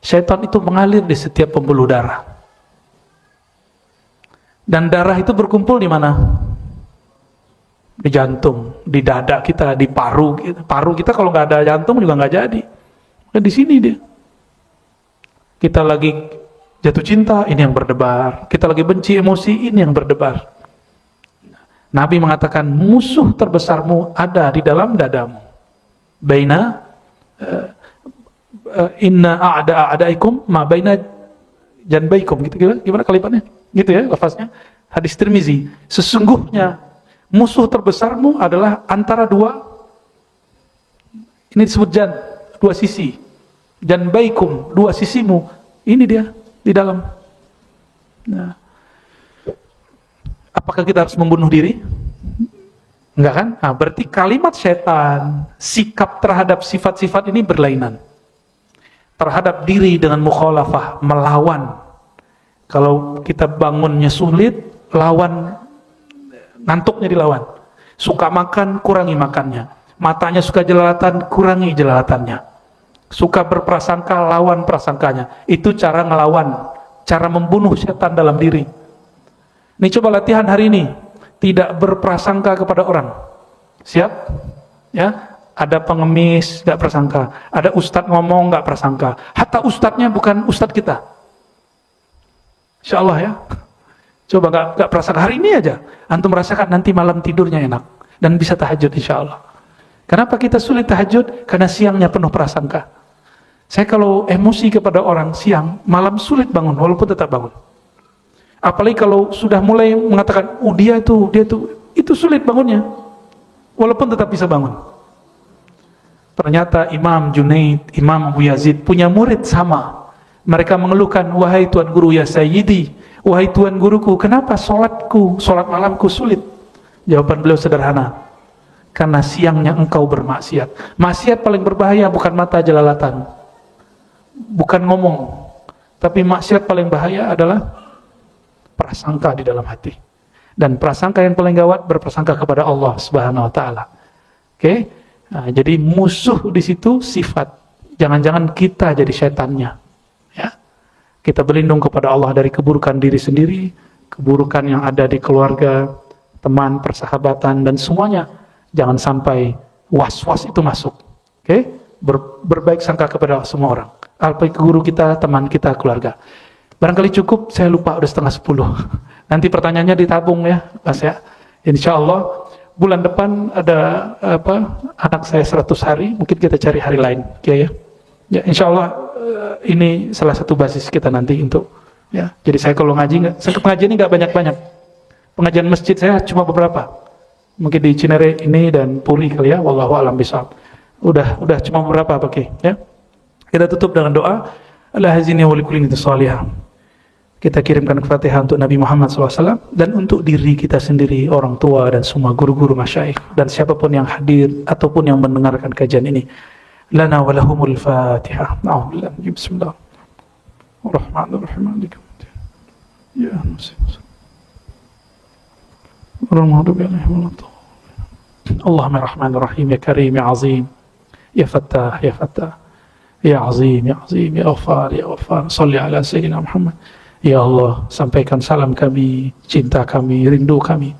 Syaitan itu mengalir di setiap pembuluh darah. Dan darah itu berkumpul di mana? Di jantung, di dada kita, di paru. Paru kita kalau nggak ada jantung juga nggak jadi. Di sini dia. Kita lagi jatuh cinta, ini yang berdebar. Kita lagi benci emosi, ini yang berdebar. Nabi mengatakan musuh terbesarmu ada di dalam dadamu. Baina inna a'daikum ma baina janbaikum, gitu gimana kalimatnya? Gitu ya lafaznya. Hadis Tirmizi. Sesungguhnya musuh terbesarmu adalah antara dua, ini disebut dua sisi. Janbaikum, dua sisimu. Ini dia di dalam. Nah, apakah kita harus membunuh diri? Enggak kan? Nah, berarti kalimat setan, sikap terhadap sifat-sifat ini berlainan. Terhadap diri dengan mukhalafah, melawan. Kalau kita bangunnya sulit, lawan, ngantuknya dilawan. Suka makan, kurangi makannya. Matanya suka jelalatan, kurangi jelalatannya. Suka berprasangka, lawan prasangkanya. Itu cara ngelawan, cara membunuh setan dalam diri. Ini coba latihan hari ini, tidak berprasangka kepada orang. Siap? Ya, ada pengemis nggak prasangka, ada ustadz ngomong nggak prasangka. Hatta ustadznya bukan ustadz kita. Insya Allah ya. Coba nggak prasangka hari ini aja. Antum merasakan nanti malam tidurnya enak dan bisa tahajud insya Allah. Kenapa kita sulit tahajud? Karena siangnya penuh prasangka. Saya kalau emosi kepada orang siang, malam sulit bangun walaupun tetap bangun. Apalagi kalau sudah mulai mengatakan, dia itu sulit bangunnya, walaupun tetap bisa bangun. Ternyata Imam Junaid, Imam Abu Yazid punya murid sama. Mereka mengeluhkan, wahai Tuan Guru ya Sayyidi, wahai Tuan Guruku, kenapa solat malamku sulit? Jawaban beliau sederhana, karena siangnya engkau bermaksiat. Maksiat paling berbahaya bukan mata jelalatan, bukan ngomong, tapi maksiat paling bahaya adalah prasangka di dalam hati. Dan prasangka yang paling gawat berprasangka kepada Allah Subhanahu wa taala. Oke? Nah, jadi musuh di situ sifat. Jangan-jangan kita jadi setannya. Ya. Kita berlindung kepada Allah dari keburukan diri sendiri, keburukan yang ada di keluarga, teman, persahabatan dan semuanya. Jangan sampai was-was itu masuk. Oke? Berbaik sangka kepada semua orang. Apalagi guru kita, teman kita, keluarga. Barangkali cukup, saya lupa udah 9:30. Nanti pertanyaannya ditabung ya, Mas ya. Insya Allah bulan depan ada anak saya 100 hari, mungkin kita cari hari lain, ya. Ya, insya Allah ini salah satu basis kita nanti untuk ya. Jadi saya kalau ngaji pengajian ini nggak banyak-banyak. Pengajian masjid saya cuma beberapa. Mungkin di Cinere ini dan Puri kali ya, wallahu a'lam bishawab. Udah cuma beberapa pakai ya. Kita tutup dengan doa. Allah hazini wa likulli niyyati shalihah. Kita kirimkan Al-Fatihah untuk Nabi Muhammad SAW dan untuk diri kita sendiri, orang tua dan semua guru-guru masyaikh dan siapapun yang hadir ataupun yang mendengarkan kajian ini. Lana wa lahumul Fatihah. A'udzubillahi bismillah. Ar-Rahmanir-Rahim. Ya Allahumma Rahmanir-Rahim ya Karim ya Azim ya Fattah ya Fattah ya Azim ya Azim ya Ghaffar ya Ghaffar. Salli ala Sayyidina Muhammad. Ya Allah, sampaikan salam kami, cinta kami, rindu kami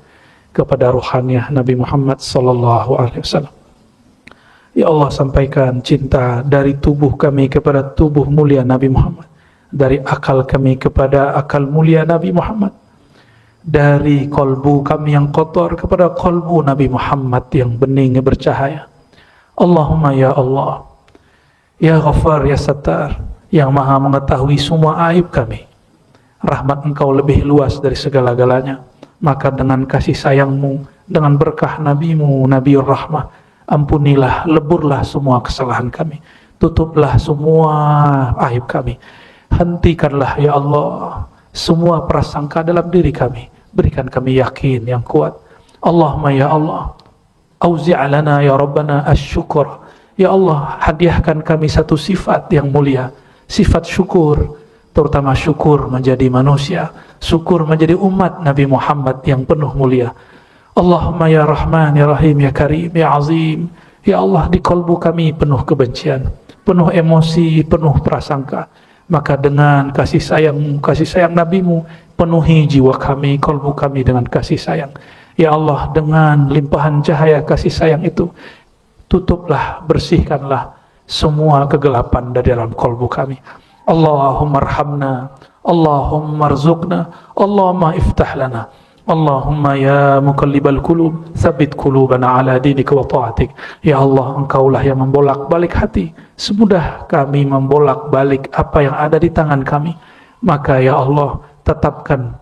kepada ruhaniah Nabi Muhammad sallallahu alaihi wasallam. Ya Allah, sampaikan cinta dari tubuh kami kepada tubuh mulia Nabi Muhammad, dari akal kami kepada akal mulia Nabi Muhammad, dari kolbu kami yang kotor kepada kolbu Nabi Muhammad yang bening bercahaya. Allahumma ya Allah, ya Ghaffar ya Sattar, yang maha mengetahui semua aib kami. rahmat Engkau lebih luas dari segala-galanya. Maka dengan kasih sayang-Mu, dengan berkah Nabi-Mu, Nabiur Rahmah, ampunilah, leburlah semua kesalahan kami, tutuplah semua aib kami, hentikanlah ya Allah semua prasangka dalam diri kami, berikan kami yakin yang kuat. Allahumma ya Allah, auzi'lana ya Rabbana asyukur. Ya Allah, hadiahkan kami satu sifat yang mulia, sifat syukur, terutama syukur menjadi manusia, syukur menjadi umat Nabi Muhammad yang penuh mulia. Allahumma ya Rahman ya Rahim ya Karim ya Azim. Ya Allah, di kalbu kami penuh kebencian, penuh emosi, penuh prasangka. Maka dengan kasih sayang Nabi-Mu, penuhi jiwa kami, kalbu kami dengan kasih sayang. Ya Allah, dengan limpahan cahaya kasih sayang itu, tutuplah, bersihkanlah semua kegelapan dari dalam kalbu kami. Allahumma arhamna, Allahumma arzuqna, Allahumma iftah lana. Allahumma ya muqallibal qulub, tsabbit qulubana ala dinika wa ta'atik. Ya Allah, Engkaulah yang membolak-balik hati. Semudah kami membolak-balik apa yang ada di tangan kami. Maka ya Allah, tetapkan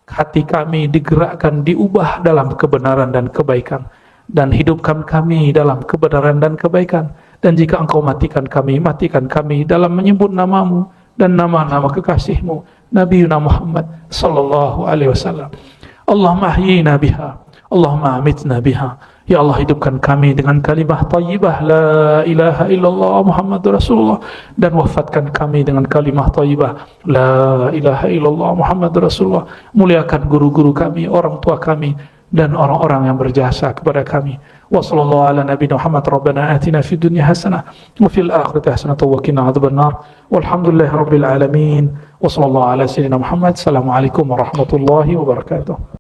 hati kami digerakkan, diubah dalam kebenaran dan kebaikan, dan hidupkan kami dalam kebenaran dan kebaikan. Dan jika Engkau matikan kami dalam menyebut nama-Mu dan nama-nama kekasih-Mu, Nabiuna Muhammad sallallahu alaihi wasallam. Allahumma ahyina biha, Allahumma amitna biha. Ya Allah, hidupkan kami dengan kalimah thayyibah la ilaha illallah Muhammadur Rasulullah, dan wafatkan kami dengan kalimah thayyibah la ilaha illallah Muhammadur Rasulullah. Muliakan guru-guru kami, orang tua kami, dan orang-orang yang berjasa kepada kami. Wa sallallahu ala nabiyina Muhammad. Rabbana atina fid dunya hasanah wa fil akhirati hasanah wa qina adzabannar. Walhamdulillahi rabbil alamin. Wa sallallahu ala sayyidina Muhammad. Assalamualaikum warahmatullahi wabarakatuh.